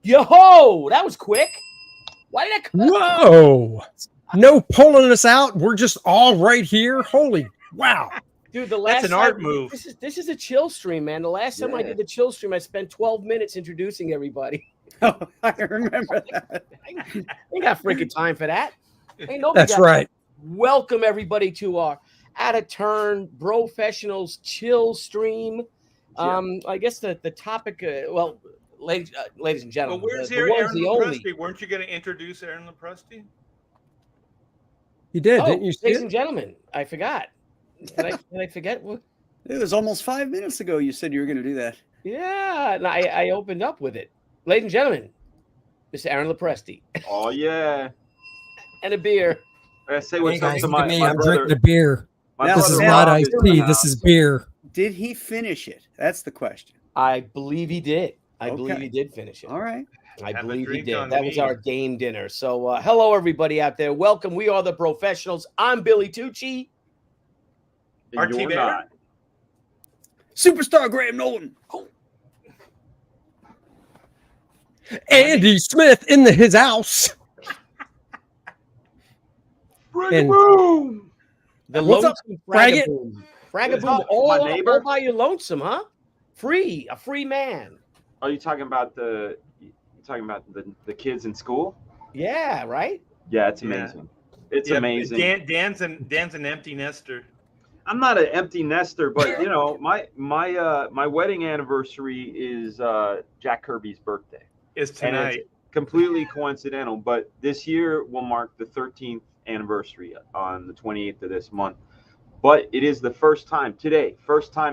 Yo, that was quick. Why did that come out? Whoa. No pulling us out. We're just all right here. Holy wow. Dude, the last That's an art move. This is a chill stream, man. The last time I did the chill stream, I spent 12 minutes introducing everybody. Oh, I remember that. I ain't got freaking time for that. Ain't nobody That's got right. Welcome everybody to our Out of Turn Brofessionals chill stream. I guess the topic, ladies and gentlemen, Well, where's the here one's Aaron the only. Lopresti? Weren't you going to introduce Aaron Lopresti? You did, Oh, didn't you? ladies and gentlemen, I forgot. Did I forget? What? It was almost 5 minutes ago you said you were going to do that. Yeah, and I opened up with it. Ladies and gentlemen, Mr. Aaron Lopresti. Oh yeah, And a beer. I say what's Hey up guys, to look at my, me. my I'm brother. drinking a beer. My Now, This brother is Sam, not Rob iced is in tea. the This is house. beer. Did he finish it? That's the question. I believe he did. I believe Okay. he did finish it. All right. I Have a believe he drink did. on That was me. our game dinner. So hello, everybody out there. Welcome. We are the Brofessionals. I'm Billy Tucci. And Our you're Thibert? not. Superstar Graham Nolan. Andy Smith in his house. And Boom! The What's up, lonesome Fraga? Fragaboom. Fragaboom. What's up, All my neighbor? by your lonesome, huh? A free man. Are you talking about the kids in school? Yeah, right? Yeah, it's Yeah. amazing. It's Yeah, amazing. Dan's an empty nester. I'm not an empty nester, but you know, my wedding anniversary is Jack Kirby's birthday. Is And tonight. it's completely coincidental, but this year will mark the 13th anniversary on the 28th of this month. But it is the first time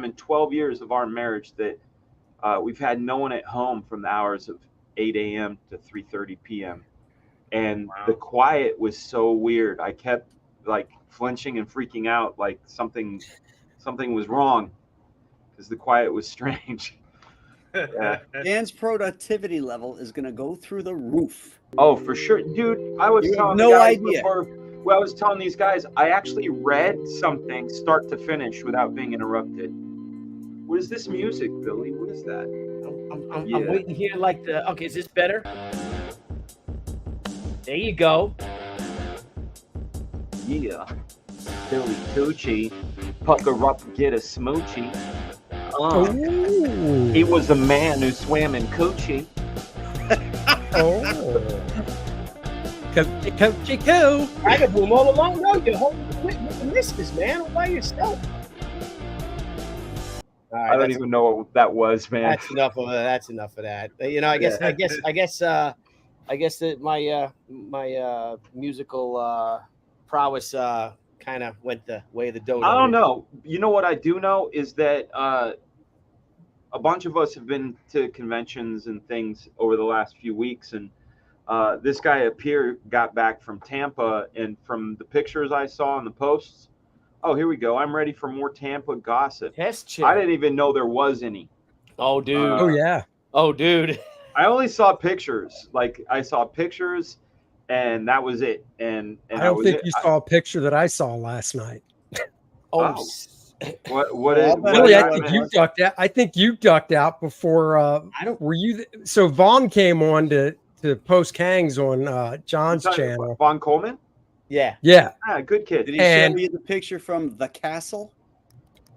in 12 years of our marriage that we've had no one at home from the hours of 8 a.m. to 3:30 p.m. And Wow. the quiet was so weird. I kept like flinching and freaking out, like something was wrong because the quiet was strange. Yeah. Dan's productivity level is going to go through the roof. Oh, for sure, dude. I was You have telling no the guys idea. I was telling these guys, I actually read something start to finish without being interrupted. What is this music, Billy? What is that? I'm Yeah. waiting here like the. Okay, is this better? There you go. Yeah, Billy Tucci, pucker up, get a smoochie. Ooh. He was a man who swam in coochie. Oh. Coachy coo. Fragaboom all along. No, you're holding with the missus, man, all by yourself. All right, I don't even know what that was, man. That's enough of that. That's enough of that. You know, I guess that my musical prowess kind of went the way of the dodo. I don't know. You know what I do know is that a bunch of us have been to conventions and things over the last few weeks, and this guy up here got back from Tampa, and from the pictures I saw in the posts, oh, here we go. I'm ready for more Tampa gossip. Test chip. I didn't even know there was any. Oh, dude. Oh yeah. Oh, dude. I only saw pictures. Like I saw pictures, and that was it. And I that don't was think it. you saw a picture that I saw last night. Oh, Wow. What Well, is? Well, Really, yeah, I think you ducked out. I think you ducked out before. I don't. Were you? So Vaughn came on to post Kangs on John's channel. Von Coleman. Yeah. Yeah. Ah, good kid. Did he And- show you the picture from the castle?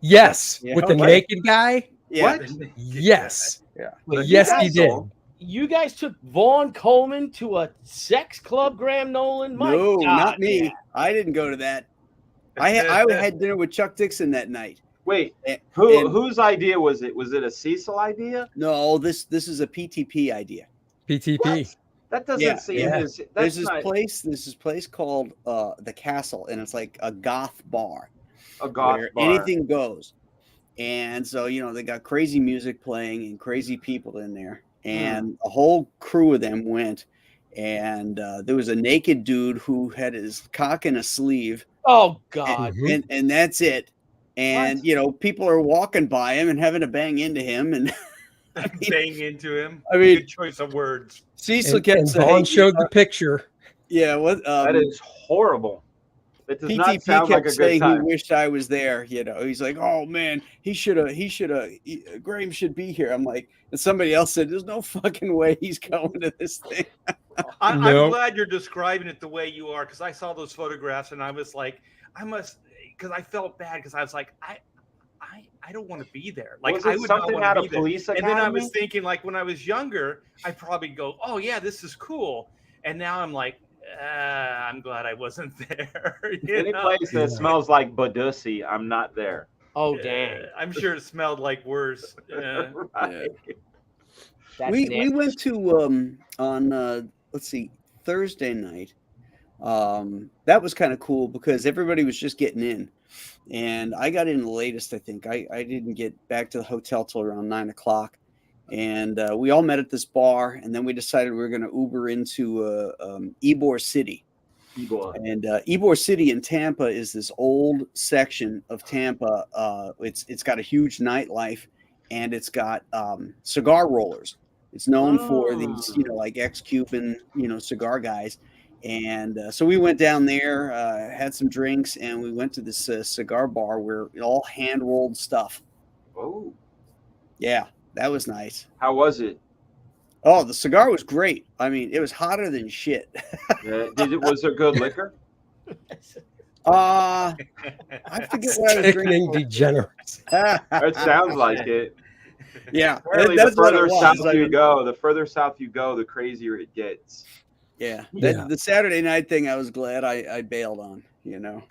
Yes. Yeah, With the okay. naked guy. Yeah. What? Yes. Yeah. Yes, he did. You guys took Vaughn Coleman to a sex club, Graham Nolan? My No, God, not me. man. I didn't go to that. I had dinner with Chuck Dixon that night. Wait, And- whose idea was it? Was it a Cecil idea? No, this is a PTP idea. PTP. What? That doesn't Yeah, seem yeah. as. That's There's not this place called the Castle, and it's like a goth bar a goth where bar. anything goes. And so, you know, they got crazy music playing and crazy people in there. And a whole crew of them went. And there was a naked dude who had his cock in a sleeve. Oh, God. Mhm. And that's it. And, What? you know, people are walking by him and having to bang into him. And Bang into him. I mean- Good choice of words. Cecil And, kept and saying, Vaughn showed the picture. yeah, what? That is horrible. That does not PTP sound like kept a good saying he time. wished I was there. You know, he's like, "Oh man, Graham should be here." I'm like, and somebody else said, "There's no fucking way he's going to this thing." I'm No. glad you're describing it the way you are, because I saw those photographs and I was like, because I felt bad, because I was like, I don't want to be there. Like, Was I it would not something want out to be of there. Police And then I was Academy? thinking, like, when I was younger, I'd probably go, oh yeah, this is cool. And now I'm like, I'm glad I wasn't there. Any place that smells like Badussy, I'm not there. Oh, dang. I'm sure it smelled like worse. Right. That's we nasty. went to on let's see, Thursday night. That was kind of cool because everybody was just getting in, and I got in the latest. I think I didn't get back to the hotel till around 9 o'clock, and we all met at this bar, and then we decided we were going to Uber into Ybor City. And Ybor City in Tampa is this old section of Tampa. It's got a huge nightlife, and it's got cigar rollers. It's known for these, you know, like ex-Cuban, you know, cigar guys. And so we went down there, had some drinks, and we went to this cigar bar where all hand-rolled stuff. Oh, Yeah, that was nice. how was it? Oh, the cigar was great. I mean, it was hotter than shit. Was there good liquor? I forget what I was Sickening drinking. degenerates. It sounds like it. Yeah, Apparently, that's the what it further was. south I you mean, go, the crazier it gets. yeah, Yeah. the Saturday night thing, I was glad I bailed on. You know,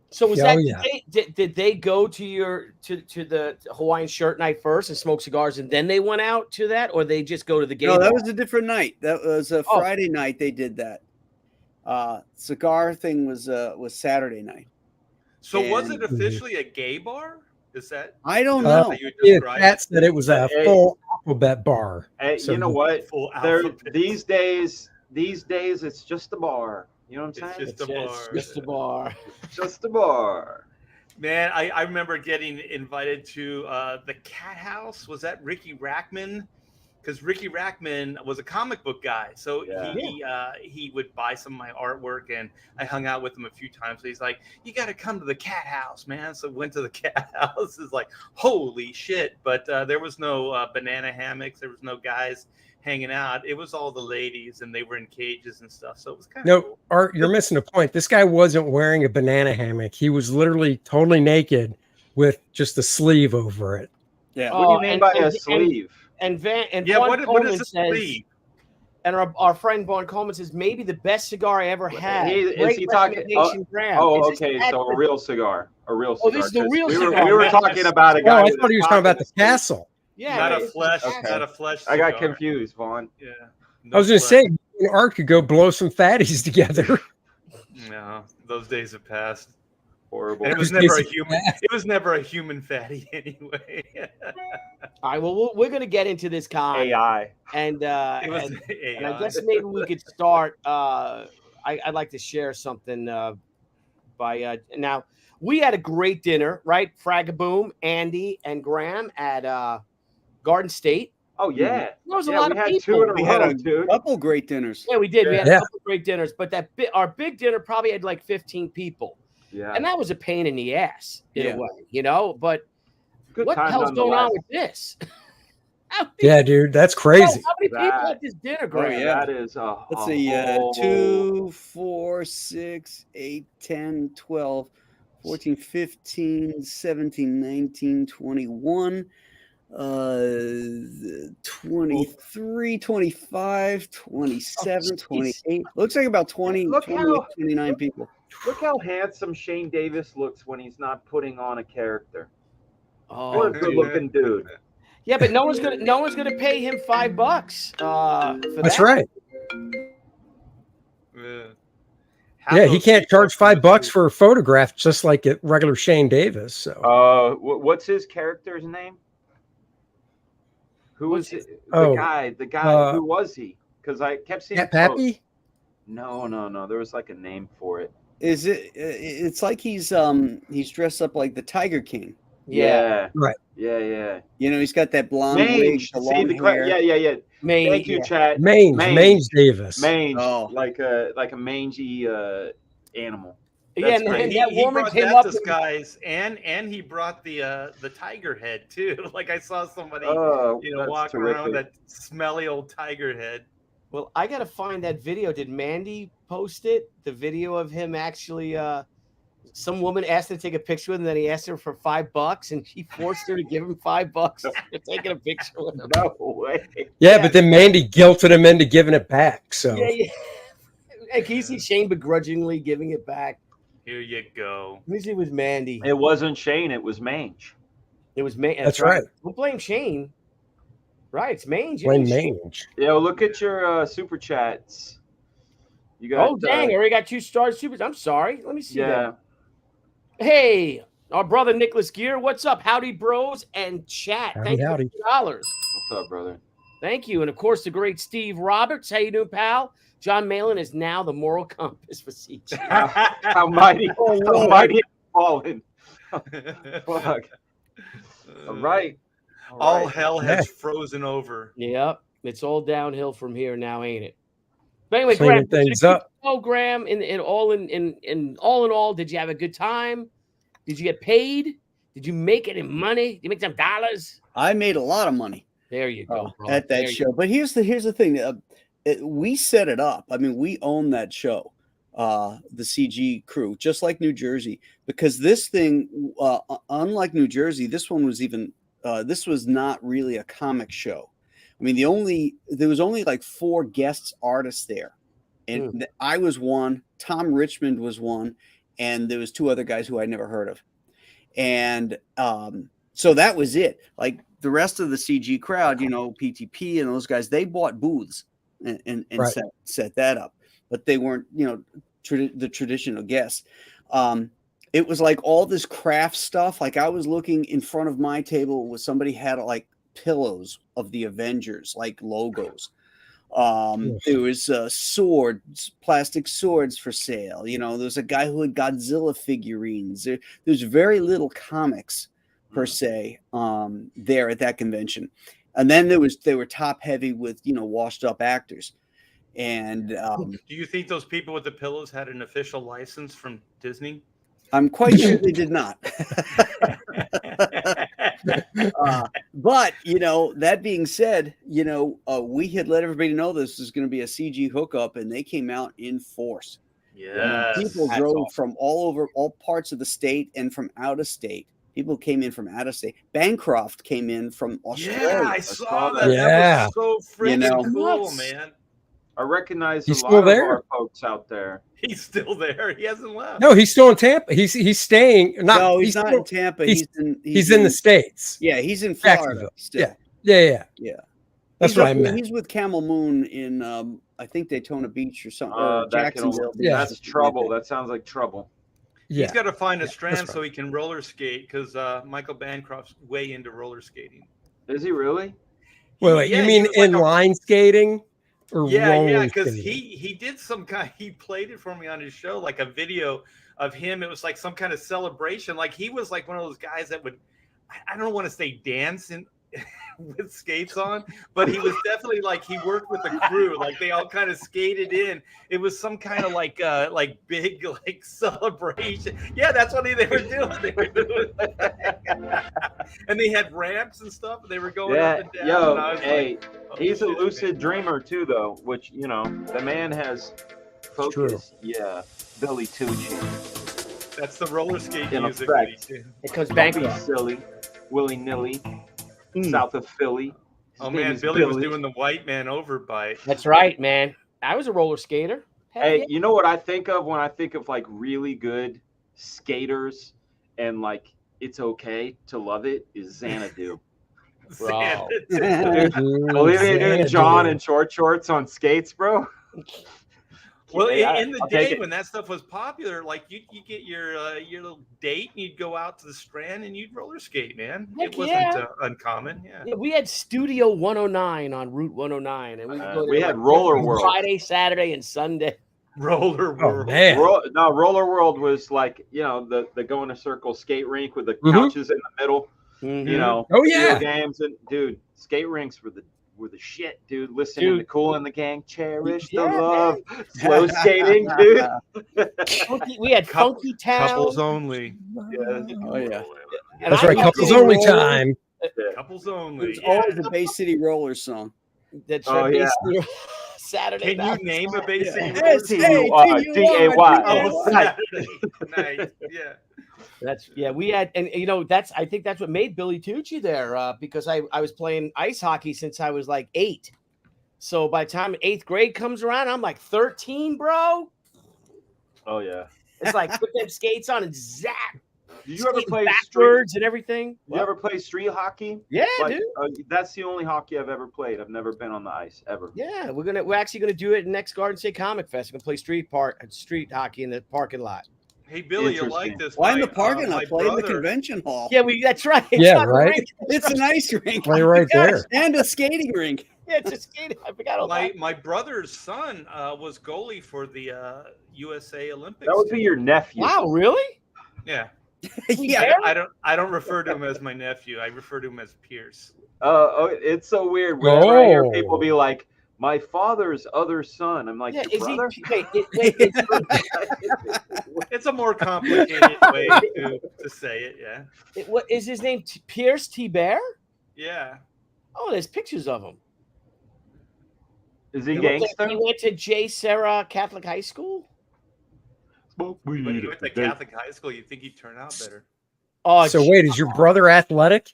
So was Oh, that yeah. did they go to the Hawaiian shirt night first and smoke cigars and then they went out to that, or they just go to the gay no, that bar? was a different night. That was a Friday night. They did that. Cigar thing was Saturday night. So was it And- officially a gay bar? Is that I don't Uh, know. how you Yeah, describe Pat said it was a Hey. full alphabet bar. Hey, So you know the- what? full There, alphabet? these days, it's just a bar. You know what I'm It's saying? just a bar. Just a bar. Just a bar. Man, I remember getting invited to the Cat House. Was that Ricky Rackman? Because Ricky Rackman was a comic book guy, so Yeah. he would buy some of my artwork, and I hung out with him a few times. So he's like, "You got to come to the Cat House, man." So went to the Cat House. It's like, holy shit! But there was no banana hammocks. There was no guys hanging out. It was all the ladies, and they were in cages and stuff. So it was kind of No, cool. Art, you're missing a point. This guy wasn't wearing a banana hammock. He was literally totally naked with just a sleeve over it. Yeah. What do you mean by a and- sleeve? And Yeah, Vaughn what is Coleman the says, sleeve? and our friend Vaughn Coleman says, maybe the best cigar I ever had. Is Great he talking- recommendation, Graham. Oh, Is this okay. that So a good? real cigar. A real Oh, cigar. this is the 'cause real we cigar. we were Not talking just- about a Oh, guy. I with thought he was cock talking in about the his sleeve. castle. Yeah, Not a it's flesh. Okay. Not a flesh. I got cigar. confused, Vaughn. Yeah. I was No going to say, flesh. you and Art could go blow some fatties together. No, those days have passed. Horrible. And it was Those never a days have human. passed. It was never a human fatty anyway. All right, well, we're going to get into this con. AI. And, It was and AI. I guess maybe we could start. I'd like to share something now. We had a great dinner, right? Fraga Boom, Andy, and Graham at Garden State. Oh yeah. There was a Yeah, lot we of had people. two in a We had row, a dude. couple great dinners. Yeah, we did. We had Yeah. a couple great dinners, but our big dinner probably had like 15 people, Yeah. and that was a pain in the ass in Yeah. a way, you know. But Good what the time hell's going on nonetheless. with this? How many, Yeah, dude, that's crazy. How many people That- at this dinner, Oh, Graham? yeah. That is a Let's a see, whole- 2, 4, 6, 8, 10, 12, 14, 15, 17, 19, 21, 23, 25, 27, 28. Looks like about 20, Look 28, how- 29 people. Look how handsome Shane Davis looks when he's not putting on a character. Oh, What a good-looking dude. yeah, but no one's gonna pay him $5 for That's that. right. Yeah. Yeah, he can't charge $5 for a photograph just like a regular Shane Davis. So What's his character's name? Who was What's it? Oh, The guy. Who was he? Because I kept seeing. Cat Pappy? No. There was like a name for it. Is it? It's like he's dressed up like the Tiger King. Yeah. Right. Yeah. You know, he's got that blonde wig, Mange. the See long the hair. yeah. Maine, Thank you, yeah. chat. Mange Davis. Mange. Oh. Like a mangy animal. Yeah, and, great. and that He woman brought came that up. disguise, and he brought the tiger head too. Like I saw somebody, Oh, you know, that's walk around with terrific. that smelly old tiger head. Well, I gotta find that video. Did Mandy post it? The video of him actually. Some woman asked him to take a picture with him, and then he asked her for $5, and she forced her to give him $5 for taking a picture with him. No way. Yeah, but then Mandy guilted him into giving it back. So Yeah. Hey, can you see Shane begrudgingly giving it back? Here you go. Let me see. It was Mandy. It wasn't Shane. It was Mange. It was Mange. That's right. Don't blame Shane. Right, it's Mange. Blame Shane. Mange. Yeah, look at your super chats. You got. Oh dang! I already got 2 stars. Super. I'm sorry. Let me see Yeah. that. Hey, our brother Nicholas Gear. What's up? Howdy, bros and chat. Howdy, Thank you howdy. for $2. What's up, brother? Thank you. And of course, the great Steve Roberts. How you doing, pal? John Malin is now the moral compass for CG. How mighty, how mighty has fallen. Fuck. All right. All hell has frozen over. Yep. It's all downhill from here now, ain't it? But anyway, Cleaning Graham, things up. Oh, Graham, in all in all, did you have a good time? Did you get paid? Did you make any money? Did you make some dollars? I made a lot of money There you go, bro. at that show. But here's the thing. We set it up. I mean, we own that show, the CG crew, just like New Jersey, because this thing, unlike New Jersey, this one was even, this was not really a comic show. I mean, there was only like 4 guest artists there. And I was one, Tom Richmond was one, and there was 2 other guys who I'd never heard of. And so that was it. Like the rest of the CG crowd, you know, PTP and those guys, they bought booths and Right. set that up. But they weren't, you know, the traditional guests. It was like all this craft stuff. Like I was looking in front of my table where somebody had like pillows of the Avengers, like logos. There was swords, plastic swords for sale. You know, there's a guy who had Godzilla figurines. There's very little comics per se there at that convention. And then they were top heavy with, you know, washed up actors. And Do you think those people with the pillows had an official license from Disney? I'm quite sure they did not. But, you know, that being said, you know, we had let everybody know this was going to be a CG hookup, and they came out in force. Yeah. People drove from all parts of the state and from out of state. People came in from out of state. Bancroft came in from Australia. Yeah, I saw that. Yeah. That was so freaking You know, cool, nuts. man. I recognize He's a still lot there? of our folks out there. He's still there. He hasn't left. No, he's still in Tampa. He's staying. No, he's not still- in Tampa. he's He's in the States. Yeah, he's in Florida. Jacksonville. Still. Yeah. Yeah. That's He's what I up- meant. He's with Camel Moon in I think Daytona Beach or something. That can Jacksonville. only- Yeah. That's trouble. That sounds like trouble. Yeah. He's got to find a strand that's so he can roller skate because Michael Bancroft's way into roller skating. Is he really? Wait, Yeah, you he mean was like a- inline skating or Yeah, roller because skating? he did some kind. He played it for me on his show, like a video of him. It was like some kind of celebration. Like he was like one of those guys that would, I don't want to say dancing with skates on, but he was definitely like he worked with the crew. Like they all kind of skated in. It was some kind of like big like celebration. Yeah, that's what they were doing. They were doing and they had ramps and stuff. And they were going up and down. Yo, and I was hey, like, oh, he's a shit, lucid man. dreamer too, though. Which you know, the man has focus. Yeah, Billy Tucci. That's the roller skate In music. effect. that he did. Because Don't be Bancroft. silly, willy nilly, south of Philly. His Oh name man, is Billy was doing the white man overbite. That's right, man. I was a roller skater. Heck Hey, yeah. you know what I think of when I think of like really good skaters and like it's okay to love it is Xanadu. Bro. Olivia doing John in short shorts on skates, bro. Well, Yeah, in the I'll take day it. when that stuff was popular, like you get your little date and you'd go out to the Strand and you'd roller skate, man. Heck It wasn't yeah. uncommon. Yeah. Yeah, we had Studio 109 on Route 109, and we would go We there had like Roller every World. Friday, Saturday, and Sunday. Roller Oh world. man. Roller World was like, you know, the go in a circle skate rink with the Mhm. couches in the middle, Mhm. you know, Oh, video yeah. games and dude, skate rinks were the were the shit, dude. Listening to Cool and the Gang, Cherish the Yeah, Love, slow skating, dude. We had Funky Town. Couples only. Yeah. Oh yeah. And That's I right. used Couples to- only time. Couples It only. was always the Bay City Rollers song. That's Oh, right, yeah. basically Saturday Can night. you name a Bay City Yeah. Rollers Hey, song? T-U-R-D-A-Y. Oh, Nice. Saturday night. Yeah. That's we had, and I think that's what made Billy Tucci there, because I was playing ice hockey since I was like 8. So by the time 8th grade comes around, I'm like 13, bro. Oh yeah. It's like put them skates on and zap. Did you ever play backwards and everything? You ever play street hockey? Yeah, Like, dude. that's the only hockey I've ever played. I've never been on the ice ever. Yeah, we're actually gonna do it next Garden State Comic Fest. We're gonna play street hockey in the parking lot. Hey, Billy, you like this? Why in the My, parking my lot? Play in the brother- convention hall. Yeah, that's right. It's Yeah, not a right. rink. It's an ice rink. Play right there. And a skating rink. Yeah, it's a skate. I forgot all that. My brother's son was goalie for the USA Olympics. That would be your nephew. Wow, really? Yeah. Yeah. I don't refer to him as my nephew. I refer to him as Pierce. It's so weird. Whenever I hear Oh. people be like, "My father's other son," I'm like, Yeah, "Your is brother?" he? Wait, It's a more complicated way to say it. Yeah. what is his name? Pierce Thibert? Yeah. Oh, there's pictures of him. Is he He went gangster? to J. Sarah Catholic High School. When you went to Catholic high school, you'd think he'd turn out better. Oh, So wait, is your brother athletic?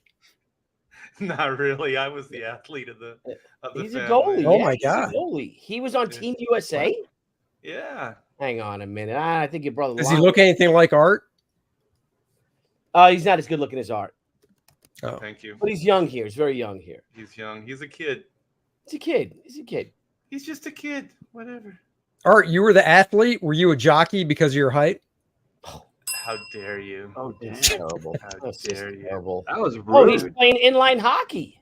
Not really. I was the athlete of the he's a family. goalie. Oh yeah, my he's a God. goalie. He was on Yeah. Team USA. Yeah. Hang on a minute. I think your brother. Does he lied. look anything like Art? He's not as good looking as Art, Oh, Thank you. but he's young here. He's very young here. He's young. He's a kid. He's a kid. He's a kid. He's just a kid. Whatever. Art, you were the athlete. Were you a jockey because of your height? How dare you? Oh, damn. Terrible. How That's just dare you? terrible. That was rude. Oh, he's playing inline hockey.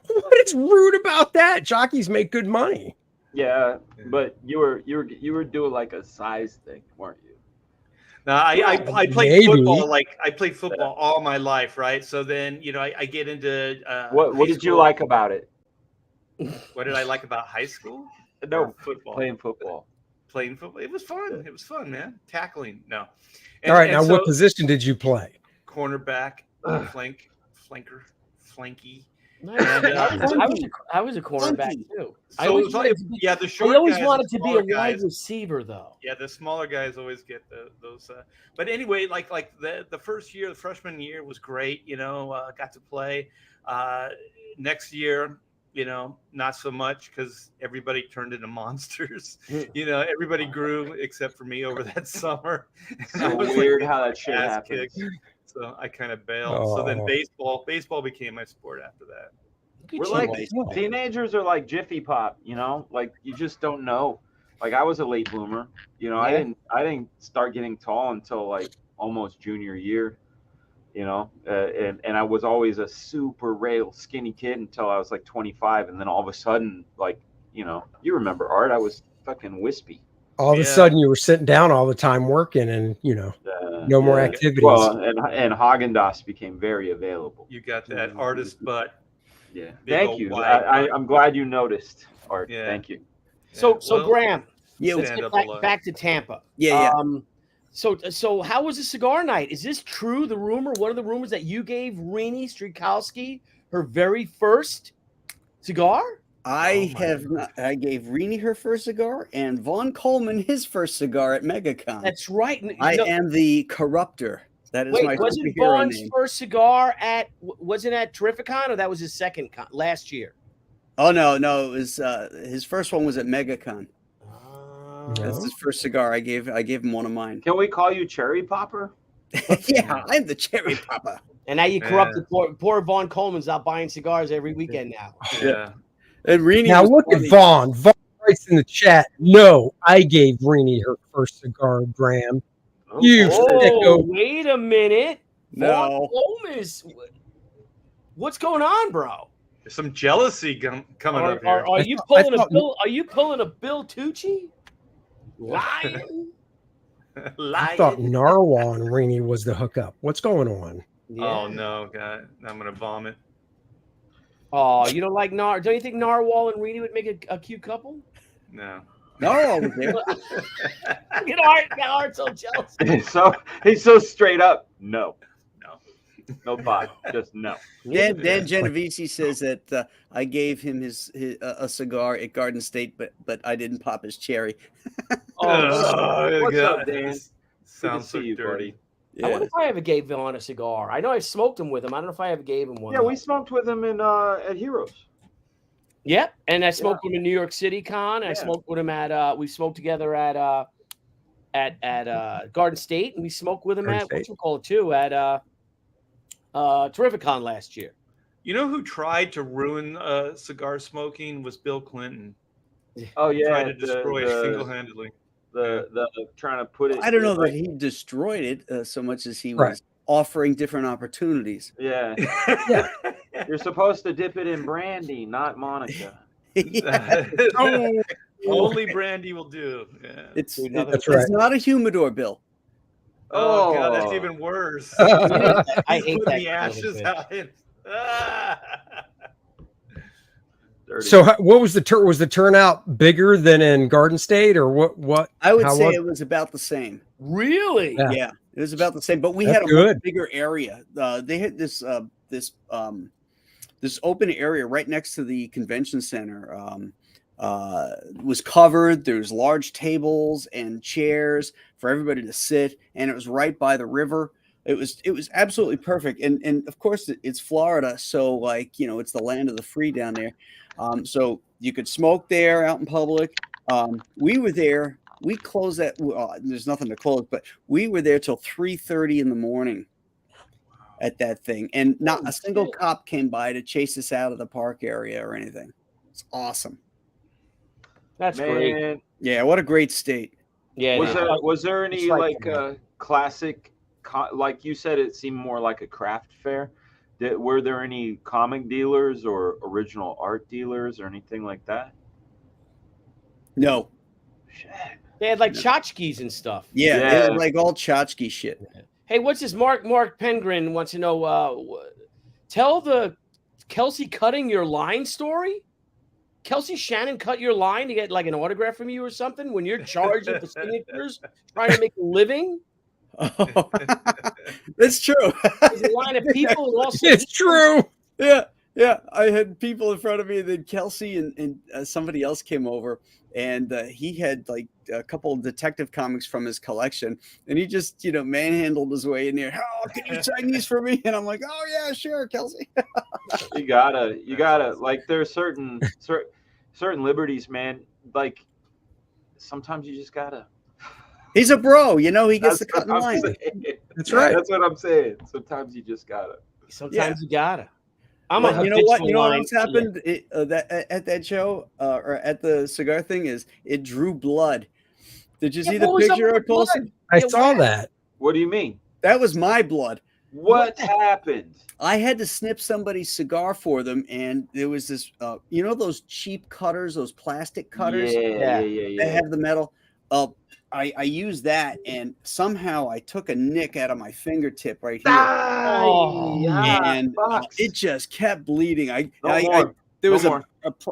What is rude about that? Jockeys make good money. Yeah, but you were doing like a size thing, weren't you? No, I played Maybe. football. I played football all my life, right? So then, I get into What high did you school. like about it? What did I like about high school? No, Or football. playing football. Playing football. It was fun. It was fun, man. Tackling. No. All right, now so what position did you play? cornerback, flanker, flanky. Nice. And, I was a cornerback Funky. too. So I always it's wanted like- to be, yeah, the short I always guys, wanted the to be a smaller wide guys- receiver though. Yeah, the smaller guys always get those. But anyway, like the first year, the freshman year was great. Got to play. Next year, not so much because everybody turned into monsters. Everybody grew except for me over that summer. And I So was, like, weird getting how my that shit ass happens. kicked. So I kind of bailed. So then Oh. baseball became my sport after that. Good We're job. like baseball. teenagers are like Jiffy Pop, like you just don't know. Like I was a late bloomer, I didn't start getting tall until like almost junior year, and I was always a super rail skinny kid until I was like 25, and then all of a sudden, like you remember Art, I was fucking wispy. All of a Yeah. sudden, you were sitting down all the time working, and no more activities. Well, and Haagen-Dazs became very available. You got that artist butt. Yeah, Big thank old you. wide I'm glad you noticed, Art. Yeah. Thank you. So Well, Graham, Yeah, let's stand get up back to Tampa. yeah. So how was the cigar night? Is this true? The rumor, one of the rumors that you gave Rini Strikowski her very first cigar? I Oh my have not. I gave Rini her first cigar and Von Coleman his first cigar at MegaCon. That's right. I am the corruptor. That is my Wait, wasn't superhero Vaughn's name. first cigar wasn't at Terrificon, or that was his second con last year? Oh no, it was his first one was at MegaCon. Oh. That's his first cigar. I gave him one of mine. Can we call you Cherry Popper? Yeah, I'm the cherry popper. And now you corrupted poor Vaughn Coleman's out buying cigars every weekend now. Yeah. And Rini Now was look at funny. Vaughn. Vaughn writes in the chat, no, I gave Rini her first cigar, Graham. You Oh, sicko. wait a minute. Vaughn No. Coleman is. What's going on, bro? There's some jealousy coming up here. Are you I pulling a thought- Bill? Are you pulling a Bill Tucci? Lying. I thought Narwhal and Rini was the hookup. What's going on? Oh no, God! I'm gonna vomit. Oh, you don't like Don't you think Narwhal and Reedy would make a cute couple? No. Narwhal was there. Art's so jealous. He's so straight up. No. No. No thought. Just no. Dan Genovese says that I gave him a cigar at Garden State, but I didn't pop his cherry. What's up, Dan? Sounds so see you, dirty. Yeah. I wonder if I ever gave Vaughn a cigar. I know I smoked him with him. I don't know if I ever gave him one. Yeah, we smoked with him in at Heroes. Yep, and I smoked with him in New York City Con. I Yeah. smoked with him at we smoked together at Garden State, and we smoked with him Garden at State. what you call it too at Terrific Con last year. You know who tried to ruin cigar smoking was Bill Clinton. Oh yeah, Tried to destroy it single-handedly. the trying to put it. I don't know that he destroyed it so much as he Right. was offering different opportunities. Yeah, Yeah. you're supposed to dip it in brandy, not Monica. Oh, Only brandy will do. Yeah. It's That's right. it's not a humidor, Bill. Oh, God, that's Oh. even worse. I hate Put that the kind of ashes thing. out. Dirty. So what was the turnout bigger than in Garden State, or what? I would how say was it was about the same. Really? Yeah. Yeah, it was about the same. But we That's had a good. much bigger area. They had this open area right next to the convention center. Was covered. There's large tables and chairs for everybody to sit, and it was right by the river. It was absolutely perfect. And of course it's Florida, so like it's the land of the free down there. So you could smoke there out in public. We were there. We closed at there's nothing to close, but we were there till 3:30 in the morning at that thing, and not a single cop came by to chase us out of the park area or anything. It's awesome. That's great. Man, Yeah, what a great state. Yeah. was there any It's like- classic, like you said, it seemed more like a craft fair. Were there any comic dealers or original art dealers or anything like that? No, Shit. They had like tchotchkes and stuff. yeah, Yeah. it was like all tchotchke shit. Hey, what's this? Mark Pengrin wants to know. Tell the Kelsey cutting your line story. Kelsey Shannon cut your line to get like an autograph from you or something when you're charging for signatures, trying to make a living. That's true. There's a line of people and also It's true. Yeah. I had people in front of me. Then Kelsey and somebody else came over, and he had like a couple of Detective Comics from his collection, and he just manhandled his way in there. Oh, can you sign these for me? And I'm like, oh yeah, sure, Kelsey. You gotta like there's certain liberties, man. Like sometimes you just gotta. He's a bro, he gets the That's cut in what I'm line. saying. That's right. That's what I'm saying. Sometimes you just gotta. sometimes you gotta. I'm But a you know what? habitual You know what line- else happened at that show or at the cigar thing is it drew blood. Did you Yeah, see the what was up picture I with the blood? posted? I Yeah, saw what? that. What do you mean? That was my blood. What happened? I had to snip somebody's cigar for them, and there was this, those cheap cutters, those plastic cutters Yeah. that have the metal. I used that, and somehow I took a nick out of my fingertip right here, Oh, and it just kept bleeding. There No was more.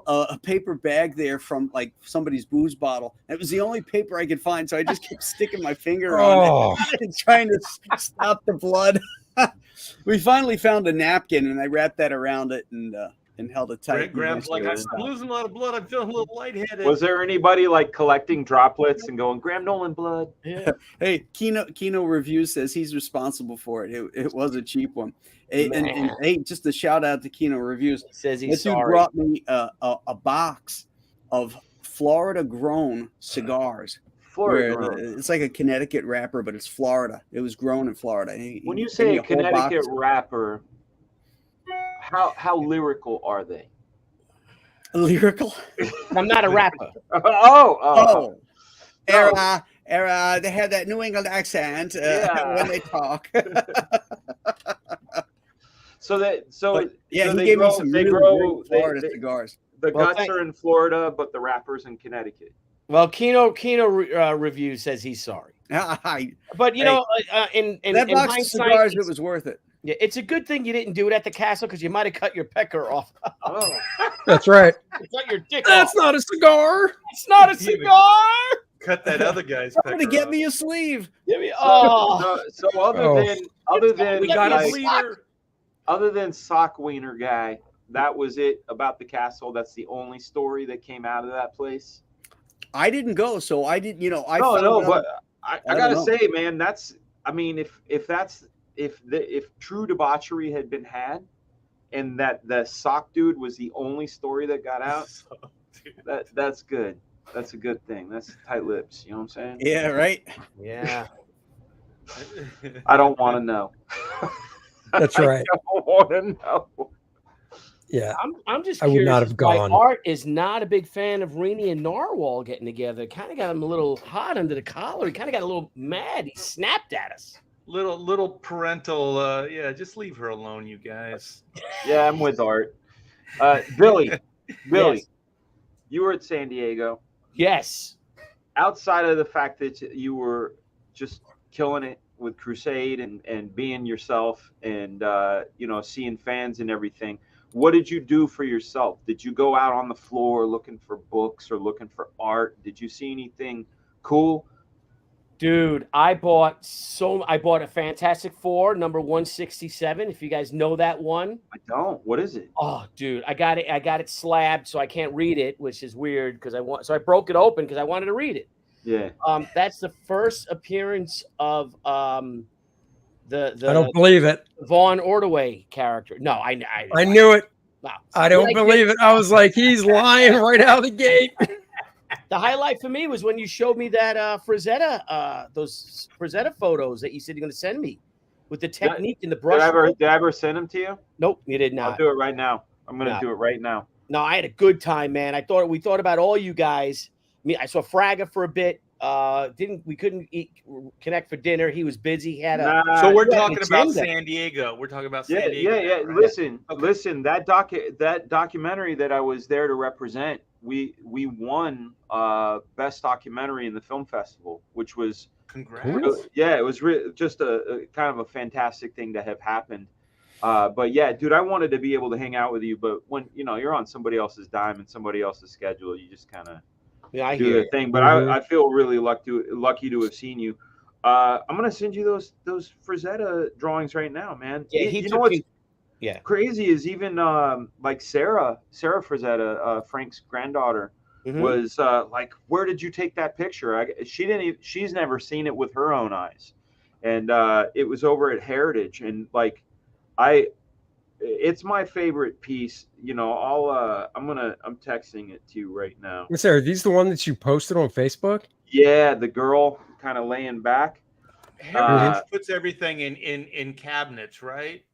a paper bag there from like somebody's booze bottle. It was the only paper I could find, so I just kept sticking my finger on it and trying to stop the blood. We finally found a napkin, and I wrapped that around it and held it tight. Graham's like, I'm losing a lot of blood. I'm feeling a little lightheaded. Was there anybody like collecting droplets and going Graham Nolan blood? yeah. Hey, Kino Reviews says he's responsible for it. It was a cheap one. Hey, and hey, just a shout out to Kino Reviews. Says This he's dude sorry. brought me a box of Florida grown cigars. Florida. Where it's like a Connecticut wrapper, but it's Florida. It was grown in Florida. When you gave say me a whole Connecticut box. rapper, how lyrical are they? Lyrical. I'm not a rapper. Oh. Era. They have that New England accent Yeah. when they talk. So Yeah, so he they gave grow, me some they really grow great Florida they- cigars. the Well, guts are in Florida, but the rappers in Connecticut. Well, Kino Review says he's sorry. I- But you Hey, know, in that box of hindsight, cigars, it was worth it. Yeah, it's a good thing you didn't do it at the castle because you might have cut your pecker off. Oh. That's right. Cut your dick That's off. not a cigar. It's not a cigar. Cut that other guy's Somebody pecker get off. me a sleeve. Give me, oh, So other than We got a like, bleeder. other than Sock Wiener guy, that was it about the castle. That's the only story that came out of that place. I didn't go, so I didn't. You know, I No, found no, out- but I don't gotta know. say, man, that's. I mean, if true debauchery had been had, and that the sock dude was the only story that got out, that's good. That's a good thing. That's tight lips. You know what I'm saying? Yeah, right. yeah. I don't want to know. That's right. I don't want to know. Yeah. I'm just I would curious not have why gone. Art is not a big fan of Reenie and Narwhal getting together. Kind of got him a little hot under the collar. He kind of got a little mad. He snapped at us. Little parental. Yeah, just leave her alone, you guys. Yeah, I'm with Art. Billy, Yes. you were at San Diego. Yes. Outside of the fact that you were just killing it with Crusade and being yourself and seeing fans and everything, what did you do for yourself? Did you go out on the floor looking for books or looking for art? Did you see anything cool? Dude, I bought a Fantastic Four number 167. If you guys know that one. I don't. What is it? Oh, dude, I got it slabbed, so I can't read it, which is weird because I broke it open because I wanted to read it. Yeah. That's the first appearance of I don't believe it. Vaughn Ordway character. No, I knew it. No. I don't believe it. I was like, he's lying right out of the gate. The highlight for me was when you showed me that those Frazetta photos that you said you're going to send me with the technique and the brush. Did I ever send them to you? Nope, you did not. I'll do it right now. I'm going to do it right now. No, I had a good time, man. We thought about all you guys. I saw Fraga for a bit. We couldn't connect for dinner. He was busy. He had So we're talking an about agenda. San Diego. We're talking about San Diego. Yeah. now, right? Listen. That documentary that I was there to represent, we won best documentary in the film festival, which was Congrats. it was just a kind of a fantastic thing to have happened. But yeah, dude, I wanted to be able to hang out with you, but when you're on somebody else's dime and somebody else's schedule, you just kind of do the thing. But I feel really lucky to have seen you. I'm gonna send you those Frazetta drawings right now, man. Yeah, you know what's yeah crazy is even like Sarah Frazetta, Frank's granddaughter, was like, where did you take that picture? She's never seen it with her own eyes, and it was over at Heritage, and like it's my favorite piece. I'm texting it to you right now. What's there? Are these the one that you posted on Facebook? Yeah, the girl kind of laying back. Heritage puts everything in cabinets, right?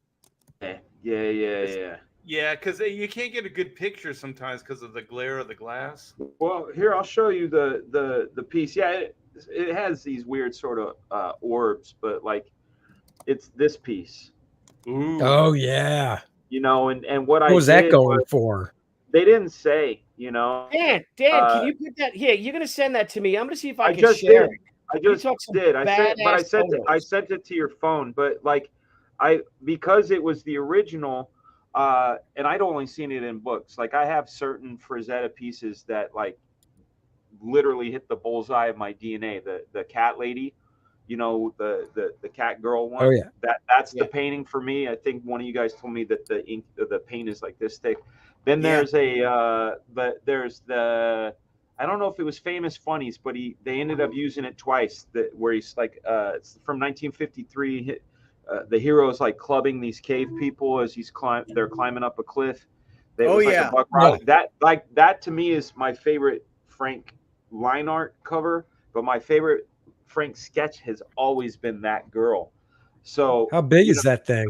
Yeah. Yeah, because you can't get a good picture sometimes because of the glare of the glass. Well, here I'll show you the piece. Yeah, it has these weird sort of orbs, but like it's this piece. Ooh. Oh yeah. And what was that going for? They didn't say. Dan, can you put that here? You're gonna send that to me. I'm gonna see if I can share it. I just did. I sent it to your phone, but like because it was the original, and I'd only seen it in books. Like I have certain Frazetta pieces that like literally hit the bullseye of my DNA. The cat lady, the cat girl one. Oh yeah. That's the painting for me. I think one of you guys told me that the paint is like this thick. Then there's there's the, I don't know if it was Famous Funnies, but they ended up using it twice. Where he's like, it's from 1953. The hero's like clubbing these cave people as they're climbing up a cliff. A buck rock. That to me is my favorite Frank line art cover, but my favorite Frank sketch has always been that girl. So how big is that thing?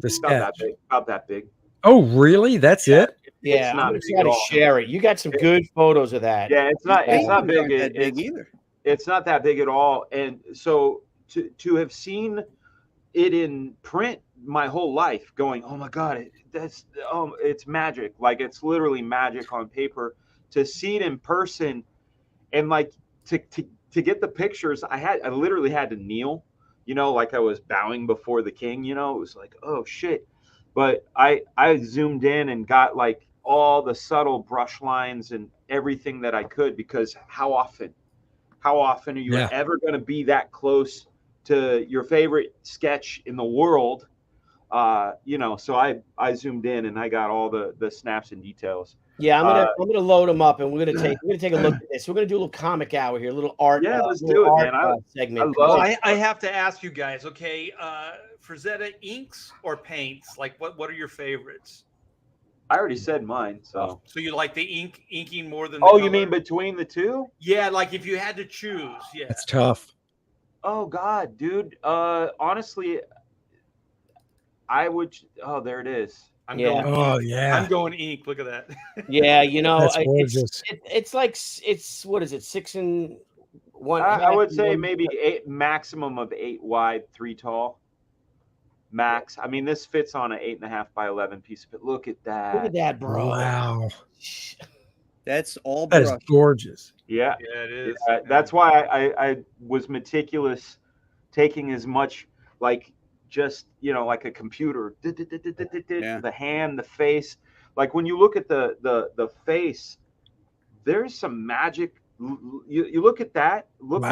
The sketch? About that big. Oh, really? That's it? Yeah, I'm gonna try to share it. You got some good photos of that. Yeah, it's not big. That big either. It's not that big at all. And so to have seen it in print my whole life, going, oh my god, it's magic. Like it's literally magic on paper. To see it in person, and like to get the pictures, I literally had to kneel like I was bowing before the king, it was like, oh shit. But I zoomed in and got like all the subtle brush lines and everything that I could, because how often are you ever going to be that close to your favorite sketch in the world? So I zoomed in and I got all the snaps and details. Yeah, I'm gonna load them up, and we're gonna take a look at this. We're gonna do a little comic hour here, a little art. Yeah, let's do it, man. Segment. I have to ask you guys, okay? Frazetta, inks or paints? Like, what are your favorites? I already said mine. So you like the inking more than? Oh, you mean between the two? Yeah, like if you had to choose. Yeah, that's tough. Oh God, dude. Honestly, I would. Oh, there it is. I'm going ink. Look at that. Yeah, it's like what is it? 6 and 1. I would say maybe 8, maximum of 8 wide, 3 tall. Max. I mean, this fits on an 8.5 by 11 piece of it. Look at that. Look at that, bro. Wow. That's all. That is gorgeous. Yeah. Yeah, it is. Yeah, that's why I was meticulous, taking as much like just like a computer, the hand, the face. Like when you look at the face, there's some magic. You look at that. Look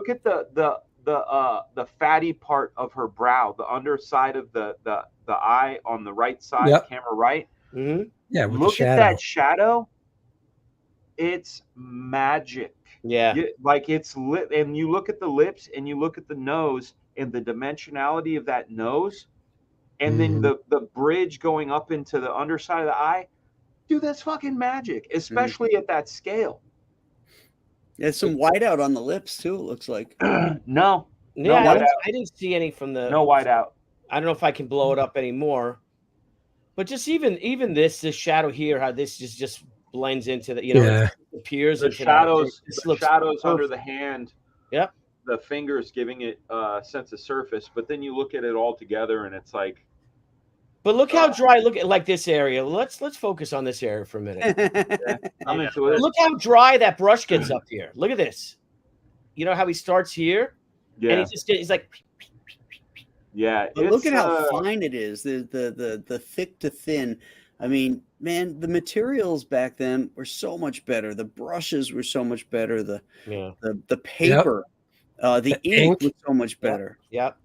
at the fatty part of her brow, the underside of the eye on the right side, camera right. Mm-hmm. Yeah, with look at that shadow. It's magic. Yeah, like it's lit. And you look at the lips, and you look at the nose, and the dimensionality of that nose, and then the bridge going up into the underside of the eye. Dude, that's fucking magic, especially at that scale. There's some whiteout on the lips too, it looks like. No. Yeah, I didn't see any from the. No whiteout. I don't know if I can blow it up anymore. But just even this shadow here, how this just blends into the, appears. The shadows, under the hand. Yep. The fingers giving it a sense of surface, but then you look at it all together, and it's like. But look how dry. Look at like this area. Let's focus on this area for a minute. I'm into it. Look how dry that brush gets up here. Look at this. You know how he starts here, and he's like. Yeah, but look at how fine it is. The thick to thin. I mean, man, the materials back then were so much better. The brushes were so much better. The paper, the ink was so much better. Yep.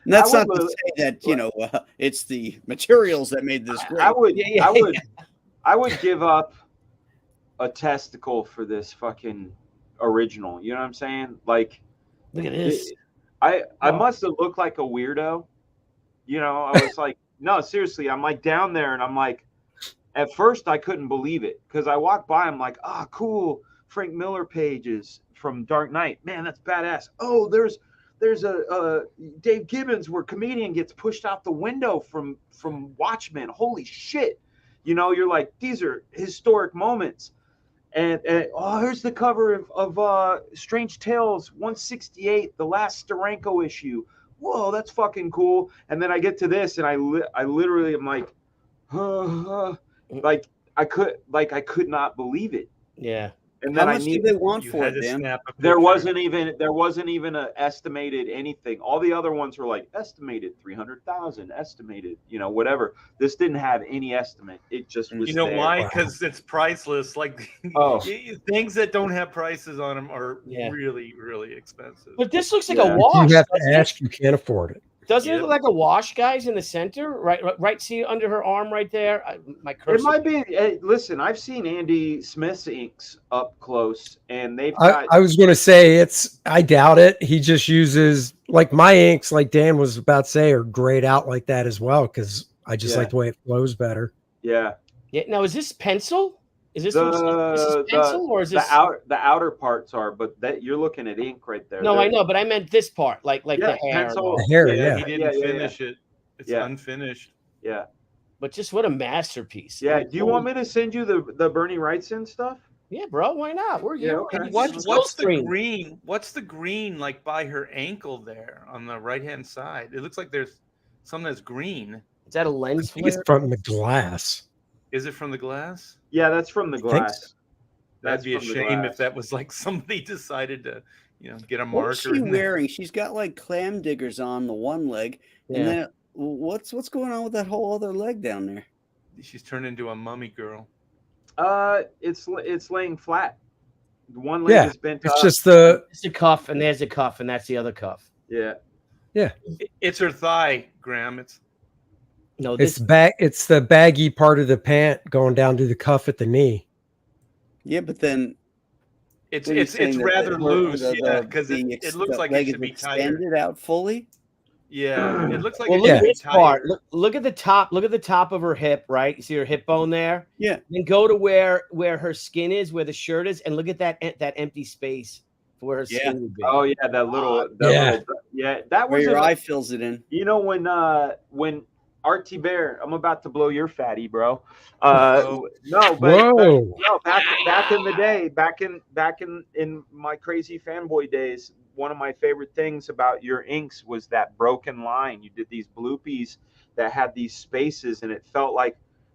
And that's not to say that it's the materials that made this great. I would give up a testicle for this fucking original. You know what I'm saying? Like, look at this. I must have looked like a weirdo. I was like, no, seriously. I'm like down there, and I'm like, at first I couldn't believe it, because I walked by. I'm like, cool, Frank Miller pages from Dark Knight. Man, that's badass. Oh, there's a Dave Gibbons where comedian gets pushed out the window from Watchmen. Holy shit. You're like, these are historic moments. And here's the cover of Strange Tales 168, the last Steranko issue. Whoa, that's fucking cool. And then I get to this, and I literally am like, like I could not believe it. Yeah. And then how much did they want for it, Dan? There wasn't even a estimated anything. All the other ones were like estimated 300,000, estimated, whatever. This didn't have any estimate. It just was. Why? Because it's priceless. Like things that don't have prices on them are really, really expensive. But this looks like a wash. You have to ask. You can't afford it. Doesn't it look like a wash, guys, in the center? Right. See under her arm right there? My cursor. It might be. Listen, I've seen Andy Smith's inks up close, and they've got. I was going to say I doubt it. He just uses, like, my inks, like Dan was about to say, are grayed out like that as well, because I just like the way it flows better. Yeah. Yeah. Now, is this pencil? Is this pencil, or is this the outer parts are? But that you're looking at ink right there. No, I know, but I meant this part, like the hair. Pencil, the hair, He didn't finish it. It's unfinished. Yeah. But just what a masterpiece. Yeah. Do you want me to send you the Bernie Wrightson stuff? Yeah, bro. Why not? What's the green? What's the green like by her ankle there on the right hand side? It looks like there's something that's green. Is that a lens flare? It's from the glass. Is it from the glass? Yeah, that's from the glass. That'd be a shame if that was like somebody decided to, get a What is marker. she wearing? She's got like clam diggers on the one leg, and then what's going on with that whole other leg down there? She's turned into a mummy girl. It's laying flat. One leg is bent it's up. just it's a cuff, and there's a cuff, and that's the other cuff. Yeah. It's her thigh, Graham. It's the baggy part of the pant going down to the cuff at the knee. Yeah, but then it's rather loose, because it looks like it should be tighter. Extended out fully. Yeah, it looks like well, it look should at be this tighter. part. Look at the top. Look at the top of her hip, right? You see her hip bone there? Yeah. Then go to where her skin is, where the shirt is, and look at that empty space for where her skin would be. Oh yeah, that little that where was your eye fills it in. You know when Art Thibert, I'm about to blow your fatty, bro. Back in the day, back in my crazy fanboy days, one of my favorite things about your inks was that broken line. You did these bloopies that had these spaces, and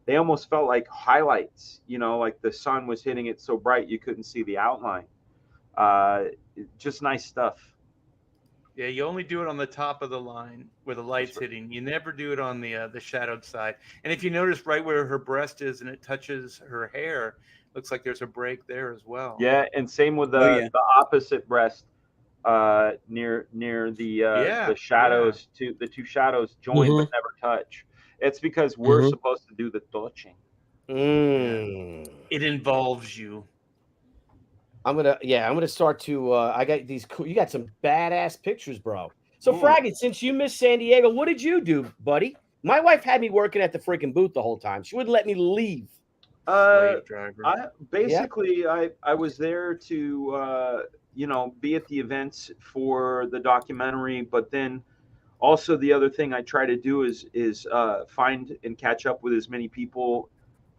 they almost felt like highlights, like the sun was hitting it so bright you couldn't see the outline. Just nice stuff. Yeah, you only do it on the top of the line where the light's hitting. You never do it on the shadowed side. And if you notice right where her breast is and it touches her hair, looks like there's a break there as well. Yeah, and same with the opposite breast, near the shadows. The two shadows join but never touch. It's because we're supposed to do the touching. It involves you. I'm gonna start to. I got these. You got some badass pictures, bro. So, Fraga, since you missed San Diego, what did you do, buddy? My wife had me working at the freaking booth the whole time. She wouldn't let me leave. I was there to be at the events for the documentary, but then also the other thing I try to do is find and catch up with as many people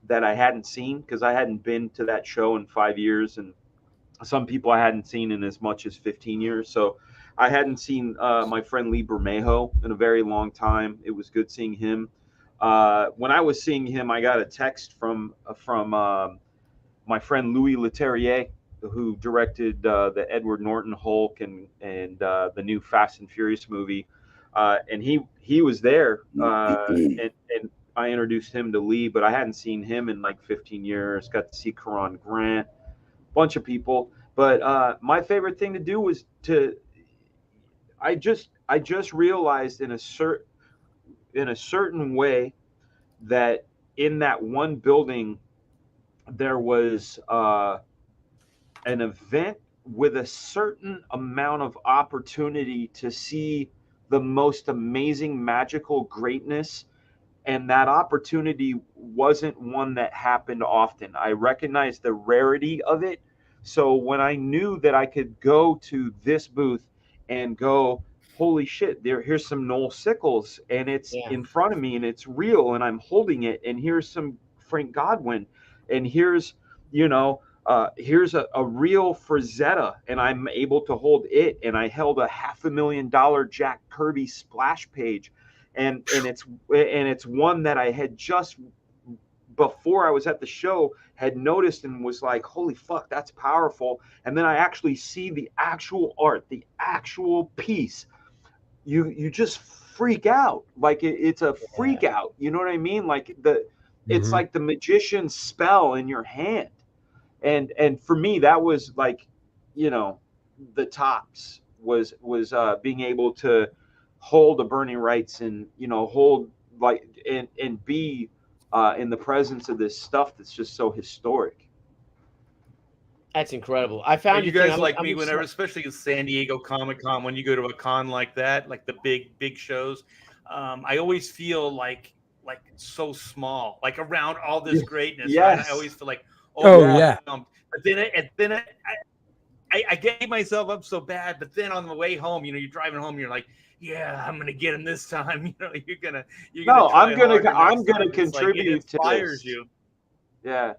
that I hadn't seen, because I hadn't been to that show in 5 years, and some people I hadn't seen in as much as 15 years. So I hadn't seen my friend Lee Bermejo in a very long time. It was good seeing him. When I was seeing him, I got a text from my friend Louis Leterrier, who directed the Edward Norton Hulk and the new Fast and Furious movie. And he was there, and I introduced him to Lee, but I hadn't seen him in like 15 years. Got to see Karan Grant, bunch of people. But my favorite thing to do was I just realized in a certain way that in that one building there was an event with a certain amount of opportunity to see the most amazing magical greatness, and that opportunity wasn't one that happened often. I recognized the rarity of it. So when I knew that I could go to this booth and go, holy shit, here's some Noel Sickles, and it's in front of me, and it's real, and I'm holding it, and here's some Frank Godwin, and here's here's a real Frazetta, and I'm able to hold it, and I held a $500,000 Jack Kirby splash page, and it's one that I had just before I was at the show had noticed and was like, holy fuck, that's powerful. And then I actually see the actual art, the actual piece. You just freak out. Like it's a freak out. You know what I mean? Like it's like the magician's spell in your hand. And for me, that was like, the tops was being able to hold the burning rights and, hold like, and be in the presence of this stuff that's just so historic. That's incredible. I found you guys like me whenever, especially in San Diego Comic Con, when you go to a con like that, like the big shows, I always feel like so small, like around all this greatness. Yes. Right? I always feel like, yeah. But then I gave myself up so bad. But then on the way home, you're driving home, you're like, yeah, I'm gonna get him this time. You're gonna. No, I'm gonna contribute to this. You. Yeah.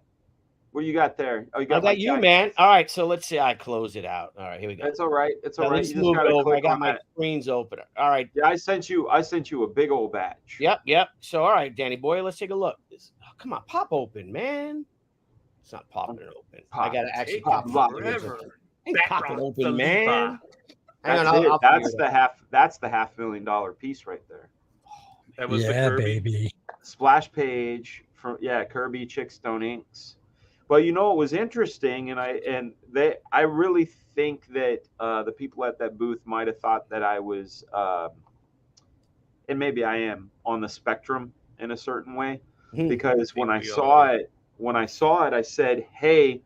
What do you got there? Oh, you got I got you, man. All right, so let's see. I close it out. All right, here we go. It's all right. It's all right. Let's move over. I got my screens open. All right. Yeah, I sent you a big old batch. Yep. So, all right, Danny boy, let's take a look. Come on, pop open, man. It's not popping open. I gotta actually pop it. Pop it Background open, man. That's Hang on, it. I'll That's figure it the half. That's the $500,000 piece right there. That was the Yeah, Kirby. baby. Splash page from Kirby Chickstone Inks. But you know, it was interesting, and I really think that the people at that booth might have thought that I was, and maybe I am, on the spectrum in a certain way, because when I saw it, I said, "Hey,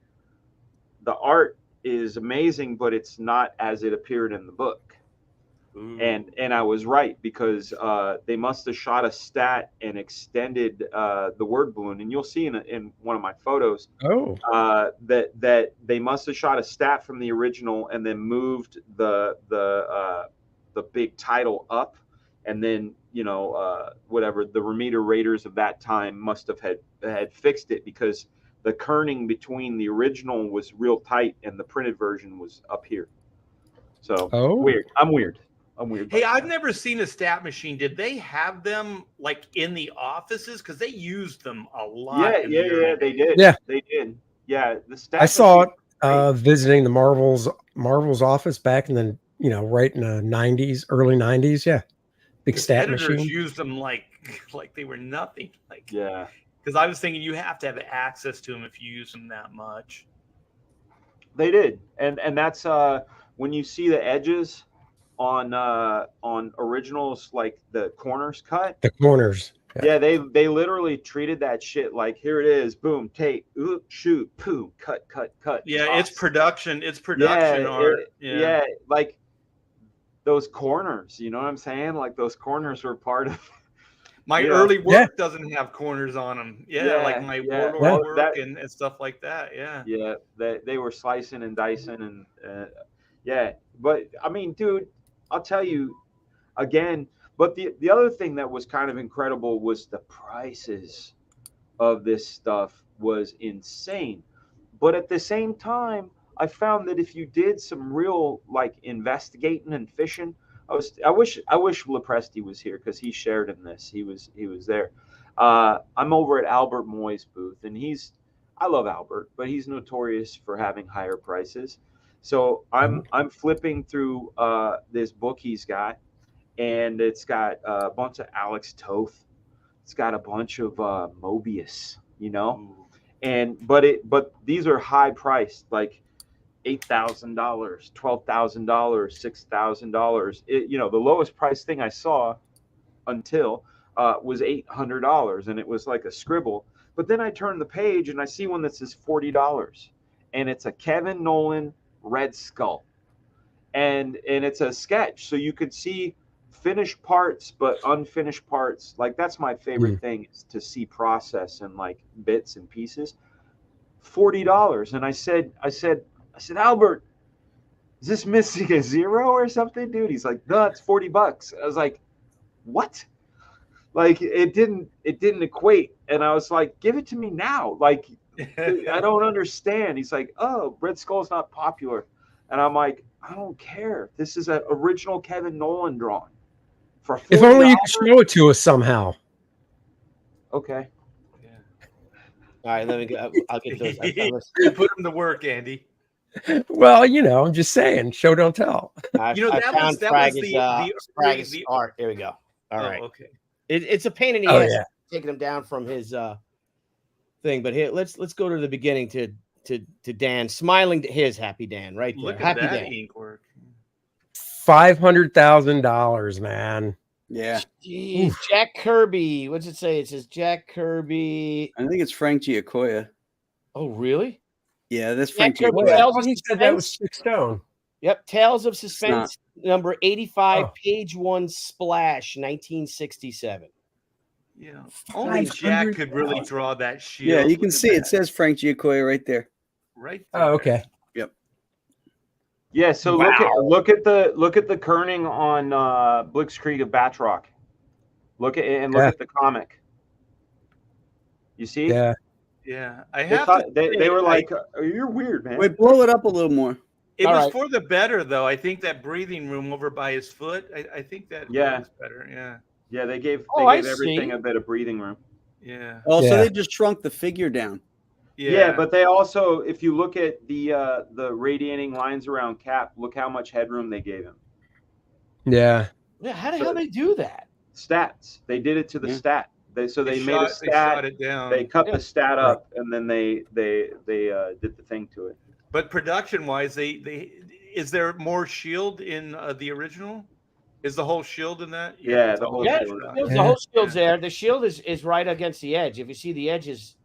the art is amazing, but it's not as it appeared in the book." Ooh. And I was right, because they must have shot a stat and extended the word balloon, and you'll see in one of my photos that they must have shot a stat from the original and then moved the big title up, and then whatever the Remeter Raiders of that time must have had fixed it, because the kerning between the original was real tight and the printed version was up here. So weird. I'm weird. Hey, I've never seen a stat machine. Did they have them like in the offices? Because they used them a lot. Yeah, they did. Yeah, they did. Yeah, the stat. I saw it visiting the Marvel's office back in the right in the '90s, early '90s. Yeah, big stat editors machine. used them like they were nothing. Yeah, because I was thinking you have to have access to them if you use them that much. They did, and that's when you see the edges on originals, like the corners cut. The corners. Yeah, they literally treated that shit like, here it is, boom, tape, oop, shoot, boom, cut. Yeah, toss. it's production art. Yeah, like those corners, you know what I'm saying? Like those corners were part of my early work doesn't have corners on them. Like my warlord work and stuff like that. Yeah, they were slicing and dicing and but I mean, dude, I'll tell you again. But the other thing that was kind of incredible was the prices of this stuff was insane. But at the same time, I found that if you did some real like investigating and fishing, I wish Lopresti was here, because he shared in this. He was there. I'm over at Albert Moy's booth, and I love Albert, but he's notorious for having higher prices. So I'm flipping through this book he's got, and it's got a bunch of Alex Toth. It's got a bunch of Mobius, but these are high priced, like $8,000, $12,000, $6,000. The lowest price thing I saw until was $800, and it was like a scribble. But then I turn the page and I see one that says $40, and it's a Kevin Nolan Red Skull, and it's a sketch, so you could see finished parts but unfinished parts. Like, that's my favorite thing, is to see process and like bits and pieces. $40, and I said, Albert, is this missing a zero or something, dude? He's like, no, it's $40. I was like, what? Like, it didn't equate, and I was like, give it to me now. Like, I don't understand. He's like, oh, Red Skull's not popular, and I'm like, I don't care. This is an original Kevin Nolan drawing. For $40. If only you could show it to us somehow. Okay. Yeah. All right, let me go. I'll get those. You put them to work, Andy. Well, I'm just saying, show don't tell. I found Fraga's art. Here we go. All right. Okay. It's a pain in the ass taking him down from his thing, but here let's go to the beginning to Dan, smiling to his happy Dan right there. Look at happy that Dan. ink work. $500,000, man. Yeah. Jeez. Jack Kirby. What's it say? It says Jack Kirby. I think it's Frank Giacoya. Oh, really? Yeah, that's Jack Frank Kirby. Giacoya. He said that was 6 stone. Yep. Tales of Suspense, number 85, page 1, splash, 1967. Yeah. Only Jack could really draw that shield. Yeah, you can see it says Frank Giacoya right there. Right there. Oh, okay. Yep. Yeah, so look at the kerning on Blitzkrieg of Batroc. Look at the comic. You see? Yeah. Yeah. They were like, you're weird, man. Wait, blow it up a little more. It was for the better, though. I think that breathing room over by his foot, I think that was better. Yeah. Yeah, they gave everything a bit of breathing room. Yeah. Oh, so they just shrunk the figure down. Yeah, but they also, if you look at the radiating lines around Cap, look how much headroom they gave him. Yeah. Yeah, how the hell they do that? Stats. They did it to the stat. They made a stat. They shot it down. They cut the stat up, and then they did the thing to it. But production wise, is there more shield in the original? Is the whole shield in that? Yeah, the whole shield. The whole shield's there. The shield is right against the edge. If you see the edges,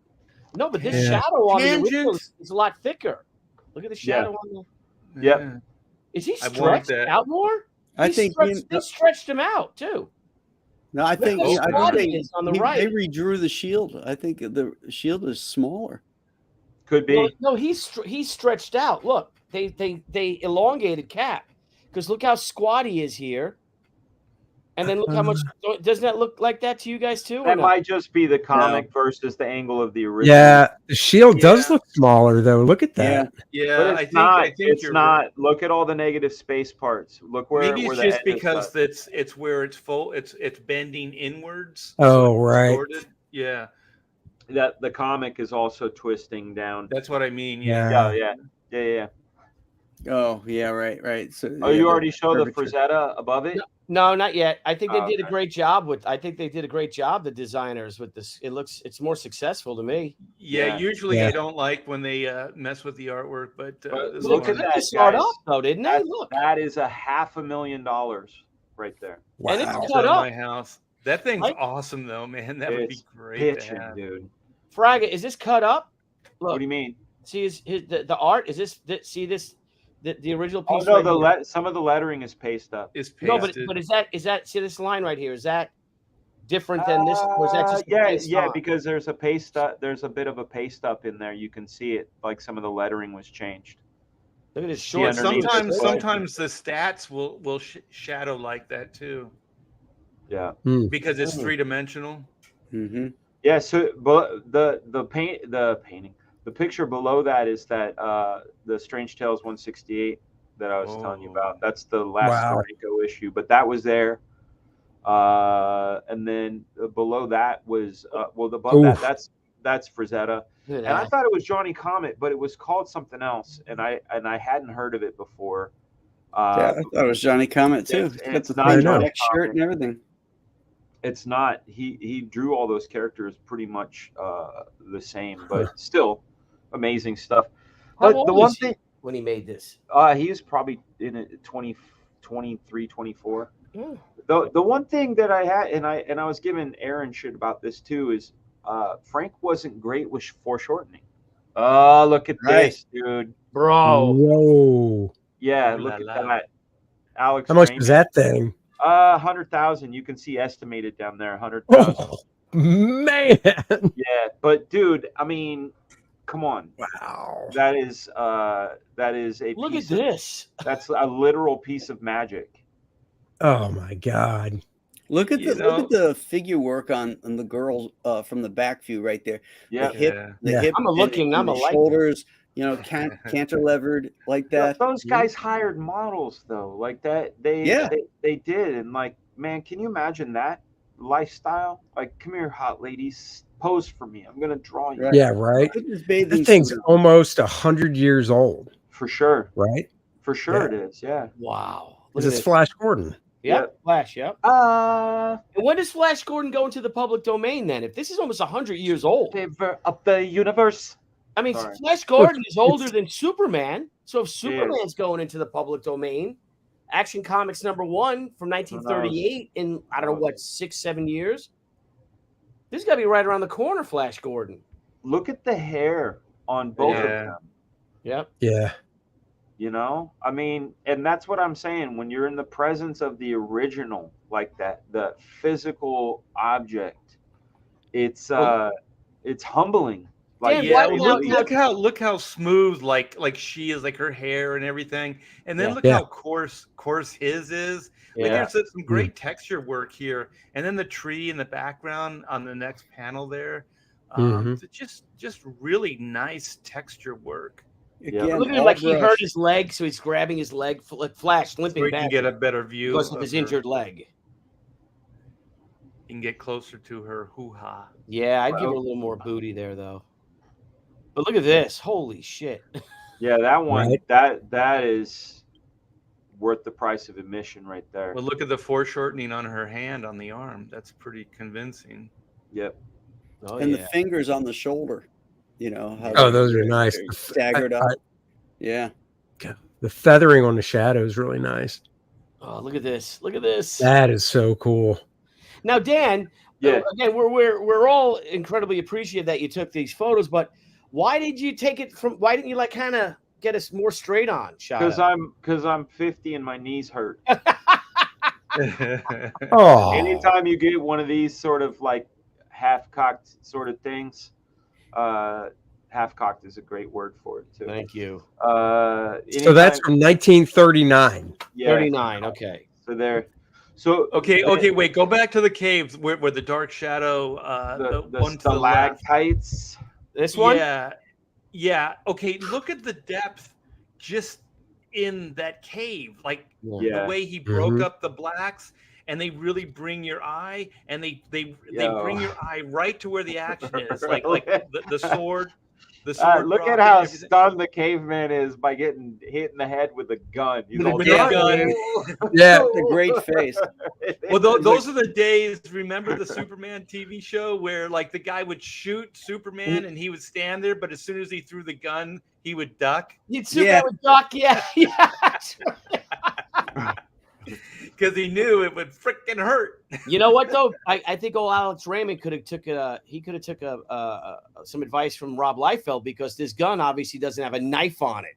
no, but this shadow on the original is a lot thicker. Look at the shadow on the. Yep. Is he stretched out more? I think they stretched him out too. No, I think is on the they right. redrew the shield. I think the shield is smaller. Could be. No, he's stretched out. Look, they elongated Cap because look how squat he is here. And then look how much. Doesn't that look like that to you guys too? That might just be the comic versus the angle of the original. Yeah, the shield does look smaller though. Look at that. Yeah, but I think it's not. Right. Look at all the negative space parts. Look where. Maybe it's where just because it's where it's full. It's bending inwards. Oh, right. Distorted. Yeah. That the comic is also twisting down. That's what I mean. Yeah. Oh yeah, right. So you already showed the Frazetta above it? No, not yet. I think they did a great job with. I think they did a great job. The designers with this. It's more successful to me. Yeah. Usually I don't like when they mess with the artwork, but look at that. Start off though, didn't they? Look, that is $500,000 right there. Wow. And it's cut up. My house. That thing's awesome though, man. That would be great to have. Dude. Fraga, is this cut up? Look. What do you mean? See, the art is this? See this? The original piece. Oh no, some of the lettering is pasted up. No, but is that see this line right here? Is that different than this? Or is that just because there's a paste up. There's a bit of a paste up in there. You can see it, like some of the lettering was changed. Look at his short. Sometimes the stats will shadow like that too. Yeah, because it's 3-dimensional. Mm-hmm. Yeah. So, but the painting. The picture below that is that the Strange Tales 168 that I was telling you about. That's the last Marenko issue, but that was there. And then below that was above that's Frazetta. And I thought it was Johnny Comet, but it was called something else, and I hadn't heard of it before. I thought it was Johnny Comet too. It's not Johnny shirt and everything. It's not. He drew all those characters pretty much the same, but still. Amazing stuff. But the one thing when he made this, he was probably in it 23, 24. The one thing that I had, and I was giving Aaron shit about this too, is Frank wasn't great with foreshortening. Oh, look at this, dude, bro. Whoa. Yeah, look at that. Alex, how much was that thing? 100,000. You can see estimated down there, 100,000. Oh, man. Yeah, but dude, I mean. Come on! Wow, that is a look piece at this. That's a literal piece of magic. Oh my god! Look at the figure work on the girl from the back view right there. Yeah, the hip. I'm a shoulders. Cantilevered like that. Those guys hired models though, like that. They did, and like, man, can you imagine that lifestyle? Like, come here, hot ladies. Pose for me. I'm gonna draw you. Yeah, right. That thing's almost 100 years old. For sure. Right? For sure it is. Yeah. Wow. This is Flash Gordon. Yep. Flash. Yep. And when does Flash Gordon go into the public domain then? If this is almost 100 years old. Favor of the universe. I mean, Flash Gordon is older than Superman. So if Superman's going into the public domain, Action Comics #1 from 1938 in I don't know what 6-7 years. This got to be right around the corner, Flash Gordon. Look at the hair on both of them. Yep. Yeah. You know, I mean, and that's what I'm saying. When you're in the presence of the original, like that, the physical object, it's humbling. Like, look how smooth, like she is, like her hair and everything, and then look how coarse his is. Like there's some great texture work here, and then the tree in the background on the next panel there, just really nice texture work. Again, look at him, like he hurt his leg, so he's grabbing his leg, Flash limping so back. He can get a better view because of his injured leg. He can get closer to her hoo-ha. Yeah, I'd give her a little more booty there, though. But look at this. Holy shit. Yeah, that one, Right. that is worth the price of admission right there. Well, look at the foreshortening on her hand on the arm. That's pretty convincing. Yep. Oh, And yeah. the fingers on the shoulder, you know. How Oh, those are nice. they're staggered up. Yeah. The feathering on the shadow is really nice. Oh, look at this. Look at this. That is so cool. Now, Dan, Yeah. again, we're all incredibly appreciative that you took these photos, but why did you take it from? Why didn't you like kind of get us more straight on shot? Because I'm 50 and my knees hurt. Oh, Anytime you get one of these sort of like half-cocked sort of things, half-cocked is a great word for it too. Thank you. so that's from 1939. Yeah. 39. Okay. So there. So Okay, wait. Go back to the caves where the dark shadow, the one to the left. stalactites. This one. Yeah. Okay, look at the depth just in that cave. Like Yeah. the way he broke up the blacks, and they really bring your eye, and they bring your eye right to where the action is. Like the sword. The sword Look drop at and how everything. stunned the caveman is by getting hit in the head with a gun. He's all With a gun. Yeah. The great face. Well, those are the days. Remember the Superman TV show where like the guy would shoot Superman and he would stand there, but as soon as he threw the gun, he would duck You'd Superman with Doc. Yeah. because he knew it would freaking hurt. You know what though? I think old Alex Raymond could have took some advice from Rob Liefeld, because this gun obviously doesn't have a knife on it,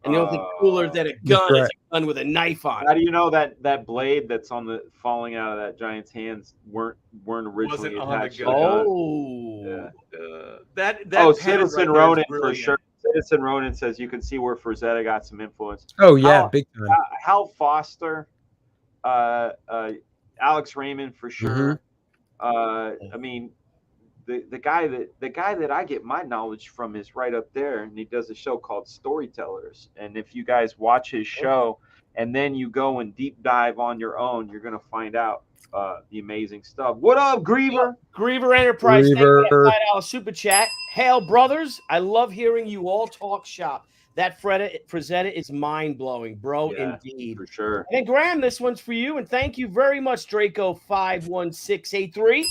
and the only thing cooler than a gun is a gun with a knife on it. How do you know that blade that's on the falling out of that giant's hands weren't originally Wasn't on the attached to the gun. gun? Oh, Yeah. That Citizen right Ronin there is for sure. brilliant. Citizen Ronin says you can see where Frazetta got some influence. Oh yeah, How- big time. Hal Foster, Alex Raymond for sure. I mean, the guy that I get my knowledge from is right up there, and he does a show called Storytellers. And if you guys watch his show and then you go and deep dive on your own, you're gonna find out the amazing stuff. What up, Griever? Griever Enterprise. Thank you Griever. for that $5 super chat. Hail, brothers! I love hearing you all talk shop. That Frazetta is mind blowing, bro. Yeah, Indeed. for sure. And Graham, this one's for you, and thank you very much, Draco51683.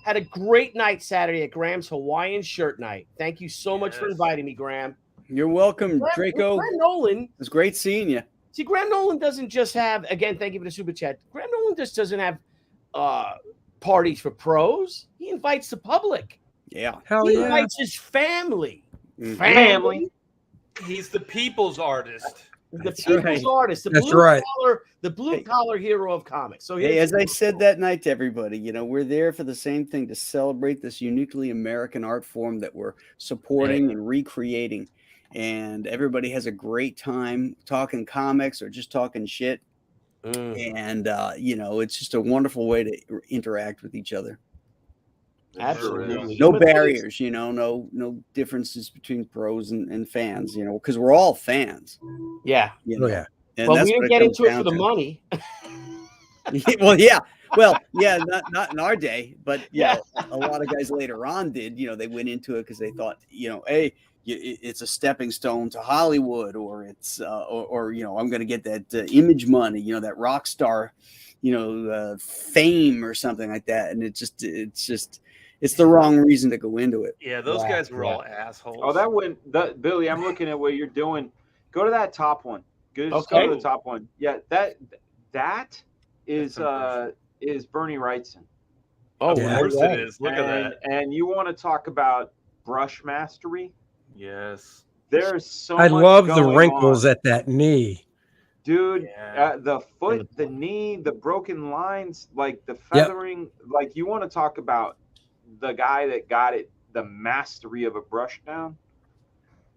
Had a great night Saturday at Graham's Hawaiian Shirt Night. Thank you so much for Yes. inviting me, Graham. You're welcome, Graham, Draco. Graham Nolan. It's great seeing you. See, Graham Nolan doesn't just have, again, thank you for the super chat. Graham Nolan just doesn't have parties for pros. He invites the public. Yeah. Hell He yeah. invites his family. Mhm. Family. He's the people's artist. The That's people's right. artist. The That's blue right. collar, the blue collar hero of comics. So Hey, here's as I said that night to everybody, you know, we're there for the same thing, to celebrate this uniquely American art form that we're supporting and recreating. And everybody has a great time talking comics or just talking shit. And, you know, it's just a wonderful way to interact with each other. absolutely No barriers, you know, no differences between pros and fans, you know, because we're all fans. Yeah. You know? Oh yeah. And Well, that's we what didn't get comes into it down for the to. money. Well, yeah. Well, yeah, not in our day, but you Yeah. know, a lot of guys later on did. You know, they went into it because they thought, you know, hey, it's a stepping stone to Hollywood, or it's, or you know, I'm going to get that image money, you know, that rock star, you know, fame or something like that, and it's the wrong reason to go into it. Yeah, those Yeah, guys were yeah. all assholes. Oh, that went, Billy. I'm looking at what you're doing. Go to that top one. Just go Okay. to the top one. Yeah, that is That's is Bernie Wrightson. Oh, Of Yeah. course yeah. it is. Look at that. And you want to talk about brush mastery? Yes. There's so I much love the going wrinkles on. at that knee. Dude, Yeah. the foot, the knee, the broken lines, like the feathering. Like, you want to talk about the guy that got it, the mastery of a brush down?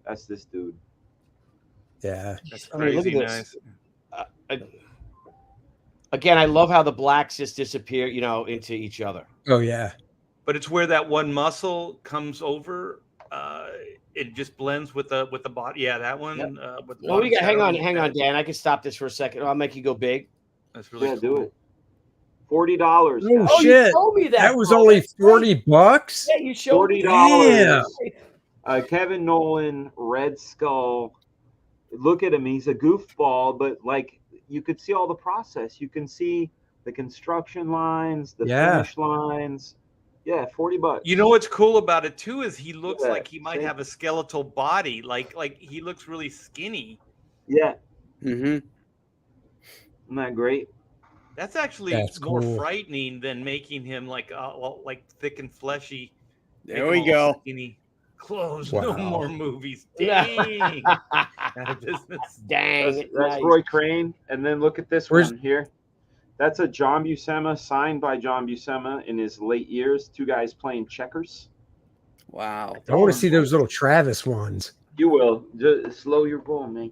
That's this dude. Yeah. That's I mean, look crazy at this. nice. Again, I love how the blacks just disappear, you know, into each other. Oh yeah. But it's where that one muscle comes over. It just blends with the body. Yeah, that one. Yep. With the Oh, we got. Hang shadow. on, Dan. I can stop this for a second. I'll make you go big. That's really Yeah, cool. do it. $40. Oh, Oh, shit. you told me that. That was bro. only That's right. $40. Yeah, you showed me. $40. Damn. Kevin Nolan, Red Skull. Look at him. He's a goofball, but like you could see all the process. You can see the construction lines, the finish lines. Yeah, $40. You know what's cool about it too is he looks Yeah, like he might have a skeletal body. Like he looks really skinny. Yeah. Mm-hmm. Isn't that great? That's actually more frightening than making him like thick and fleshy. There we go. Skinny. Close. No more movies. Dang. Out of business. Dang. That's Roy Crane. And then look at this one here. That's a John Buscema, signed by John Buscema in his late years. Two guys playing checkers. Wow. I want to see those little Travis ones. You will. Just slow your roll, man.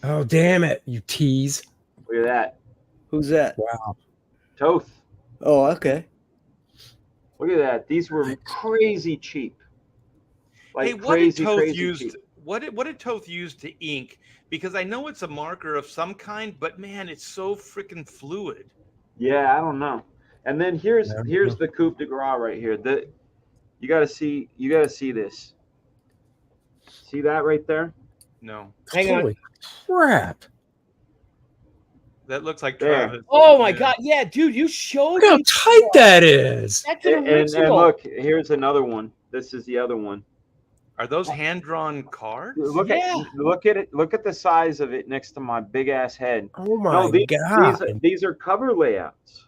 Oh, damn it, you tease. Look at that. Who's that? Wow. Toth. Oh, okay. Look at that. These were crazy cheap. Like hey, what did Toth use? Cheap. What did Toth use to ink? Because I know it's a marker of some kind, but man, it's so freaking fluid. Yeah, I don't know. And then here's the coup de grace right here. You gotta see this. See that right there? No. Hang on. Holy crap. That looks like Travis. Oh my god, yeah, dude, you showed Look how me tight that is. That's an And original. look, here's another one. This is the other one. Are those hand-drawn cards? Look at it. Look at the size of it next to my big ass head. Oh my god. These are cover layouts.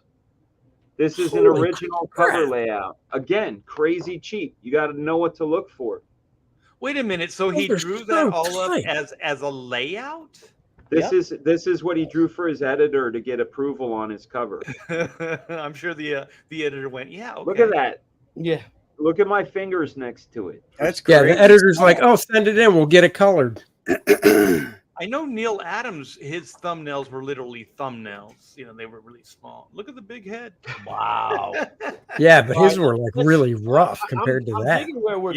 This is an original cover layout. Again, crazy cheap. You got to know what to look for. Wait a minute. So he drew that all up as a layout? This is what he drew for his editor to get approval on his cover. I'm sure the editor went, yeah. Okay. Look at that. Yeah. Look at my fingers next to it. That's great. Yeah, the editor's like, oh, send it in. We'll get it colored. I know Neil Adams, his thumbnails were literally thumbnails. You know, they were really small. Look at the big head. Wow. Yeah, but his were like really rough compared to that. Where we're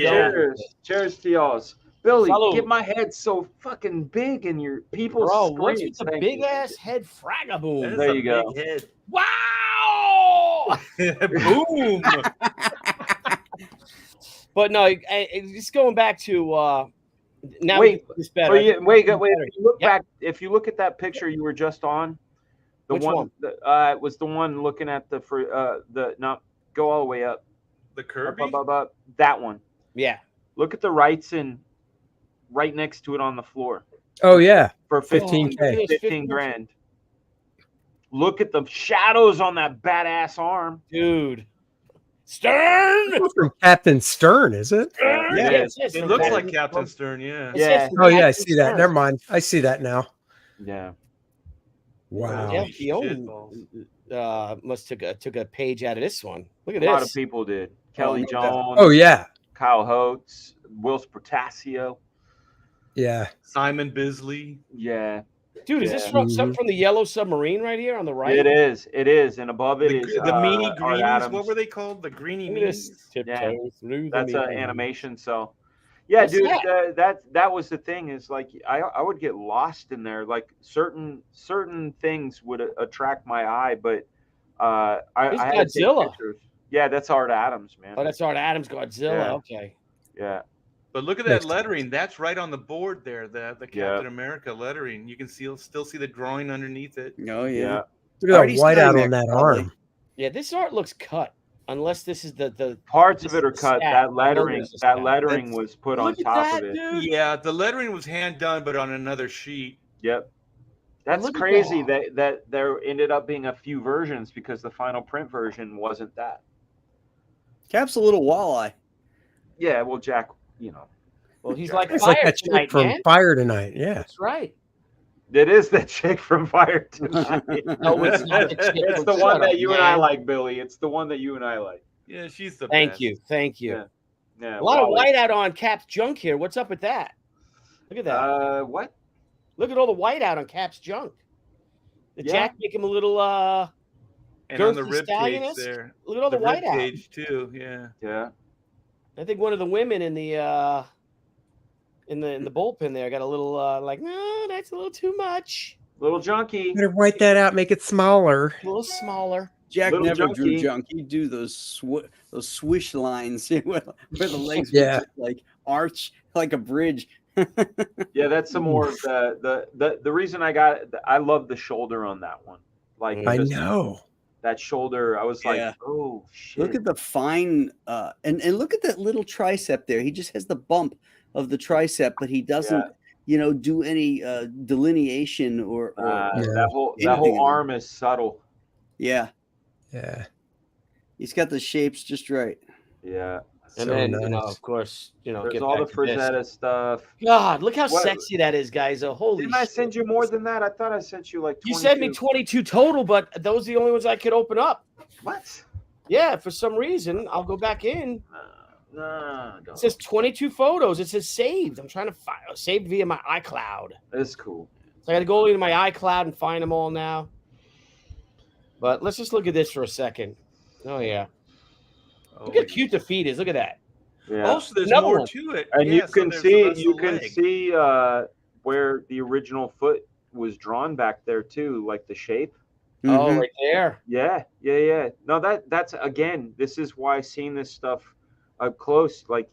Cheers to y'all's. Billy, Salud. get my head so fucking big in your people's what's screens. with the big ass head Fraga boom? There you go. Big head. Wow. Boom. But no, just going back to now. Wait, it's better. wait. If you look back, if you look at that picture you were just on, the Which one? It was the one looking at go all the way up. The Kirby? Up, that one. Yeah. Look at the Wrightson right next to it on the floor. Oh yeah, for 15K. 15 grand. Look at the shadows on that badass arm, dude. Stern from Captain Stern, is it? Yeah, it looks like Captain Stern. Yeah. Yeah. Oh yeah, I see that. Never mind. I see that now. Yeah. Wow. Jeff Fione must took a page out of this one. Look at this. A lot of people did. Kelly Jones. Oh yeah. Kyle Holtz, Wills Portasio. Yeah. Simon Bisley. Yeah. Dude, is this from something from the Yellow Submarine right here on the right? It is. It is. And above it is the meanie greenies. What were they called? The greenie meanies? Yeah. That's an animation. So yeah, dude, that was the thing, is like I would get lost in there. Like certain things would attract my eye, but I had to take pictures. Yeah, that's Art Adams, man. Oh, that's Art Adams, Godzilla. Yeah. Okay. Yeah. But look at that lettering. That's right on the board there. The Captain America lettering. You can still see the drawing underneath it. Oh yeah. Look at that whiteout on that arm. Yeah, this art looks cut. Unless this is the parts of it are cut. That lettering was put on top of it. Dude. Yeah, the lettering was hand done, but on another sheet. Yep. That's crazy that there ended up being a few versions, because the final print version wasn't that. Cap's a little walleye. Yeah, well, Jack, well, he's like it's Fire like that Tonight, chick from man. Fire Tonight. Yeah, that's right. It is that chick from Fire Tonight. No, it's not the chick. It's the one that you and I like, Billy. It's the one that you and I like. Yeah, she's the Thank best. you. Yeah. A lot of whiteout on Cap's junk here. What's up with that? Look at that. What? Look at all the whiteout on Cap's junk. Did Jack make him a little and on the rib cage there. Look at all the whiteout. Cage too. Yeah. Yeah. I think one of the women in the bullpen there got a little no, that's a little too much. Little junky. better white that out, make it smaller. A little smaller. Jack Little never drew junky. junk. He'd do those swish lines where the legs Yeah. were just like arch like a bridge. Yeah, that's some more of the reason I love the shoulder on that one. Like I just know. that shoulder, I was Yeah. like, oh shit. Look at the fine and look at that little tricep there. He just has the bump of the tricep, but he doesn't, do any delineation or that whole anything. arm is subtle. Yeah. Yeah. He's got the shapes just right. Yeah. And So then, nice. of course, There's get all the back to this. Frazetta stuff. God, look how What? sexy that is, guys. Holy Didn't I shit. send you more than that? I thought I sent you like 22. You sent me 22 total, but those are the only ones I could open up. What? Yeah, for some reason, I'll go back in. No, It says 22 photos. It says saved. I'm trying to saved via my iCloud. That's cool. So I got to go into my iCloud and find them all now. But let's just look at this for a second. Oh, yeah. Look how cute the feet is. Look at that. Yeah. Also, there's Another more one. to it. And Yeah, you so can there's see the rest of the leg. where the original foot was drawn back there too, like the shape. Oh, right there. Yeah. No, that's again, this is why seeing this stuff up close, like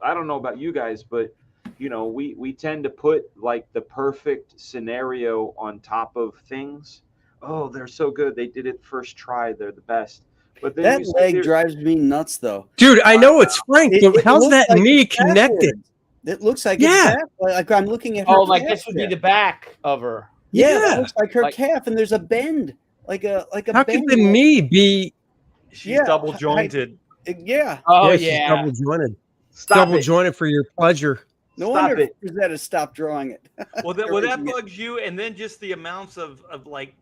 I don't know about you guys, but we tend to put like the perfect scenario on top of things. Oh, they're so good. They did it first try. They're the best. But then That leg drives me nuts, though. Dude, I know it's Frank, but how's looks that like knee it's connected? backwards. It looks like it's back. Like I'm looking at her. Oh, like calf this would be there. the back of her. Yeah, it looks like her calf, and there's a bend, like a How bend. could the knee be? She's double jointed. Yeah. Oh, She's double jointed. Stop double it. jointed for your pleasure. No wonder Rosetta stopped drawing it. Well, that bugs you, and then just the amounts of like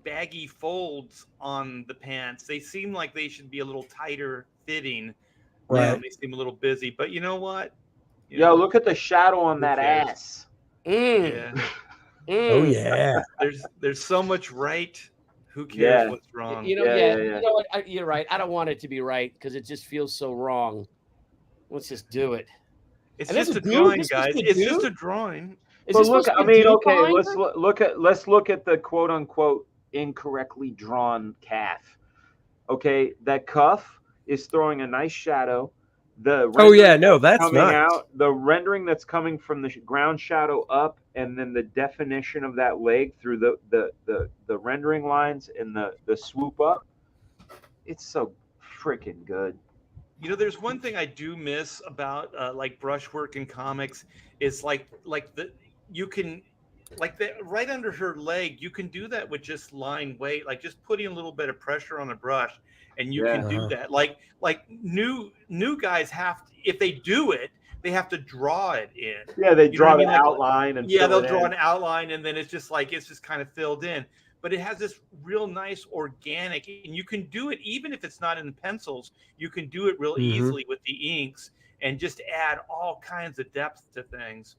baggy folds on the pants. They seem like they should be a little tighter fitting. Right. They seem a little busy, but you know what? Look at the shadow on that ass. Yeah. Oh yeah. There's so much right. Who cares what's wrong? You know what? You're right. I don't want it to be right because it just feels so wrong. Let's just do it. It's just a drawing, guys. It's just a drawing. But look, I mean, okay, let's look at the quote unquote incorrectly drawn calf. Okay, that cuff is throwing a nice shadow. That's coming nice. Out, the rendering that's coming from the ground shadow up, and then the definition of that leg through the rendering lines and the swoop up. It's so freaking good. There's one thing I do miss about like brushwork in comics is like you can right under her leg, you can do that with just line weight, like just putting a little bit of pressure on a brush, and you can do that. Like new guys if they do it, they have to draw it in. Yeah, they draw the outline and they'll draw an outline, and then it's just kind of filled in. But it has this real nice organic, and you can do it even if it's not in pencils. You can do it real easily with the inks and just add all kinds of depth to things.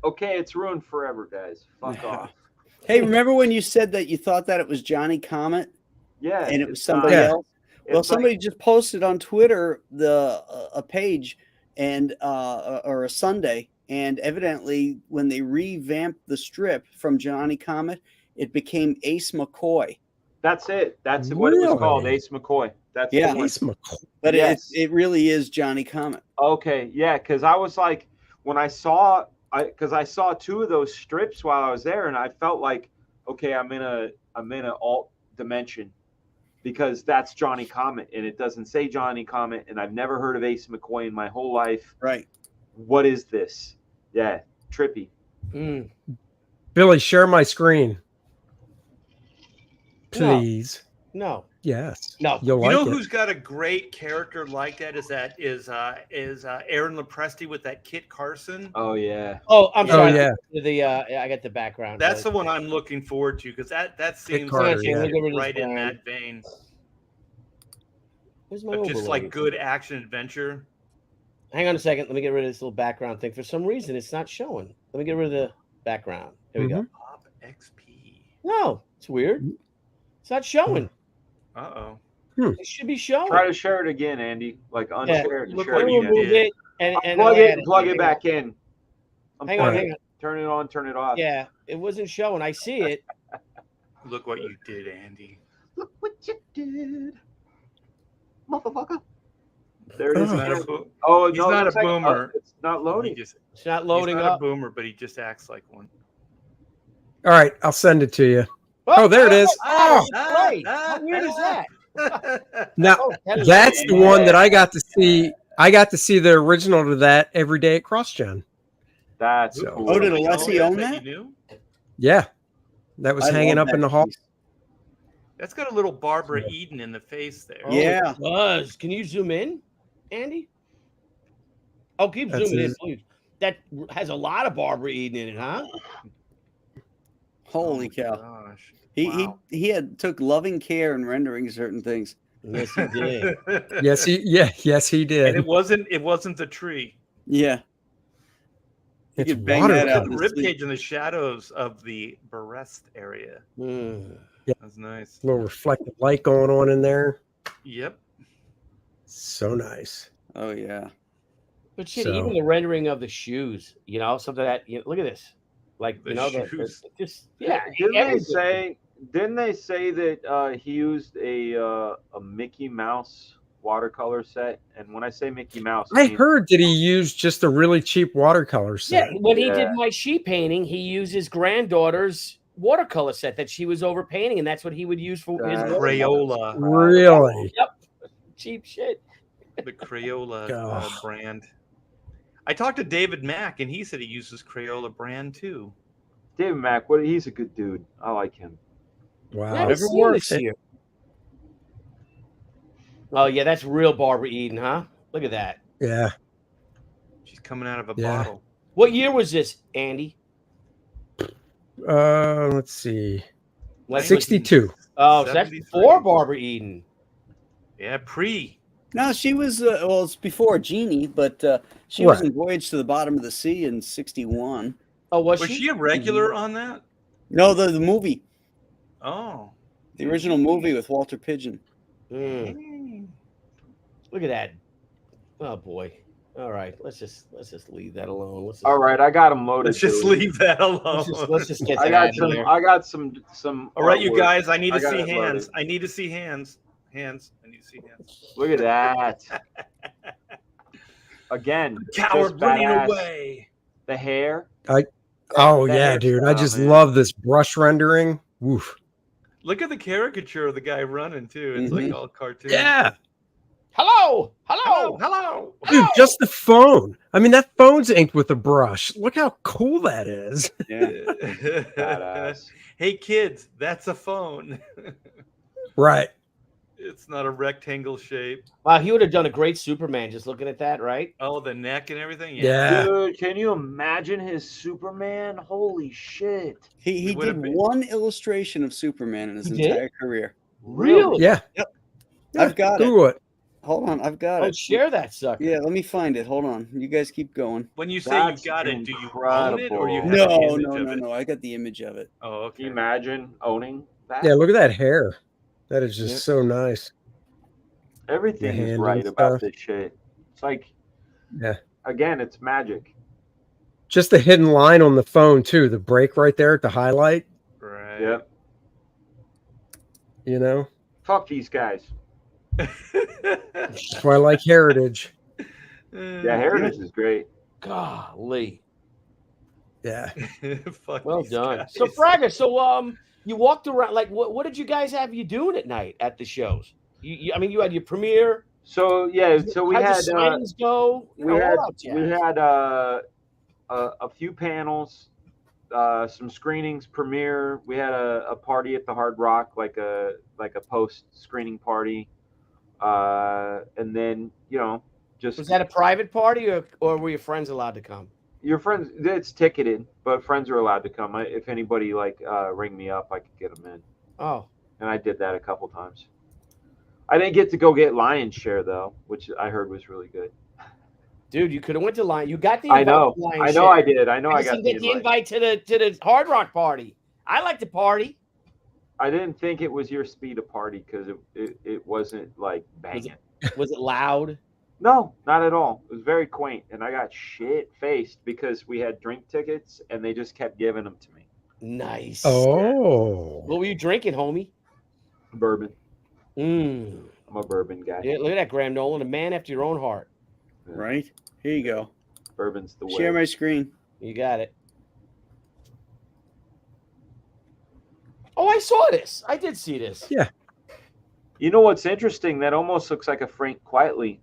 Okay, it's ruined forever, guys. Fuck off. Hey, remember when you said that you thought that it was Johnny Comet? Yeah, and it was somebody else. Well, somebody just posted on Twitter a page and or a Sunday, and evidently when they revamped the strip from Johnny Comet, it became Ace McCoy. That's it. That's what it was called, Ace McCoy. That's Ace McCoy. But it really is Johnny Comet. Okay, yeah, because I was like, when I saw two of those strips while I was there, and I felt like, okay, I'm in a alt dimension, because that's Johnny Comet, and it doesn't say Johnny Comet, and I've never heard of Ace McCoy in my whole life. Right. What is this? Yeah, trippy. Billy, share my screen, please. No. Yes. No. You'll You know like it. who's got a great character like that? Is Aaron Lopresti with that Kit Carson? Oh yeah. Oh, I'm sorry. yeah. I got the background. That's the one I'm looking forward to, because that seems Carter, right in that vein. Where's my Of just overlay? like good action adventure. Hang on a second. Let me get rid of this little background thing. For some reason, it's not showing. Let me get rid of the background. Here we go. POPXP. No, it's weird. It's not showing. Uh-oh. It should be showing. Try to share it again, Andy. Like unshare it and Look share what it you again. did. It and Plug it and plug it back in. Hang on. Turn it on, turn it off. Yeah, it wasn't showing. I see it. Look what you did, Andy. Look what you did, motherfucker. There it is. He's not again. a bo- Oh he's no, not a looks like- boomer. it's not He loading. just, It's not he's loading not up. a boomer, but he just acts like one. All right, I'll send it to you. Oh, there it is. Oh, Oh, right. How weird is that? now Oh, that's the one that yeah. I got to see. I got to see the original to that every day at CrossGen. That's So- cool. Oh, did You know Alessi own that? You knew? Yeah, that was I hanging love up in that the hall. piece. That's got a little Barbara Eden in the face there. Oh, Yeah. it does. Can you zoom in, Andy? Oh, keep That's zooming in, his- please. That has a lot of Barbara Eden in it, huh? Holy Oh my cow. Gosh. He Wow. he had took loving care in rendering certain things. Yes, he did. Yes, he And did. it wasn't the tree. Yeah. You It's could bang that out. watercolor. in his Rib sleep. cage in the shadows of the breast area. Mm. That's nice. A little reflective light going on in there. Yep. So nice. Oh yeah. But shit, So- even the rendering of the shoes, you know, something that look at this, like The you know, shoes. just yeah. Didn't they say that he used a Mickey Mouse watercolor set? And when I say Mickey Mouse, I mean- heard that he used just a really cheap watercolor Yeah, set. when he Yeah. did my sheep painting, he used his granddaughter's watercolor set that she was over painting, and that's what he would use for his That's Crayola. Really? Yep, cheap shit. The Crayola God. brand. I talked to David Mack, and he said he uses Crayola brand too. David Mack, he's a good dude. I like him. Wow. Never Never seen works. this here. Oh yeah, that's real Barbara Eden, huh? Look at that. Yeah. She's coming out of a Yeah. bottle. What year was this, Andy? Let's see. Like 62. Oh, so that's 73. before Barbara Eden. Yeah, pre. No, she was well, it's before Jeannie, but she was Right. in Voyage to the Bottom of the Sea in '61. Oh, was Was she? she a regular on that? No, the movie, Oh. the original movie with Walter Pidgeon. Mm, look at that. Oh boy. All right, let's just leave that alone. Let's just, All right, I got him loaded. Let's just too. leave that alone. let's just get I that got out of some. there. I got some. All right, you artwork. guys. I need to I got see it loaded. hands. I need to see hands. Hands. I need to see hands. Look at that. Again, Coward just running badass. away. The hair. Oh That yeah, dude. I hairstyle, just man. love this brush rendering. Woof. Look at the caricature of the guy running too. It's like all cartoon. Yeah. Hello, Hello. hello. Dude, just the phone. I mean, that phone's inked with a brush. Look how cool that is. Yeah. Badass. Hey kids, that's a phone. Right. It's not a rectangle shape. Wow, he would have done a great Superman. Just looking at that, right? Oh, the neck and everything. Yeah. Dude, can you imagine his Superman? Holy shit. He It would have did been- one illustration of Superman in his He did? entire career. Really? Yeah. Yep. Yeah, I've got it. Google it. Hold on, I've got Oh, it. share that sucker. Yeah, let me find it. Hold on. You guys keep going. When you say That's you got it, do you own it or you have incredible. an No, image no, of no, it? no. I got the image of it. Oh, Can okay. you imagine owning that? Yeah, look at that hair. That is just Yeah. so nice. Everything The is hand right and about stuff. this shit. It's like, Yeah. again, it's magic. Just the hidden line on the phone too. The break right there at the highlight. Right. Yep. You know, Fuck these guys. that's why I like Heritage. Yeah, Heritage is great. Golly. Yeah. Fuck Well these done. guys. So Fraga, so you walked around like what did you guys have you doing at night at the shows? I mean, you had your premiere. So yeah, so we How'd had the signings go? You we know, had all that jazz. we had a few panels, some screenings, premiere. We had a party at the Hard Rock, like a post screening party, and then just Was that a private party or were your friends allowed to come? your friends. It's ticketed, but friends are allowed to come. If anybody ring me up, I could get them in, Oh, and I did that a couple times. I didn't get to go get Lion's Share though, which I heard was really good. dude, you could have went to Lion. You got the I invite know, to Lion I know, Share. I did. I know, I just got didn't the get the invite. invite to the Hard Rock party. I like to party. I didn't think it was your speed of party because it wasn't like banging. Was it loud? No, not at all. It was very quaint, and I got shit faced because we had drink tickets and they just kept giving them to me. Nice. Oh. What were you drinking, homie? Bourbon. I'm a bourbon guy. Yeah, look at that, Graham Nolan, a man after your own heart. Right? Here you go. Bourbon's the way. Share my screen. You got it. Oh, I saw this. I did see this. Yeah. You know what's interesting? That almost looks like a Frank Quietly.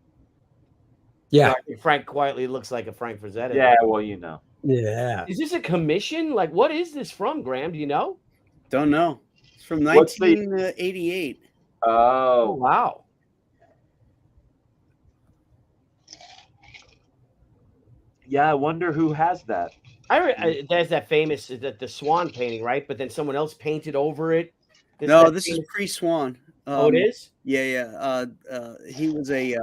Yeah. Frank quietly looks like a Frank Frazetta. Yeah, well, you know. Yeah. Is this a commission? Like, what is this from, Graham? Do you know? Don't know. It's from What's the- 1988. Oh, Oh, wow. yeah. I wonder who has that. There's that famous the Swan painting, right? But then someone else painted over it. No, this is pre-Swan. Oh, it is? Yeah. He was a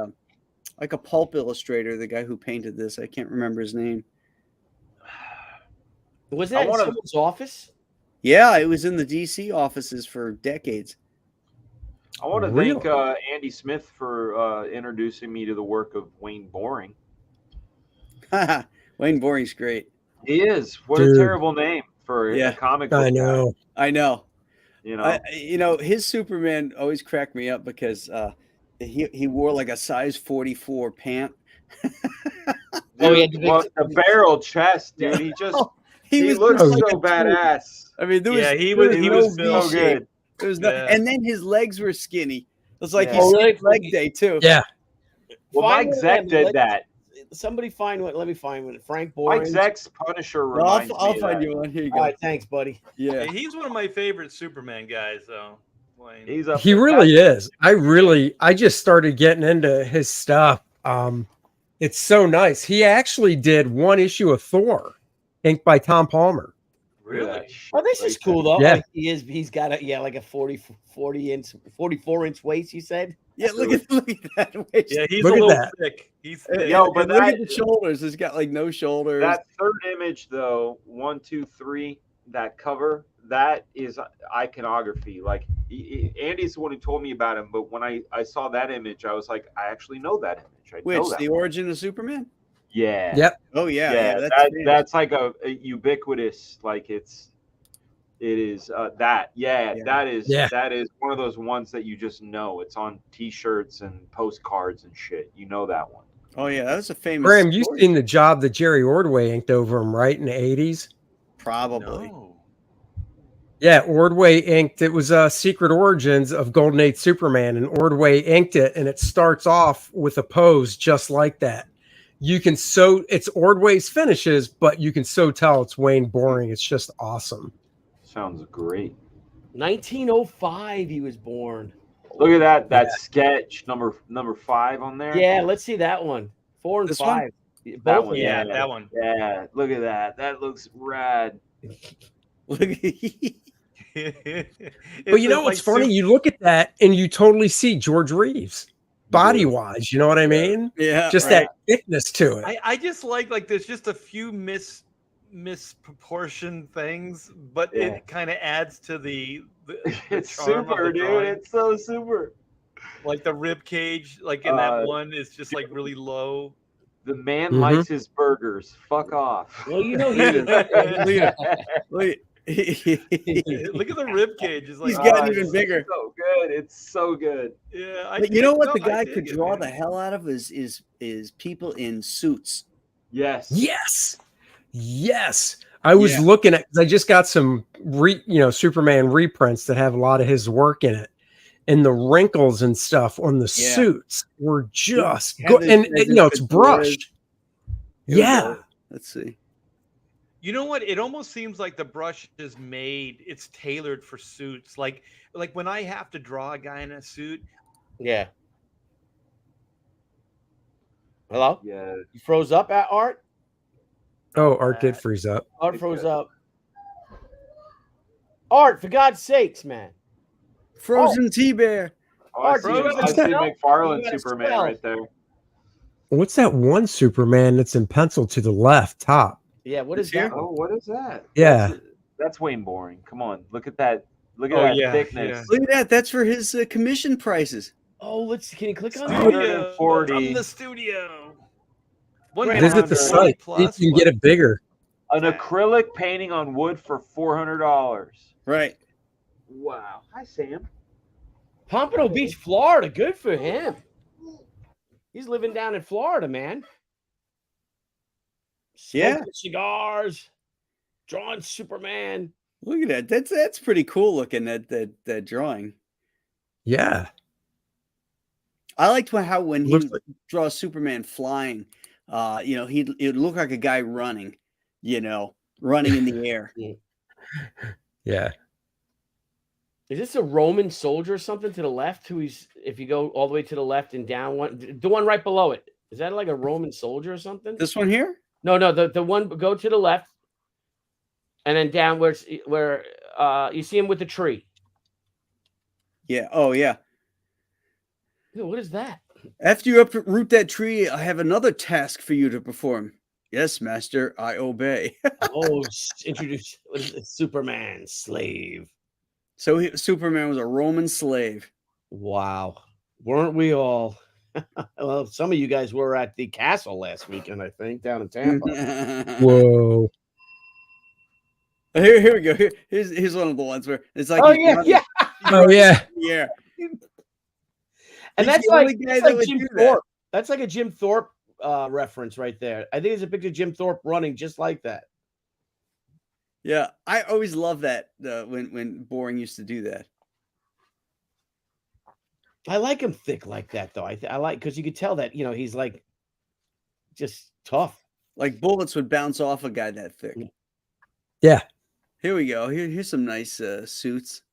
like a pulp illustrator, the guy who painted this. I can't remember his name. Was that in someone's office? Yeah, it was in the DC offices for decades. I want to Really? thank Andy Smith for introducing me to the work of Wayne Boring. Wayne Boring's great. He is. What Dude. a terrible name for Yeah. a comic book I guy, know. I know. you know. His Superman always cracked me up because he wore like a size 44 pant. Oh, yeah, The barrel chest, dude. He just he was looks just like so a badass. I mean, there was Yeah, he there was- He no was V so shape. good. There was no, Yeah. and then his legs were skinny. It was like Yeah. he's Oh, really? leg day too. Yeah. Well, Find Mike one of Zeck them, did like- that. Somebody find one. Let me find one. Frank Boring. Mike Zeck's Punisher Well, reminds I'll me of find that. you one. Here you All go. right, thanks, buddy. Yeah. Yeah, he's one of my favorite Superman guys, though. Wayne. He's up He there. really is. I just started getting into his stuff. It's so nice. He actually did one issue of Thor, inked by Tom Palmer. Really? Oh, this is cool though. Yeah. Like, he's got like a 44 inch waist. You said. Yeah, look at that waist. Yeah, he's Look a at little that. thick. He's And- thick. Yo, and but look that- at the shoulders. It's got like no shoulders. That third image, though, 1, 2, 3, that cover, that is iconography. Like Andy's the one who told me about him, but when I saw that image, I was like, I actually know that image. I know Which that the one. origin of Superman? Yeah. Yep. Oh yeah, Yeah, famous. that's like a ubiquitous, like it is that. Yeah, Yeah. that is one of those ones that you just know. It's on T-shirts and postcards and shit. You know that one. Oh yeah, that was a famous. Graham, you've story. seen the job that Jerry Ordway inked over him, right, in the 80s? Probably. No. Yeah, Ordway inked. It was Secret Origins of Golden Age Superman, and Ordway inked it, and it starts off with a pose just like that. It's Ordway's finishes, but you can so tell it's Wayne Boring. It's just awesome. Sounds great. 1905. He was born. Look at that sketch number 5 on there. Yeah, let's see that one. 4 and This one? 5. That Both one, of Yeah, them. that one. Yeah, look at that. That looks rad. Look at But you know what's funny? You look at that, and you totally see George Reeves, body-wise. You know what I mean? yeah. Just right. that thickness to it. I just like there's just a few misproportioned things, but Yeah. it kind of adds to the It's charm of super, the dude. drawing. It's so super. Like the rib cage, like in that one is just like really low. The man Mhm. likes his burgers. Fuck off. Well, you know, Look Look at the rib cage. It's like He's gotten it's even bigger. So good. It's so good. yeah. But you know what the I guy dig could it, draw man. the hell out of is people in suits. Yes. Yes. I was Yeah. looking at, 'cause I just got some Superman reprints that have a lot of his work in it, and the wrinkles and stuff on the Yeah. suits were just Had good. this- And had this it's fedoras. brushed. Here we Yeah. go. Let's see. You know what? It almost seems like the brush is made. It's tailored for suits. Like when I have to draw a guy in a suit. yeah. Hello? Yeah. You froze up at Art? Oh, Art did freeze up. Art froze up. Art, for God's sakes, man. Frozen T-Bear. Oh, I see, Frozen I see Spell. McFarlane You got a Superman spell. right there. What's that one Superman that's in pencil to the left top? Yeah, what is It's here? that? Oh, what is that? Yeah. That's Wayne Boring. Come on, look at that. Look at Oh, that yeah, thickness. Look at that. That's for his commission prices. Oh, can you click on Studio. that? Studio 140. from the studio. Visit the site. See if you can get it bigger. An acrylic painting on wood for $400. Right. Wow. Hi, Sam. Pompano Beach, Florida. Good for him. He's living down in Florida, man. Yeah. Smoking cigars, drawing Superman. Look at that. That's pretty cool looking, that drawing. Yeah. I liked how when he Looks like- draws Superman flying, you know, it would look like a guy running, you know, running in the air. Yeah. Is this a Roman soldier or something to the left? Who he's, if you go all the way to the left and down one, the one right below it, is that like a Roman soldier or something? This one here? No, the one go to the left, and then down where you see him with the tree. Yeah. Oh, yeah. Dude, what is that? After you uproot that tree, I have another task for you to perform. Yes, master, I obey. Oh, introduce what is it? Superman slave. So Superman was a Roman slave. Wow, weren't we all? Well, some of you guys were at the castle last weekend, I think, down in Tampa. Whoa. Here we go. Here's one of the ones where it's like, Oh yeah, yeah. Oh yeah. Yeah. And He's that's the only like, guy that's that like would Jim do that. Thorpe. That's like a Jim Thorpe reference right there. I think it's a picture of Jim Thorpe running just like that. Yeah, I always love that when Boring used to do that. I like him thick like that, though. I like, because you could tell that, you know, he's like just tough. Like bullets would bounce off a guy that thick. Yeah. Here we go. Here's some nice suits.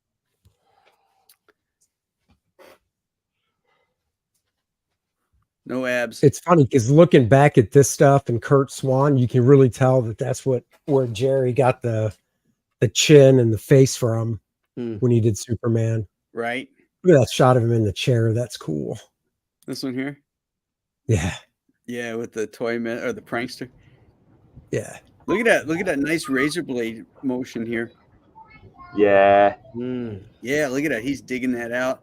No abs. It's funny because looking back at this stuff and Kurt Swan, you can really tell that that's where Jerry got the chin and the face from when he did Superman. Right. Look at that shot of him in the chair. That's cool. This one here. Yeah. Yeah, with the toy man or the prankster. Yeah. Look at that. Look at that nice razor blade motion here. Yeah. Yeah, look at that. He's digging that out.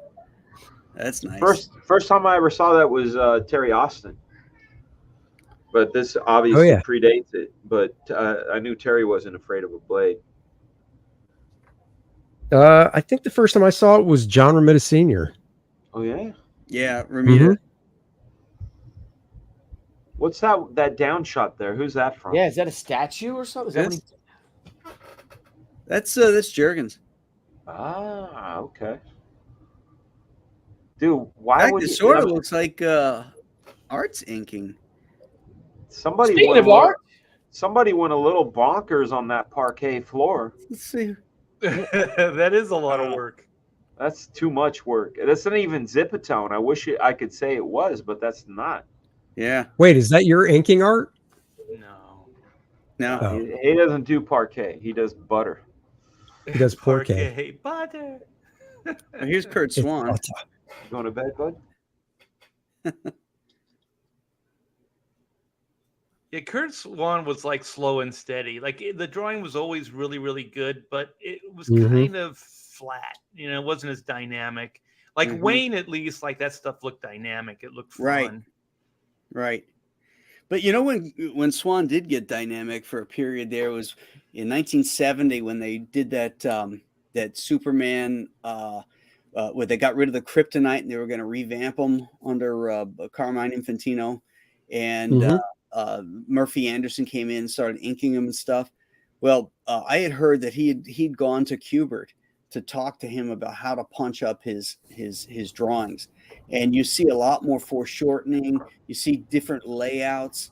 That's nice. First time I ever saw that was Terry Austin. But this obviously predates it. But I knew Terry wasn't afraid of a blade. I think the first time I saw it was John Romita Sr. Oh yeah? Yeah, Romita. What's that down shot there? Who's that from? Yeah, is that a statue or something? Is that that's Jurgens. Ah, okay. Dude, why would it sort of looks like art's inking? Speaking of art, somebody went a little bonkers on that parquet floor. Let's see. That is a lot of work. That's too much work. That's not even Zipatone. I wish I could say it was, but that's not. Yeah. Wait, is that your inking art? No. Oh. He doesn't do parquet. He does butter. He does Parquet butter. Here's Kurt Swan. You going to bed, bud? Yeah, Kurt Swan was like slow and steady. Like the drawing was always really, really good, but it was kind of flat. You know, it wasn't as dynamic. Like Wayne, at least, like that stuff looked dynamic. It looked fun. Right. But you know when Swan did get dynamic for a period, there was in 1970 when they did that that Superman where they got rid of the kryptonite and they were going to revamp them under Carmine Infantino, and Murphy Anderson came in and started inking them and stuff. Well, I had heard that he'd gone to Thibert to talk to him about how to punch up his drawings, and you see a lot more foreshortening. You see different layouts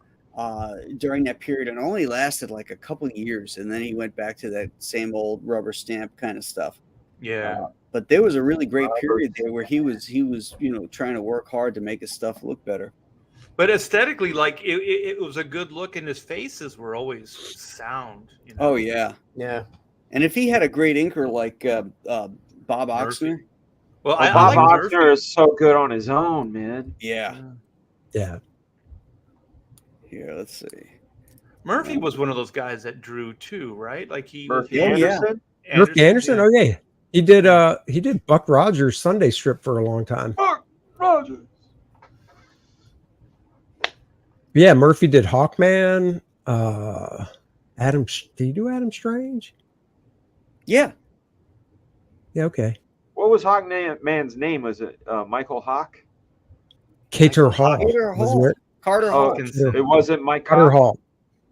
during that period, and only lasted like a couple of years, and then he went back to that same old rubber stamp kind of stuff. Yeah. But there was a really great period there where he was trying to work hard to make his stuff look better. But aesthetically, like it was a good look, and his faces were always sound. You know? Oh yeah. And if he had a great inker like Bob Oxner. Well, Bob like Oxner is so good on his own, man. Yeah. Here, let's see. Murphy was one of those guys that drew too, right? Like Murphy Anderson. Murphy Anderson. Oh yeah. He did Buck Rogers' Sunday strip for a long time. Buck Rogers. Yeah, Murphy did Hawkman. Did he do Adam Strange? Yeah. Yeah, okay. What was Hawk Man's name? Was it Michael Hawk? Cater Hall. Carter Was Hall. it? Carter Oh, Hall. it wasn't Mike Carter Hawk. Hall.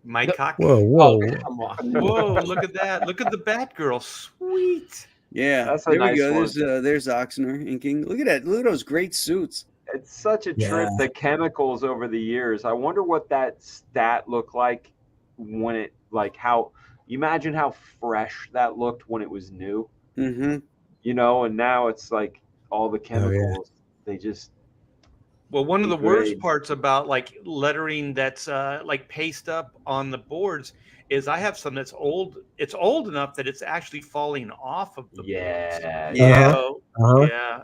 Mike Cock. Whoa, Oh, whoa. come on. Whoa, look at that. Look at the Batgirl. Sweet. Yeah, That's a there nice we go. one. There's Oxner inking. Look at that. Look at those great suits. It's such a trip. Yeah. The chemicals over the years. I wonder what that stat looked like when it, like, how, you imagine how fresh that looked when it was new, Mm-hmm. you know, and now it's like all the chemicals, they just, Well, one of the worst Degrade. parts about like lettering that's like paste up on the boards is I have some that's old. It's old enough that it's actually falling off of the boards. yeah, Yeah. So, Uh-huh. yeah.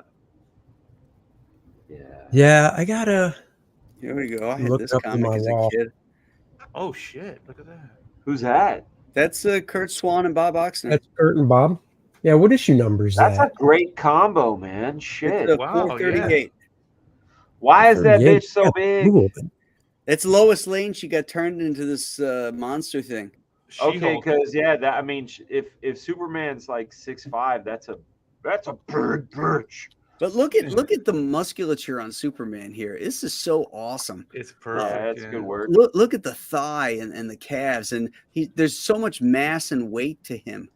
yeah. Yeah, I gotta Here we go. I had look this up on comic my as wall. a kid. Oh shit! Look at that. Who's that? That's Kurt Swan and Bob Oxner. That's Kurt and Bob. Yeah, what issue number is That's a that? great combo, man. Shit. It's a Wow, 438. Why is that 38. bitch so Yeah, big? Google it. It's Lois Lane. She got turned into this monster thing. Okay, She-Hulk. because that, I mean, if Superman's like 6'5", that's a big bitch. But look at the musculature on Superman here. This is so awesome. It's Yeah, perfect. that's good work. Look at the thigh and the calves, and there's so much mass and weight to him.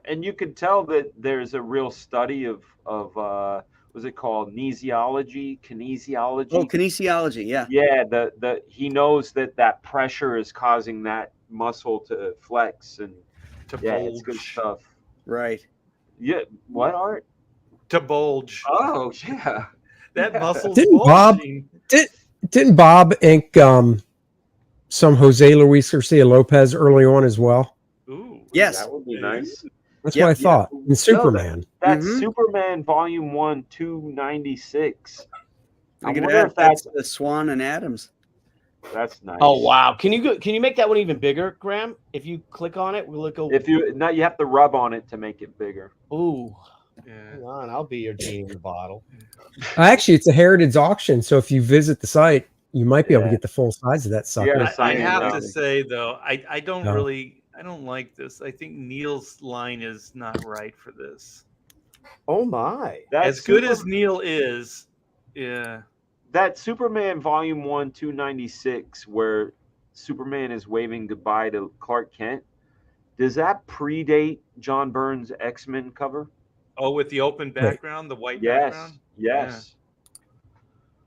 And you can tell that there's a real study of what's it called, kinesiology. Oh, kinesiology, yeah. Yeah, the he knows that pressure is causing that muscle to flex, and To yeah, bulge. it's good stuff. Right. Yeah, what, Art? To bulge. Oh yeah, That yeah. muscle's Didn't Bob- bulging. Didn't Bob ink some Jose Luis Garcia Lopez early on as well? Ooh. Yes. That would be nice. That's Yep, what I yeah. thought. In Superman. That's Mhm. Superman Volume 1, 296. I Look at wonder that. if that's the Swan and Adams. nice. Oh wow! Can you make that one even bigger, Graham? If you click on it, we'll go. If you you have to rub on it to make it bigger. Ooh, Yeah. hang on, I'll be your genie in the bottle. Actually, it's a heritage auction, so if you visit the site, you might be able to Yeah. get the full size of that sucker. gotta I sign in have now. to say though, I don't No. I don't like this. I think Neil's line is not right for this. Oh my! As good as Neil is, yeah. that Superman Volume 1, 296, where Superman is waving goodbye to Clark Kent, does that predate John Byrne's X-Men cover? Oh, with the open background, the white Yes. background. Yes.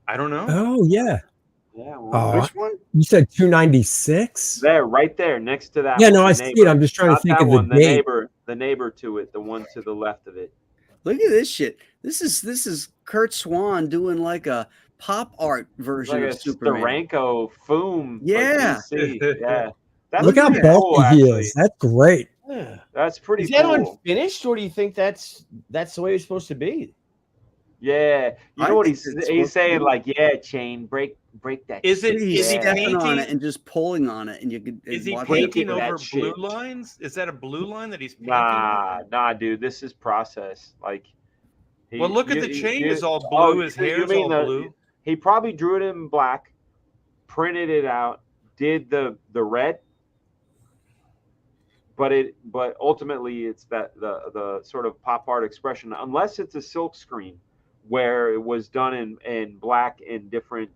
I don't know. Oh yeah. Yeah. Oh. Which one? You said 296? There, right there, next to that. Yeah, one, no, the I see it. neighbor. I'm just trying to Not think that of the one, date. the neighbor to it, the one to the left of it. Look at this shit. This is Kurt Swan doing like a pop art version Like of a Superman. Steranko Foom. Yeah. Like DC. Yeah. That's Look how pretty bulky cool, he actually. is. That's great. Yeah. That's pretty Is that cool. unfinished, or do you think that's the way it's supposed to be? Yeah. You I know what think he's it's supposed to saying? be. Like, yeah, Chain, break that. Is it? He's Is he Yeah. stepping on it painting? and just pulling on it, and you could Is he watch painting Breaking that over blue shit. lines? Is that a blue line that he's painting? Nah, dude. This is process. Like, Well, look at the chain is all blue. His hair is all blue. He probably drew it in black, printed it out, did the red, but ultimately it's the sort of pop art expression, unless it's a silk screen where it was done in black in different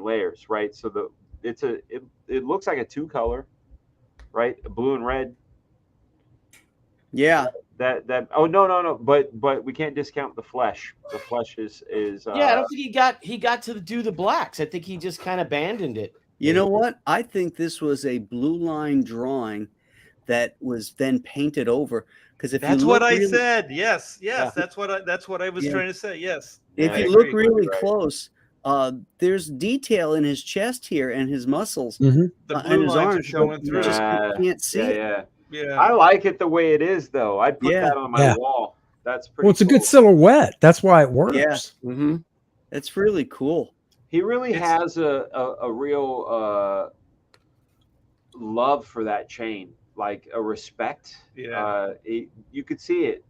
layers, right? So it looks like a two color, right? Blue and red. Yeah. No, but we can't discount the flesh. The flesh is Yeah, I don't think he got to do the blacks. I think he just kind of abandoned it. You know what? I think this was a blue line drawing that was then painted over. Because if That's you what look I really, said. Yes. Yeah. That's what I was Yeah. trying to say. Yes. if I you agree. look really Right. close, there's detail in his chest here and his muscles Mhm. The and blue his lines are arms. showing but you through. just Yeah. can't see it. Yeah. Yeah. I like it the way it is, though. I'd put Yeah. that on my Yeah. wall. That's pretty. Well, it's a good cool. silhouette. That's why it works. Yeah. Mm-hmm. It's really cool. He really It's- has a real love for that chain, like a respect. Yeah. You could see it.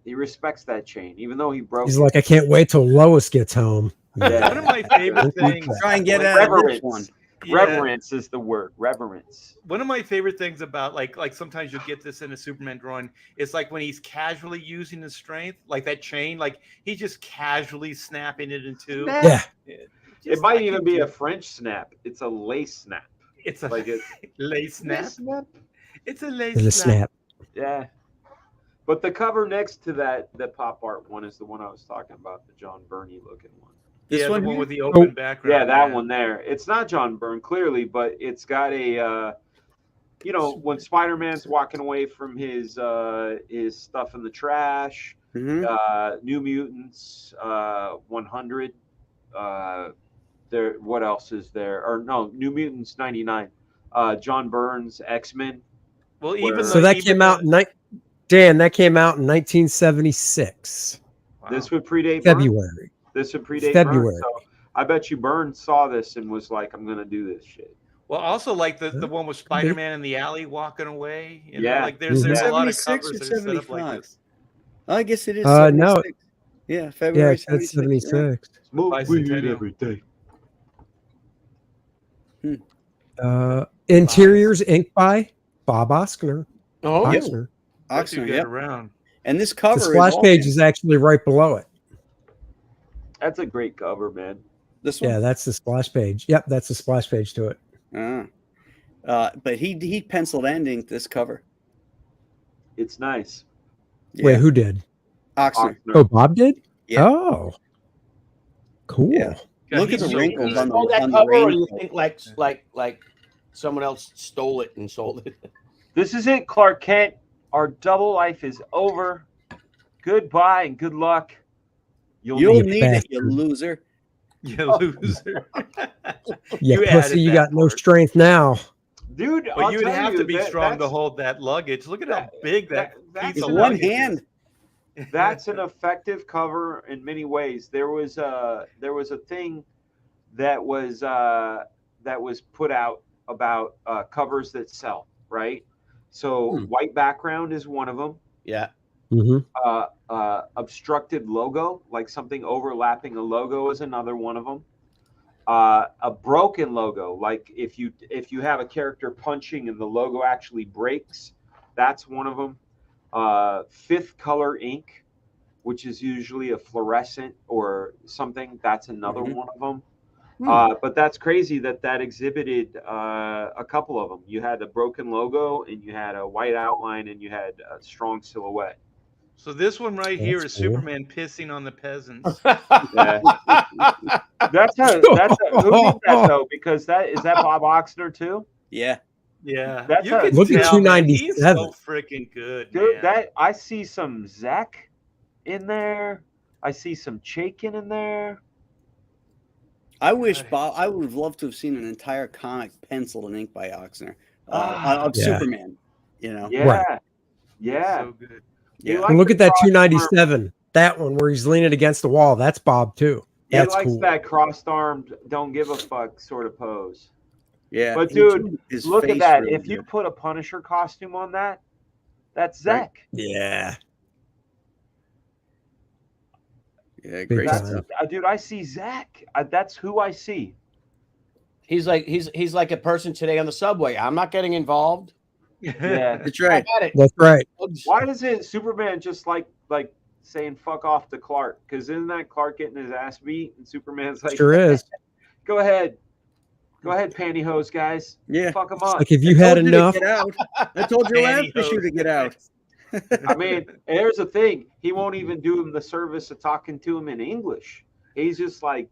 He respects that chain, even though he broke. He's it. like, I can't wait till Lois gets home. Yeah. One of my favorite things. Try and get Like out of this reverence. one. Reverence is the word. Reverence. One of my favorite things about like sometimes you'll get this in a Superman drawing. It's like when he's casually using his strength, like that chain, like he's just casually snapping it in two. Yeah. It might even be a French snap. It's a lace snap. It's a Like it. lace snap. It's a lace The snap. snap. Yeah. But the cover next to that, the pop art one, is the one I was talking about, the John Byrne looking one. This Yeah, one the one here? with the open background. Yeah, that one there. It's not John Byrne, clearly, but it's got a, you know, when Spider-Man's walking away from his stuff in the trash, Mhm. New Mutants, 100. There, what else is there? Or no, New Mutants 99. John Byrne's X-Men. Well, even So that came out Dan, that came out in 1976. Wow. This would predate Byrne. February. This would predate February. Byrne. So I bet you Byrne saw this and was like, I'm going to do this shit. Well, also like the one with Spider-Man in the alley walking away. You know, Yeah. like there's a lot of 76 covers or that are set up like 75? this. I guess it is. No. 76. Yeah, Yeah, February it said 76. 76. Smoke weed Bicentennial. every day. Interiors inked by Bob Oskner. Oh, Yep. Oxner. Let's Oxner, get yep. around. And this The cover splash is page is actually right below it. That's a great cover, man. this one. Yeah, that's the splash page. Yep, that's the splash page to it. But he penciled and inked this cover. It's nice. Wait, Yeah. who did? Oxner. Oh, Bob did? Yeah. Oh. Cool. Yeah. God, Look at he's the so wrinkles good. on the, Oh, that on the cover, or do you raincoat. think like someone else stole it and sold it? This is it, Clark Kent. Our double life is over. Goodbye and good luck. You'll You need it, bastard. you loser. You loser. You You pussy, added you that got no part. strength now. Dude, But I'll you would tell have you, to be strong to that's- hold that luggage. Look at how big that that's piece It's of one luggage is. hand. That's an effective cover in many ways. There was a thing that was put out about covers that sell, right? So white background is one of them. Yeah. Obstructed logo, like something overlapping a logo, is another one of them. A broken logo, like if you have a character punching and the logo actually breaks, that's one of them. Fifth color ink, which is usually a fluorescent or something, that's another one of them. But that's crazy that exhibited a couple of them. You had a broken logo, and you had a white outline, and you had a strong silhouette. So this one right here That's is cool. Superman pissing on the peasants. Yeah. That's who did that though? Because is that Bob Oxner too? Yeah. Yeah, That's you a- can Look at tell, man, he's 297. so freaking good, Dude, man. that I see some Zach in there. I see some Chaikin in there. I wish Bob. I would have loved to have seen an entire comic penciled and inked by Oxner of Yeah. Superman. You know. Yeah. Right. Yeah. So good. He Yeah. likes And look the at that cross- 297. That one where he's leaning against the wall. That's Bob too. He That's likes cool. that crossed-armed, don't give a fuck sort of pose. Yeah. But he dude, drew his look at face that. really If you good. put a Punisher costume on that, that's Right. Zach. Yeah. Yeah, Big great time. stuff. Dude, I see Zach. That's who I see. He's like a person today on the subway. I'm not getting involved. Yeah. That's I right. got it. That's right. Why does it Superman just like saying fuck off to Clark? Because isn't that Clark getting his ass beat? And Superman's like, Sure is. Go ahead, pantyhose guys. Yeah. Fuck them up. Like if you I had told you to enough. get out. I told your last Pantyhose. issue to get out. I mean, here's the thing. He won't even do him the service of talking to him in English. He's just like,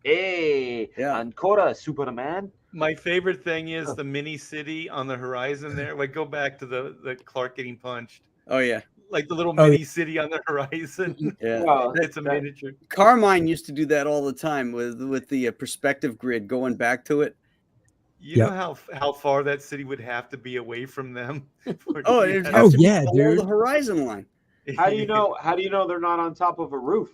hey, Yeah. ancora, Superman. My favorite thing is the mini city on the horizon there. Like, go back to the Clark getting punched. Oh yeah. Like the little Oh, mini city on the horizon. Yeah. Well, It's a miniature. Carmine used to do that all the time with the perspective grid going back to it. You know how far that city would have to be away from them? Oh, it it'd Oh, have to be yeah, below dude. the horizon line. how do you know? How do you know they're not on top of a roof?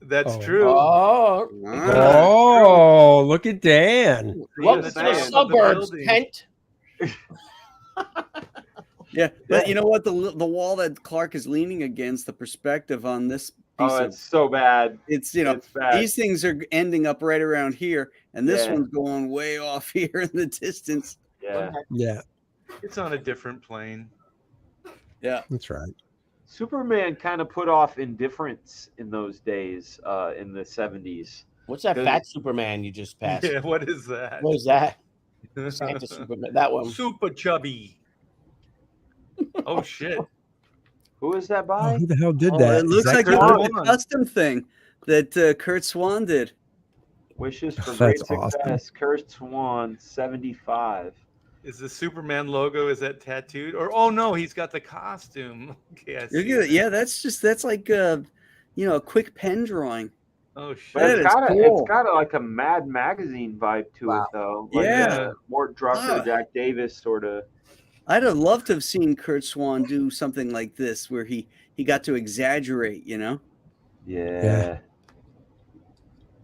That's Oh. true. Oh, Ah. Oh, look at Dan. welcome Just to the saying. suburbs, building. Kent. Yeah, but you know what? The wall that Clark is leaning against, the perspective on this piece Oh, of it's so bad. it's It's bad. these things are ending up right around here, and this Yeah. one's going way off here in the distance. Yeah. Yeah, It's on a different plane. Yeah. that's right. Superman kind of put off indifference in those days, in the 70s. What's that Good. fat Superman you just passed? Yeah, what is that? What is that? Santa Superman. That one. Super chubby. Oh shit! Who is that Oh, by? who the hell did Oh, that? it Is looks that like Kurt it was Swan? a custom thing that Kurt Swan did. Wishes for That's great awesome. success. Kurt Swan, 75. Is the Superman logo, is that tattooed? Or oh no, he's got the costume. Okay, I Look see at it. that. Yeah, that's like a quick pen drawing. Oh But shit! That it's is got cool. it's got like a Mad Magazine vibe to Wow. it, though. Like, Yeah. more Drucker, Ah. Jack Davis sort of. I'd have loved to have seen Kurt Swan do something like this, where he got to exaggerate. Yeah.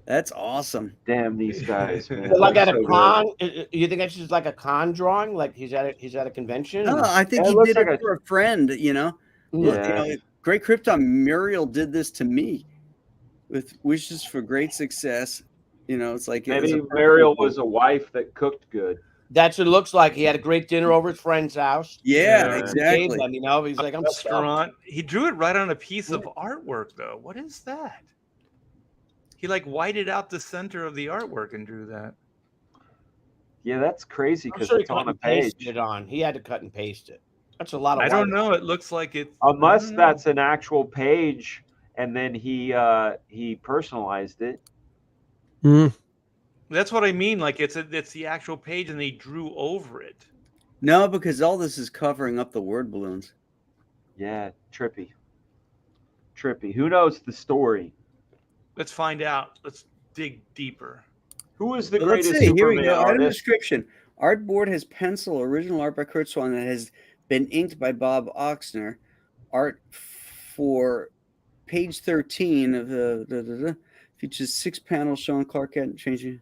That's awesome. Damn these guys, man. So like They're at a so good. con, you think that's just like a con drawing? Like he's at a convention? No, I think Yeah, it he looks did like it for a friend. Look, Yeah. Great Krypton Muriel did this to me with wishes for great success. It's like it was Maybe a personal Mariel thing. was a wife that cooked good. That's what it looks like. He had a great dinner over his friend's house. Yeah, Yeah. exactly. Gave them, he's like, I'm stuffed. Restaurant. He drew it right on a piece of artwork, though. What is that? He like whited out the center of the artwork and drew that. Yeah, that's crazy I'm because sure he it's cut on a and pasted page. it on. He had to cut and paste it. That's a lot of I don't white. know. It looks like it's Unless I don't know. that's an actual page, and then he personalized it. Mm. That's what I mean. Like it's the actual page, and they drew over it. No, because all this is covering up the word balloons. Yeah, trippy. Who knows the story? Let's find out. Let's dig deeper. Who is the But let's greatest see. Here we Superman go. Item artist? description. Artboard has pencil, original art by Kurt Swan that has been inked by Bob Oxner. Art for page 13 of the features 6 panels showing Clark Kent changing.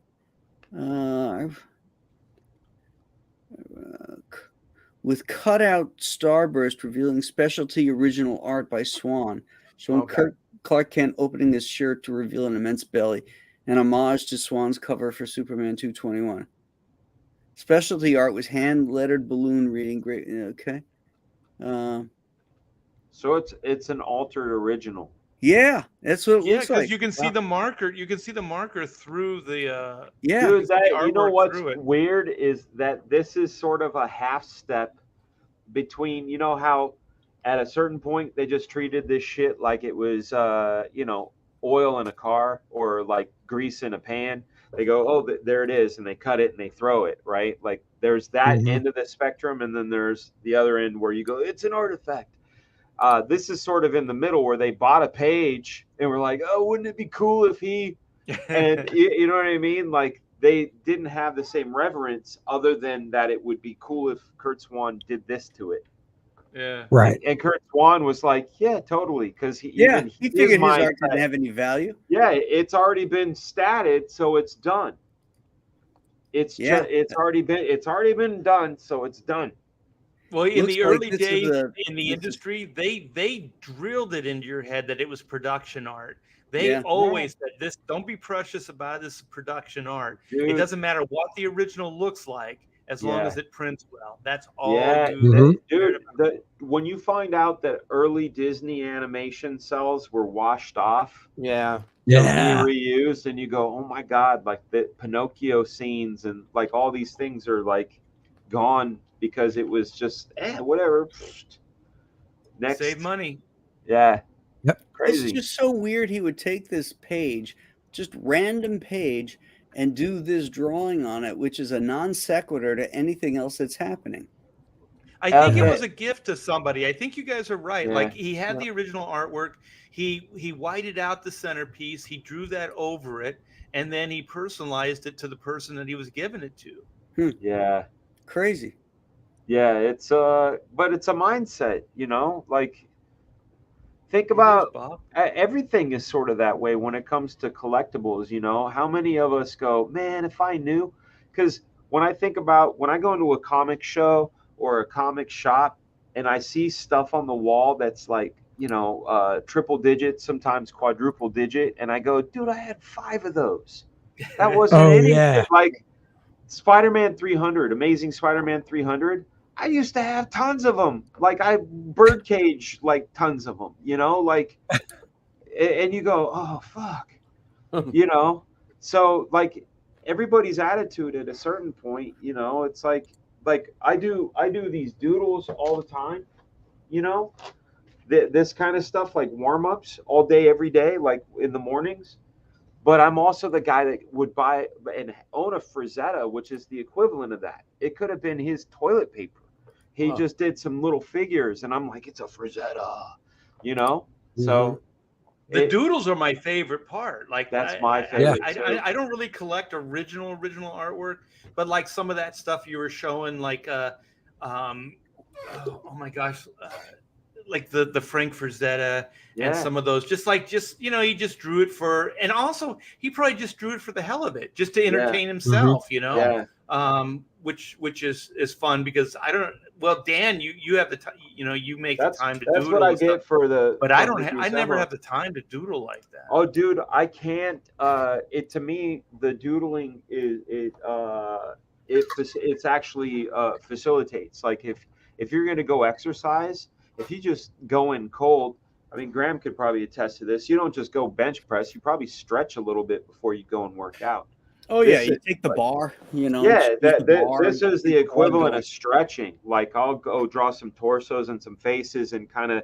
With cutout starburst revealing specialty original art by Swan, showing Okay. Clark Kent opening his shirt to reveal an immense belly, an homage to Swan's cover for Superman 221. Specialty art was hand-lettered balloon reading. Great, okay. So it's an altered original. Yeah, that's what it Yeah, looks because like. you can see the marker. You can see the marker through the. Yeah, Dude, the you know artwork what's through it. weird is that this is sort of a half step between, how at a certain point they just treated this shit like it was oil in a car or like grease in a pan. They go, oh, there it is, and they cut it and they throw it, right? Like there's that Mhm. end of the spectrum, and then there's the other end where you go, it's an artifact. This is sort of in the middle where they bought a page and were like, oh, wouldn't it be cool if he, and you know what I mean? Like they didn't have the same reverence other than that it would be cool if Kurt Swan did this to it. Yeah. Right. And Kurt Swan was like, yeah, totally. Because he figured his art mindset- didn't have any value. Yeah, it's already been statted, so it's done. It's already been done, so it's done. Well, in Looks the like early this is days a- in the this is- industry, they drilled it into your head that it was production art. They Yeah. always said this. Don't be precious about this production art. Dude, It doesn't matter what the original looks like, as long Yeah. as it prints well. That's all. Yeah, you Mhm. dude, when you find out that early Disney animation cells were washed off, Yeah. Yeah. reused, and you go, oh my God, like the Pinocchio scenes and like all these things are like gone because it was just whatever. Next, save money. Yeah. Yep. Crazy. It's just so weird he would take this page, just random page, and do this drawing on it, which is a non sequitur to anything else that's happening. I think it Okay. was a gift to somebody. I think you guys are right. Yeah. Like he had the original artwork. He whited out the centerpiece. He drew that over it, and then he personalized it to the person that he was giving it to. Yeah. Crazy. Yeah. It's but it's a mindset, like think Here's about Bob. everything is sort of that way when it comes to collectibles. How many of us go, man, if I knew? Because when I think about when I go into a comic show or a comic shop and I see stuff on the wall that's like, triple digit, sometimes quadruple digit, and I go, dude, I had 5 of those. That wasn't Oh, anything. yeah. Like Spider-Man 300, Amazing Spider-Man 300. I used to have tons of them. Like I Birdcage, like tons of them. You know, like, and you go, oh fuck, you know. So like everybody's attitude at a certain point, you know, it's like I do these doodles all the time, you know, this kind of stuff like warm-ups all day every day, like in the mornings. But I'm also the guy that would buy and own a Frazetta, which is the equivalent of that. It could have been his toilet paper. He just did some little figures, and I'm like, it's a Frazetta, you know. So the doodles are my favorit part. Like that's my favorite. I don't really collect original artwork, but like some of that stuff you were showing, like oh my gosh, like the Frank Frazetta and some of those, just you know, he just drew it for, and also he probably just drew it for the hell of it, just to entertain himself, you know. Which is fun, because I don't. Well, Dan, you have the time. You know, you make the time to doodle. That's what I get for the. But I don't. I never have the time to doodle like that. Oh, dude, I can't. It to me, the doodling it's actually facilitates. Like if you're gonna go exercise, if you just go in cold. I mean, Graham could probably attest to this. You don't just go bench press. You probably stretch a little bit before you go and work out. Oh yeah, you take the bar, you know. Yeah, this is the equivalent of stretching. Like I'll go draw some torsos and some faces and kind of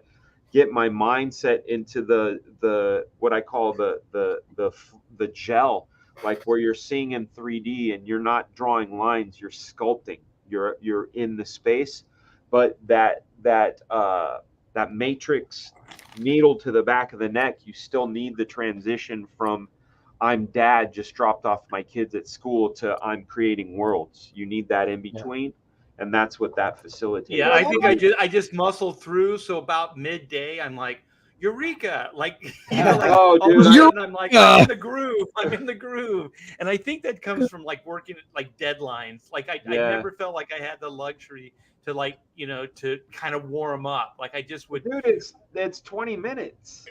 get my mindset into the what I call the gel, like where you're seeing in 3D and you're not drawing lines, you're sculpting. You're in the space, but that matrix needle to the back of the neck, you still need the transition from I'm dad, just dropped off my kids at school, to I'm creating worlds. You need that in between, and that's what that facilitates. Yeah, I think I just muscled through. So about midday, I'm like, Eureka! Like, you know, like, oh, dude, and I'm like, I'm in the groove. I'm in the groove, and I think that comes from like working like deadlines. Like I never felt like I had the luxury to, like, you know, to kind of warm up. Like I just would. Dude, it's 20 minutes.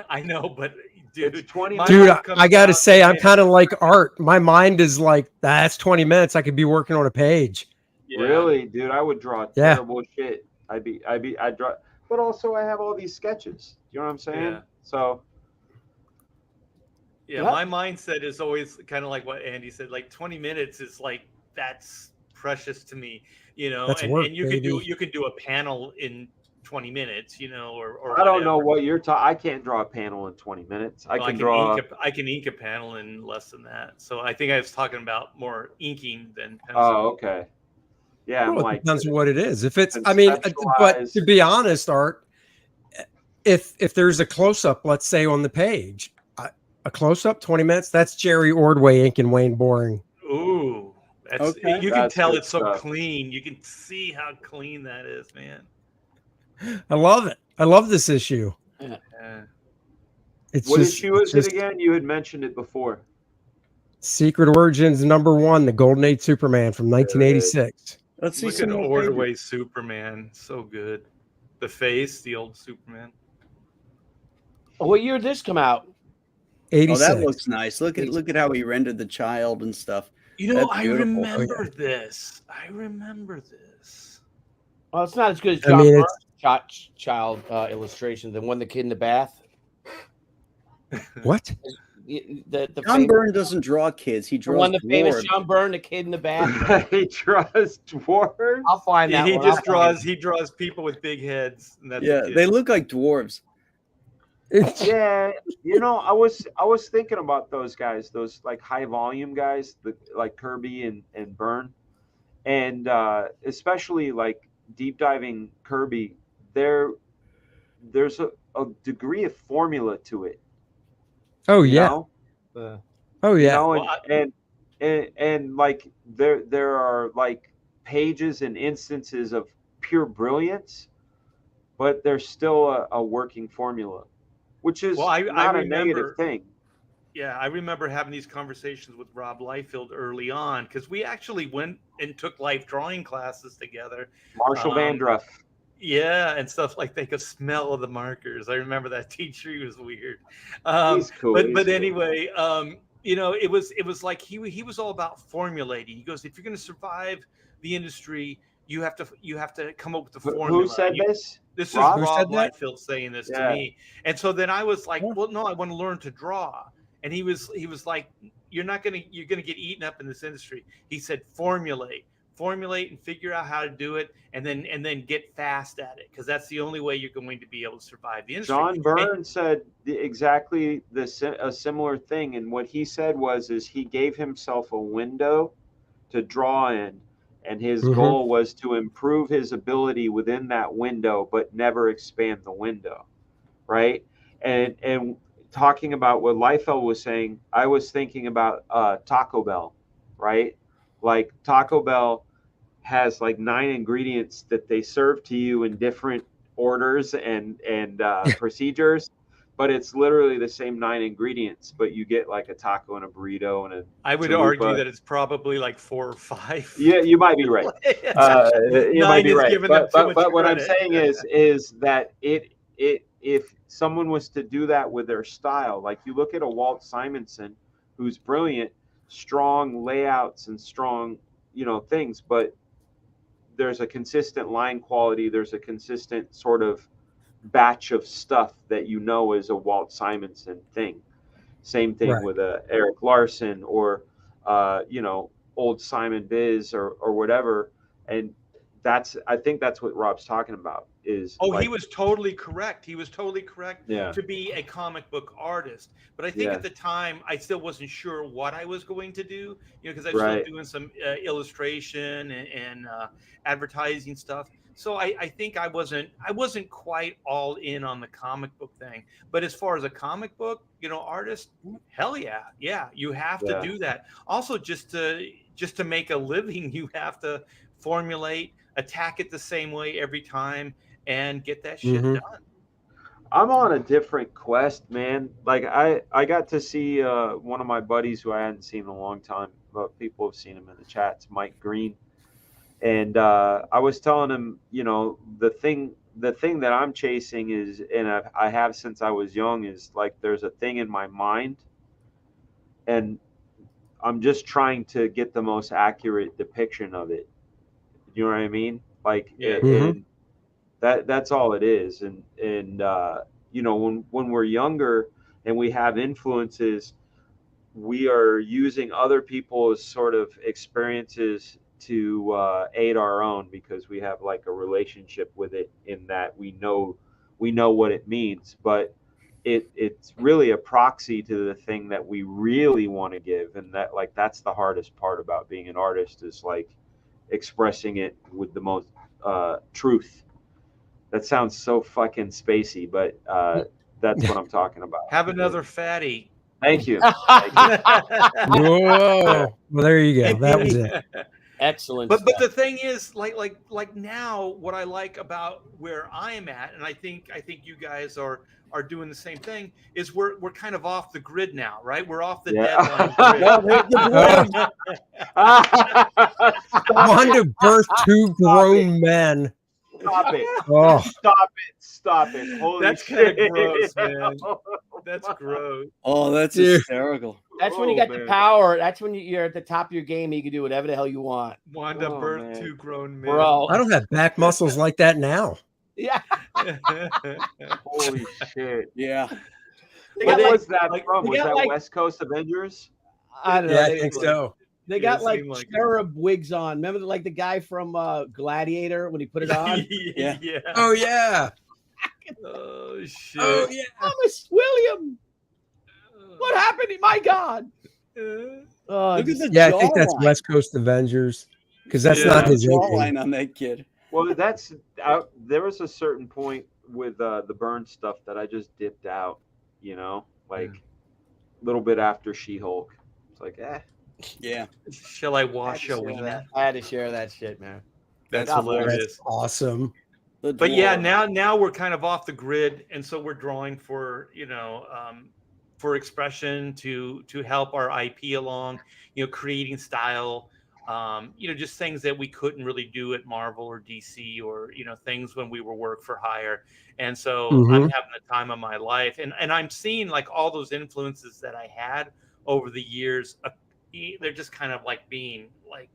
I know, but dude, it's 20 dude, I gotta say, I'm kind of like Art. My mind is like, that's 20 minutes. I could be working on a page. Yeah. Really, dude, I would draw terrible shit. I'd draw, but also I have all these sketches. You know what I'm saying? Yeah. So. Yeah, my mindset is always kind of like what Andy said. Like 20 minutes is like, that's precious to me, you know. That's and, work, and you baby. can do a panel in 20 minutes, you know, or I don't know what you're talking. I can't draw a panel in 20 minutes. I can ink a panel in less than that. So I think I was talking about more inking than pencil. Oh, okay. Yeah, well, like, it depends on what it is. If it's, I mean, but to be honest, Art, if there's a close up, let's say on the page, a close up, 20 minutes. That's Jerry Ordway ink and Wayne Boring. Ooh, you can tell it's so clean. You can see how clean that is, man. I love it. I love this issue. Yeah. What issue is it again? You had mentioned it before. Secret Origins #1, the Golden Age Superman from 1986. Let's see some Ordway Superman. So good. The face, the old Superman. What year did this come out? 86. Oh, that looks nice. Look at how he rendered the child and stuff. You know, I remember this. I remember this. Well, it's not as good as John Byrne's child illustration. The one, the kid in the bath. What? John Byrne doesn't draw kids. He draws the famous John Byrne, the kid in the bath. He draws dwarves. I'll find that. He draws people with big heads. And that's they look like dwarves. Yeah, you know, I was thinking about those guys, those like high volume guys, like Kirby and Byrne, and especially like deep diving Kirby. There's a degree of formula to it. Oh yeah. Oh yeah. You know, and like there are like pages and instances of pure brilliance, but there's still a working formula, which is not a negative thing. Yeah, I remember having these conversations with Rob Liefeld early on, because we actually went and took life drawing classes together. Marshall Vandruff. Yeah, and stuff like they could smell the markers. I remember that teacher. He was weird. He's cool. But anyway, you know, it was like he was all about formulating. He goes, if you're going to survive the industry, you have to come up with the formula. Who said this? This Rob? is Who Rob said that? Liefeld saying this Yeah. to me. And so then I was like, Yeah. well, no, I want to learn to draw. And he was like, you're going to get eaten up in this industry. He said, formulate and figure out how to do it, and then get fast at it, because that's the only way you're going to be able to survive the industry. John Byrne said exactly a similar thing, and what he said is he gave himself a window to draw in, and his Mhm. goal was to improve his ability within that window, but never expand the window, right? And talking about what Liefeld was saying, I was thinking about Taco Bell, right? Like Taco Bell has like 9 ingredients that they serve to you in different orders and procedures, but it's literally the same 9 ingredients, but you get like a taco and a burrito and a I would chalupa. argue that it's probably like 4 or 5. Yeah, you might be right. You might be right. But what I'm saying is that if someone was to do that with their style, like you look at a Walt Simonson, who's brilliant, strong layouts and strong, things, but there's a consistent line quality. There's a consistent sort of batch of stuff that is a Walt Simonson thing. Same thing Right. with a Eric Larson or old Simon Biz or whatever. And I think that's what Rob's talking about is. He was totally correct. He was totally correct to be a comic book artist. But I think at the time I still wasn't sure what I was going to do, because I was still doing some illustration and advertising stuff. So I think I wasn't quite all in on the comic book thing. But as far as a comic book, artist, hell yeah, you have to do that. Also, just to make a living, you have to formulate, attack it the same way every time, and get that shit done. I'm on a different quest, man. Like I got to see one of my buddies who I hadn't seen in a long time, but people have seen him in the chats, Mike Green. And I was telling him, the thing that I'm chasing is, and I have since I was young, is like there's a thing in my mind, and I'm just trying to get the most accurate depiction of it. You know what I mean? Like, and that's all it is. And when we're younger and we have influences, we are using other people's sort of experiences to aid our own, because we have like a relationship with it, in that we know what it means, but it's really a proxy to the thing that we really want to give. And that's the hardest part about being an artist, is like expressing it with the most truth. That sounds so fucking spacey, but that's what I'm talking about. Have another fatty. Thank you. Whoa. Well, there you go. That was it. Excellent. But the thing is, like now, what I like about where I am at, and I think you guys are doing the same thing, is we're kind of off the grid now, right? We're off the deadline grid. Want to birth 2 grown men. Stop it. Oh. Stop it. Holy That's shit. kind of gross, man. That's gross. Oh, that's hysterical. That's when you got the power. That's when you're at the top of your game and you can do whatever the hell you want. Want to birth 2 grown men. Bro. I don't have back muscles like that now. Yeah. Holy shit. Yeah. What was that from? Was that West Coast Avengers? I don't know. Yeah, I think so. They got like cherub wigs on. Remember, like the guy from Gladiator when he put it on? Yeah. Oh yeah. Oh shit. Oh yeah. Thomas William. What happened? My God. Look at the I think that's West Coast Avengers, because that's not his jawline on that kid. Well, there was a certain point with the Byrne stuff that I just dipped out. Like a little bit after She-Hulk. It's like, Yeah. Shall I wash a wiener? I had to share that shit, man. That's hilarious. That's awesome. But yeah, now we're kind of off the grid, and so we're drawing for for expression to help our IP along, creating style, just things that we couldn't really do at Marvel or DC, or things when we were work for hire. And so I'm having the time of my life, and I'm seeing like all those influences that I had over the years, they're just kind of like being like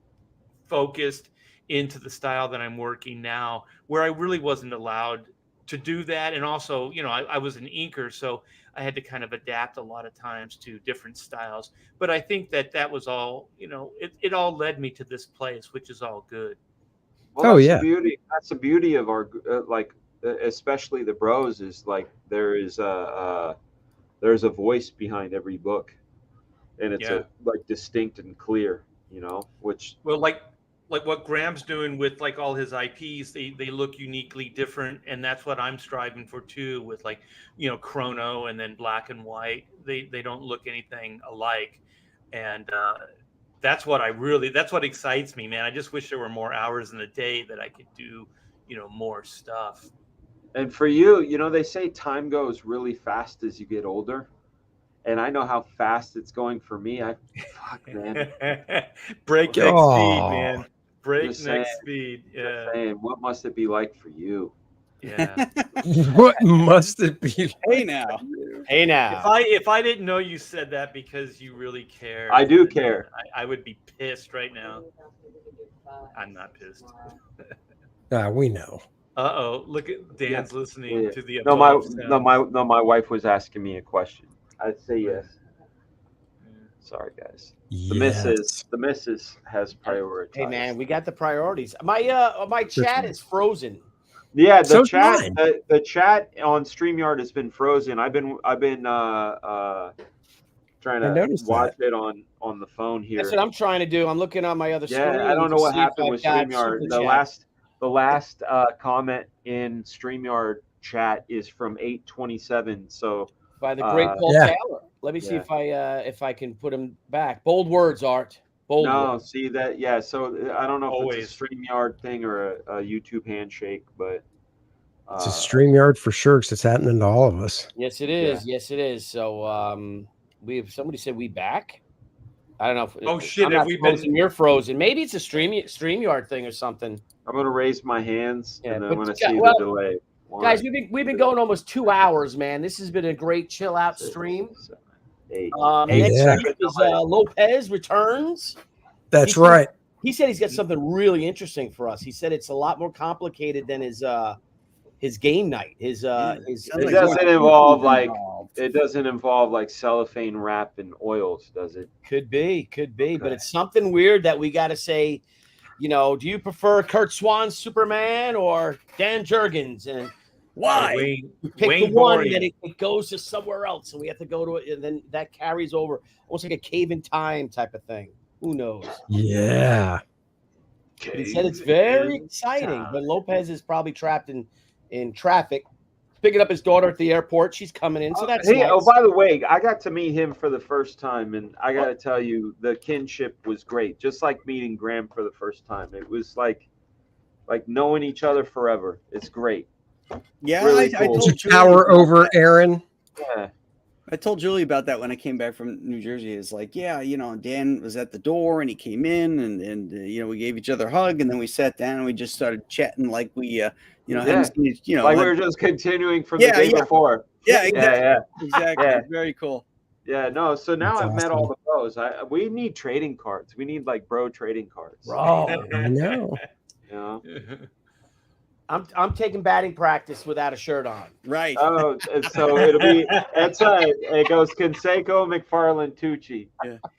focused into the style that I'm working now, where I really wasn't allowed to do that. And also, you know, I was an inker, so I had to kind of adapt a lot of times to different styles. But I think that was all, you know, it all led me to this place, which is all good. Well, Oh, that's yeah. the beauty. That's the beauty of our especially the bros, is like there's a voice behind every book, and it's Yeah. like distinct and clear, you know. Which Well, like what Graham's doing with like all his IPs, they look uniquely different, and that's what I'm striving for too. With like, you know, Chrono and then Black and White, they don't look anything alike, and that's what excites me, man. I just wish there were more hours in the day that I could do, you know, more stuff. and for you, you know, they say time goes really fast as you get older, and I know how fast it's going for me. Fuck, man. Breakneck speed, man. Just saying. Breakneck speed. Just Yeah. saying, what must it be like for you? Yeah. What must it be? Hey now. Hey now. If I didn't know you said that because you really care, I do then care. I would be pissed right now. I'm not pissed. We know. Uh-oh, look at Dan's listening Yeah. to the No, above sounds. my wife was asking me a question. I'd say yes. Sorry, guys. The missus has prioritized. Hey man, we got the priorities. My chat is frozen. Yeah, the So's chat mine. the chat on StreamYard has been frozen. I've been trying I to noticed watch it on the phone here. That's what I'm trying to do. I'm looking on my other screen. Yeah, I don't know to what see if happened I've with got StreamYard. super chat. The last comment in StreamYard chat is from 8/27. So By the great Paul Yeah. Taylor. Let me see Yeah. if I can put him back. Bold words, Art. Bold no, words. see that? Yeah, so I don't know if Always. it's a StreamYard thing or a YouTube handshake, but It's a StreamYard for sure, because it's happening to all of us. Yes, it is. Yes, it is. So somebody said we back. I don't know. If, Oh, shit, I'm have not we frozen. been- You're frozen. Maybe it's a StreamYard thing or something. I'm gonna raise my hands Yeah, and then but I'm gonna gu- see well, the delay. Guys, we've been going almost 2 hours, man. This has been a great chill out 6, stream. 7, 8. Next Yeah. week is Lopez returns. That's He right. He said he's got something really interesting for us. He said it's a lot more complicated than his game night. His It doesn't involve like cellophane wrap and oils, does it? Could be, Okay. but it's something weird that we got to say. You know, do you prefer Kurt Swan's Superman or Dan Jurgens? And why? Wayne, We pick Wayne the one, Boring. and then it goes to somewhere else, and we have to go to it, and then that carries over, almost like a cave in time type of thing. Who knows? Yeah. But he said it's very exciting, but Lopez is probably trapped in traffic, picking up his daughter at the airport. She's coming in, so that's Hey, nice. oh, by the way, I got to meet him for the first time, and I got to tell you, the kinship was great. Just like meeting Graham for the first time, it was like knowing each other forever. It's great. Yeah, Really I cool. told Did you Julie power about over that. Aaron? Yeah. I told Julie about that when I came back from New Jersey. It's like, yeah, you know, Dan was at the door and he came in and you know, we gave each other a hug and then we sat down and we just started chatting like we, you know, hadn't seen, you know, like had- we were just continuing from the Yeah, day yeah. before. yeah, exactly. Yeah, Exactly. Yeah. Very cool. yeah. No, so now That's I've met awesome. all the bros. We need trading cards. We need like bro trading cards. Bro, I know. You know? I'm taking batting practice without a shirt on. Right. Oh, so it'll be. That's right. It goes Canseco, McFarland, Tucci.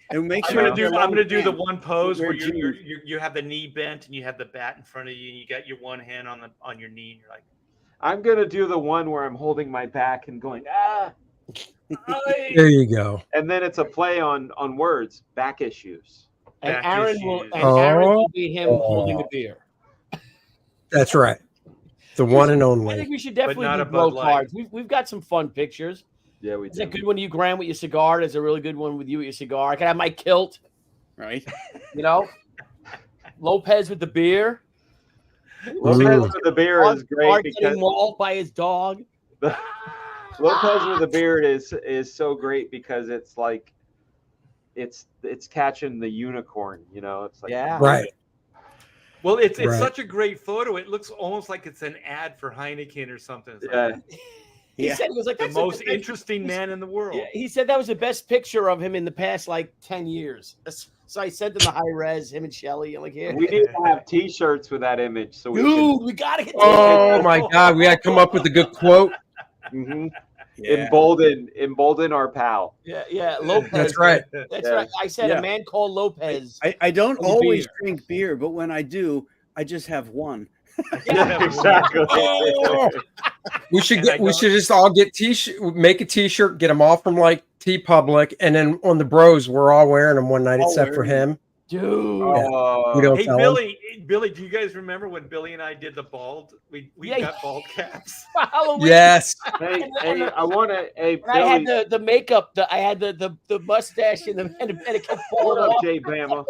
And make I'm sure gonna you're do long the hand. one pose Wear where jeans. you have the knee bent and you have the bat in front of you and you got your one hand on your knee and you're like, I'm gonna do the one where I'm holding my back and going "Aye." There you go. and then it's a play on words. Back issues. And Back Aaron issues. will Aaron will be him Oh. holding a beer. That's right. The one and I only. think we should definitely not do a bro Bud Light. cards. We've got some fun pictures. Yeah, we Is that do. good one to you, Graham, with your cigar? There's a really good one with you with your cigar. I can have my kilt, Right. you know. Lopez with the beer. Lopez with the beard is great Art because getting mauled by his dog. Lopez with the beard is so great because it's like it's catching the unicorn. You know, it's like Yeah. Right. Well, it's Right. such a great photo. It looks almost like it's an ad for Heineken or something. It's like, Yeah. He Yeah. said he was like The that's like most best- interesting man in the world. Yeah, he said that was the best picture of him in the past like 10 years. So I sent him the high res, him and Shelly. I'm like, here, We need to have T-shirts with that image, so we dude, we gotta get. Oh my God, we got to come up with a good quote. can Yeah. embolden our pal. Yeah, Lopez. That's right. That's Yeah. right. I said Yeah. a man called Lopez. I don't Only always beer. drink beer, but when I do, I just have one. Yeah, exactly. Oh. We should And I we don't- should just all get t-shirt, make a t-shirt, get them all from like T Public, and then on the Bros, we're all wearing them one night All except for wearing him. Dude. We don't Hey tell Billy, do you guys remember when Billy and I did the bald? We Yeah. got bald caps. Halloween. Yes. Hey, I want to. Hey, And I had Billy, the makeup. I had the mustache and it kept hold falling up, off. Jay Bama.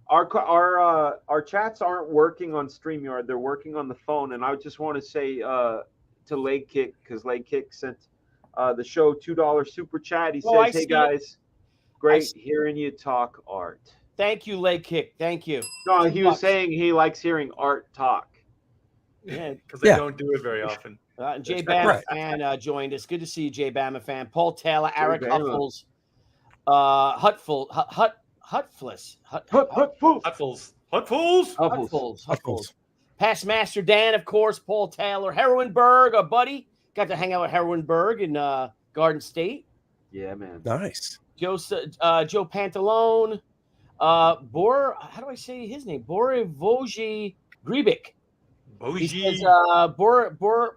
Our chats aren't working on StreamYard. They're working on the phone, and I just want to say to Leg Kick, because Leg Kick sent the show $2 super chat. He says, Oh, I "Hey see it. guys, great see- hearing you talk art." Thank you, Leg Kick. Thank you. No, he was $2. saying he likes hearing art talk. Yeah. Because they Yeah. don't do it very often. Jay That's Bama right. fan joined us. Good to see you, Jay Bama fan. Paul Taylor, Eric Bama. Huffles, Hutfless, Hutfuls. Past Master Dan, of course, Paul Taylor, Heroinberg, a buddy. Got to hang out with Heroinberg in Garden State. Yeah, man. Nice. Joe Pantalone, Bor. How do I say his name? Borivoji Gribik. He says Borivoji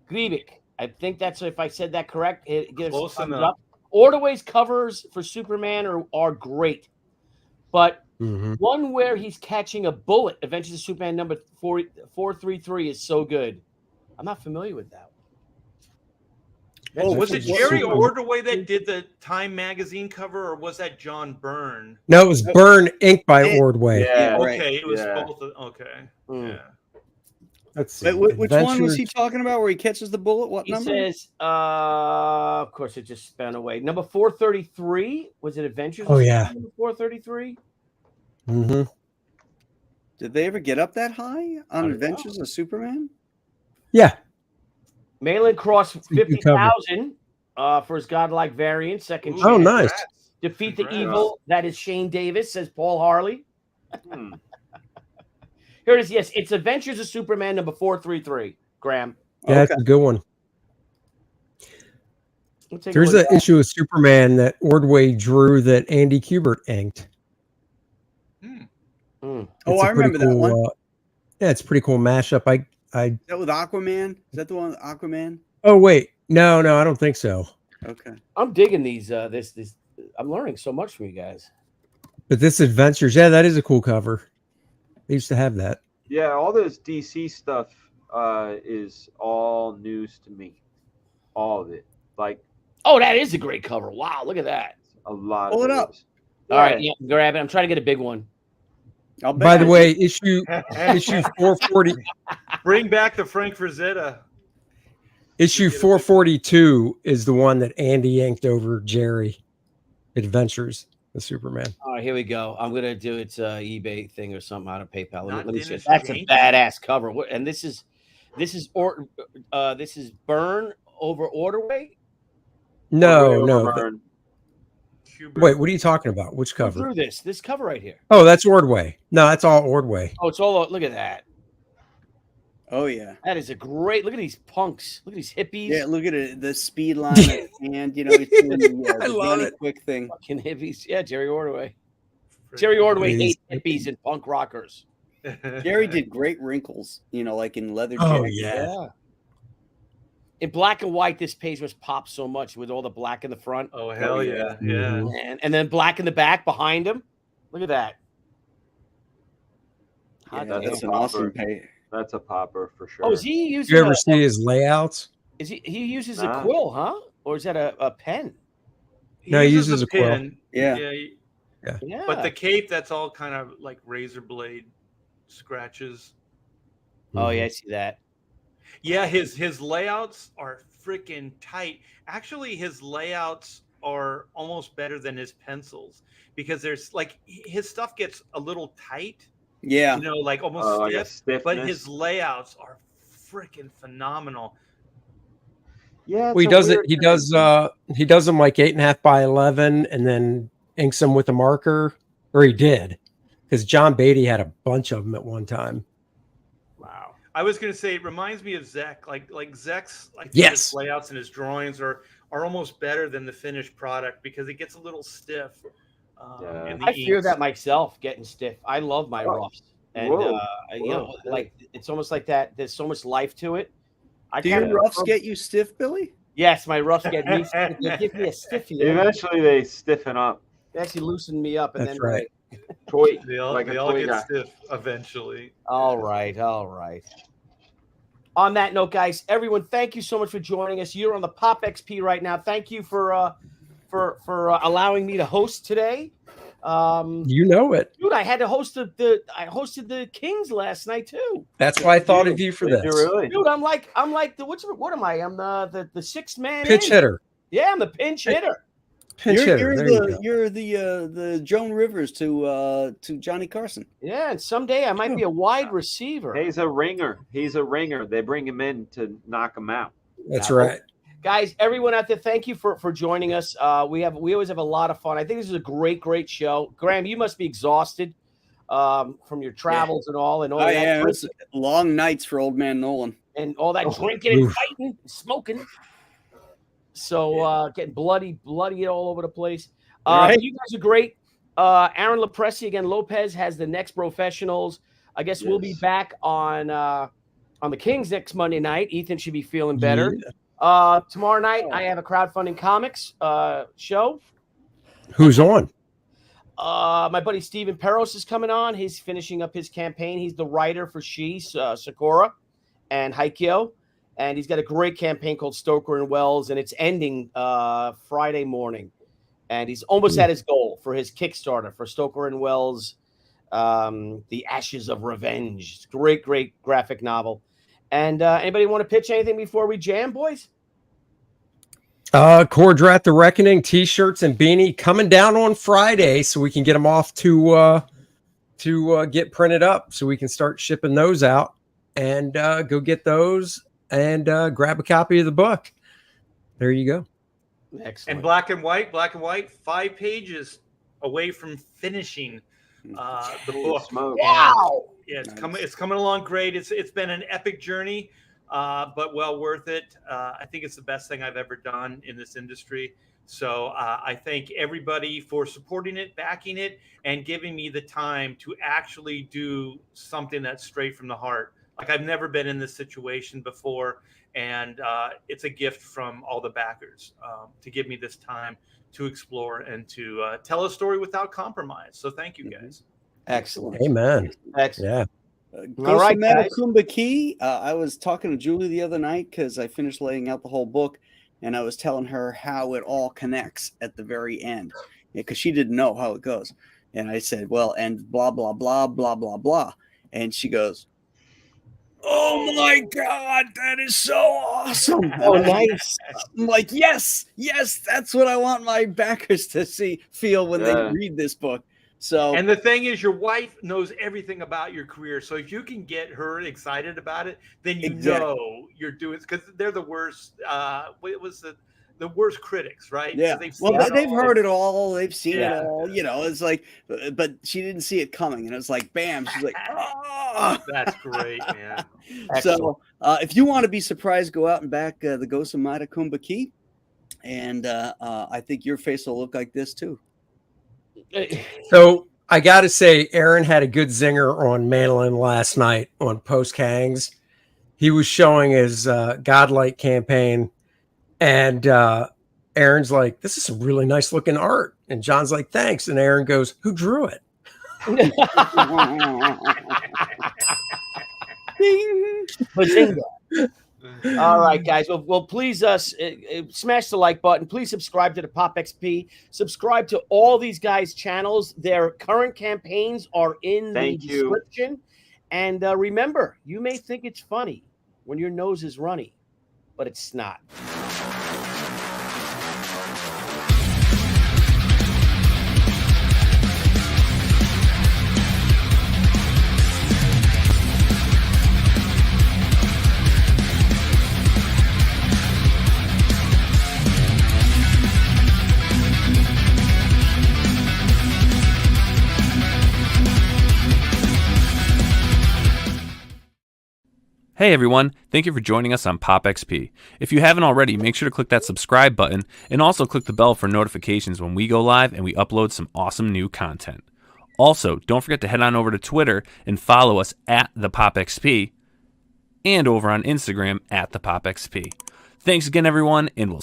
Gribik. I think that's if I said that correct. It gives Close thumbs enough. up. Ordway's covers for Superman are great, but Mhm. one where he's catching a bullet, Adventures of Superman number 433 is so good. I'm not familiar with that. Oh, was it Adventures of Jerry Superman. Ordway that did the Time magazine cover, or was that John Byrne? No, it was Burn Ink by It- Ordway. Yeah, right. Okay, it was Yeah. both. Okay, Mm. yeah. Let's see. But which one was he Adventures- talking about where he catches the bullet? What He number? says, of course, it just spun away. Number 433. Was it Adventures? Oh, of yeah. Superman number 433. Mhm. Did they ever get up that high on don't Adventures of Superman? Yeah. Malin Cross a good 50,000 for his godlike variant. Second Ooh, Oh, chance. nice. congrats. Defeat the Congrats. evil. That is Shane Davis, says Paul Harley. Hmm. Here it is. Yes, it's Adventures of Superman number 433. Graham. Yeah, Okay. that's a good one. We'll take a There's look an issue of Superman that Ordway drew that Andy Kubert inked. Mm. Oh, It's a I pretty remember that cool, one. yeah, it's a pretty cool mashup. I Is that with Aquaman? Is that the one with Aquaman? oh wait, no, I don't think so. Okay. I'm digging these. This. I'm learning so much from you guys. But this Adventures, yeah, that is a cool cover. They used to have that. Yeah, all this DC stuff is all news to me. All of it. Like Oh, that is a great cover. Wow, look at that. a lot Pull of it up. is. All right, yeah, grab it. I'm trying to get a big one. I'll bet By the you- way, issue 440, Bring back the Frank Frazetta. issue 442 is the one that Andy inked over Jerry. Adventures of Superman. All right, here we go. I'm gonna do its eBay thing or something out of PayPal. Not Let me see. Dennis That's a James? badass cover. And this is Burn over Orderway. No, Over no. Burn. Kubert. Wait, what are you talking about? Which Who cover? drew this cover right here. Oh, that's Ordway. No, that's all Ordway. Oh, it's all. Look at that. Oh yeah. That is a great. Look at these punks. Look at these hippies. Yeah, look at it. The speed line at his hand, you know, he's doing the, I the love Johnny it. Quick thing. Fucking hippies. Yeah, Jerry Ordway. Jerry Ordway These hates hippies and punk rockers. Jerry did great wrinkles, you know, like in leather Oh, jacket. yeah. In black and white, this page was popped so much with all the black in the front. Oh hell yeah, Mhm. yeah. And then black in the back behind him. Look at that. Yeah, Hot that's damn. that's an popper. awesome pay. That's a popper for sure. Oh, is he Did using? you ever see his layouts? Is he uses a Nah. quill, huh? Or is that a pen? No, he uses the a quill. pen. Yeah. Yeah. But the cape, that's all kind of like razor blade scratches. Oh yeah, I see that. Yeah, his layouts are freaking tight. Actually, his layouts are almost better than his pencils because there's like his stuff gets a little tight, Yeah. you know, like almost Like a stiff. But stiffness. his layouts are freaking phenomenal. Yeah, Well, he does it. He does them like 8.5 by 11, and then inks them with a marker, or he did, because John Beatty had a bunch of them at one time. Wow. I was going to say it reminds me of Zek. Like Zek's Yes. his layouts and his drawings are almost better than the finished product because it gets a little stiff. In the I fear inks. that myself, getting stiff. I love my roughs, and you know, like it's almost like that. There's so much life to it. Do your roughs get you stiff, Billy? Yes, my roughs get me. They give me a stiffy. Eventually, they stiffen up. They actually loosen me up, and That's then right. Toy, They all like a all toy get guy. stiff eventually. All right. On that note, guys, everyone, thank you so much for joining us. You're on the POPXP right now. Thank you for allowing me to host today. You know it. Dude, I had to host I hosted the Kings last night too. That's why I thought of you for Did this. you really? Dude, I'm like what am I? I'm the sixth man. Pinch hitter. Yeah, I'm the pinch hitter. Pinch hitter. There you go. You're the Joan Rivers to Johnny Carson. Yeah, and someday I might be a wide receiver. He's a ringer. They bring him in to knock him out. That's right. Guys, everyone out there, thank you for joining us. We always have a lot of fun. I think this is a great show. Graham, you must be exhausted from your travels and all that. Yeah, it's long nights for old man Nolan. And all that drinking and fighting, and smoking. So getting bloody all over the place. Right. You guys are great. Aaron Lopresti, again, Lopez has the next Brofessionals. I guess we'll be back on the Kings next Monday night. Ethan should be feeling better. Yeah. Tomorrow night, I have a crowdfunding comics show. Who's on? My buddy Steven Peros is coming on. He's finishing up his campaign. He's the writer for Sakura, and Haikyo. And he's got a great campaign called Stoker and Wells, and it's ending Friday morning. And he's almost at his goal for his Kickstarter for Stoker and Wells, The Ashes of Revenge. It's a great graphic novel. And anybody want to pitch anything before we jam, boys? Cordrat the Reckoning t-shirts and beanie coming down on Friday, so we can get them off to get printed up, so we can start shipping those out and go get those and grab a copy of the book. There you go. Excellent. And black and white, 5 pages away from finishing the book. Wow. Yeah, it's coming along great. It's been an epic journey, but well worth it. I think it's the best thing I've ever done in this industry. So I thank everybody for supporting it, backing it, and giving me the time to actually do something that's straight from the heart. Like, I've never been in this situation before, and it's a gift from all the backers to give me this time to explore and to tell a story without compromise. So thank you, guys. Excellent. Amen. Excellent. Yeah. All right, guys. Kumba Key. I was talking to Julie the other night because I finished laying out the whole book, and I was telling her how it all connects at the very end, because she didn't know how it goes. And I said, well, and blah, blah, blah, blah, blah, blah. And she goes, oh my God, that is so awesome. Oh, nice. I'm like, yes, that's what I want my backers to feel when they read this book. So, and the thing is, your wife knows everything about your career. So if you can get her excited about it, then you know you're doing it, because they're the worst. It was the worst critics, right? Yeah. They've heard it all. They've seen it all. You know, it's like, but she didn't see it coming, and it was like, bam. She's like, oh. That's great, man. So if you want to be surprised, go out and back the Ghost of Matakumba Key, and I think your face will look like this too. So I got to say, Aaron had a good zinger on Mandolin last night on Post Kangs. He was showing his Godlight campaign, and Aaron's like, "This is some really nice looking art," and John's like, "Thanks," and Aaron goes, "Who drew it?" All right, guys. Well, please smash the like button. Please subscribe to the POPXP. Subscribe to all these guys' channels. Their current campaigns are in the description. And remember, you may think it's funny when your nose is runny, but it's not. Hey everyone, thank you for joining us on PopXP. If you haven't already, make sure to click that subscribe button and also click the bell for notifications when we go live and we upload some awesome new content. Also, don't forget to head on over to Twitter and follow us at the PopXP and over on Instagram at the PopXP. Thanks again everyone, and we'll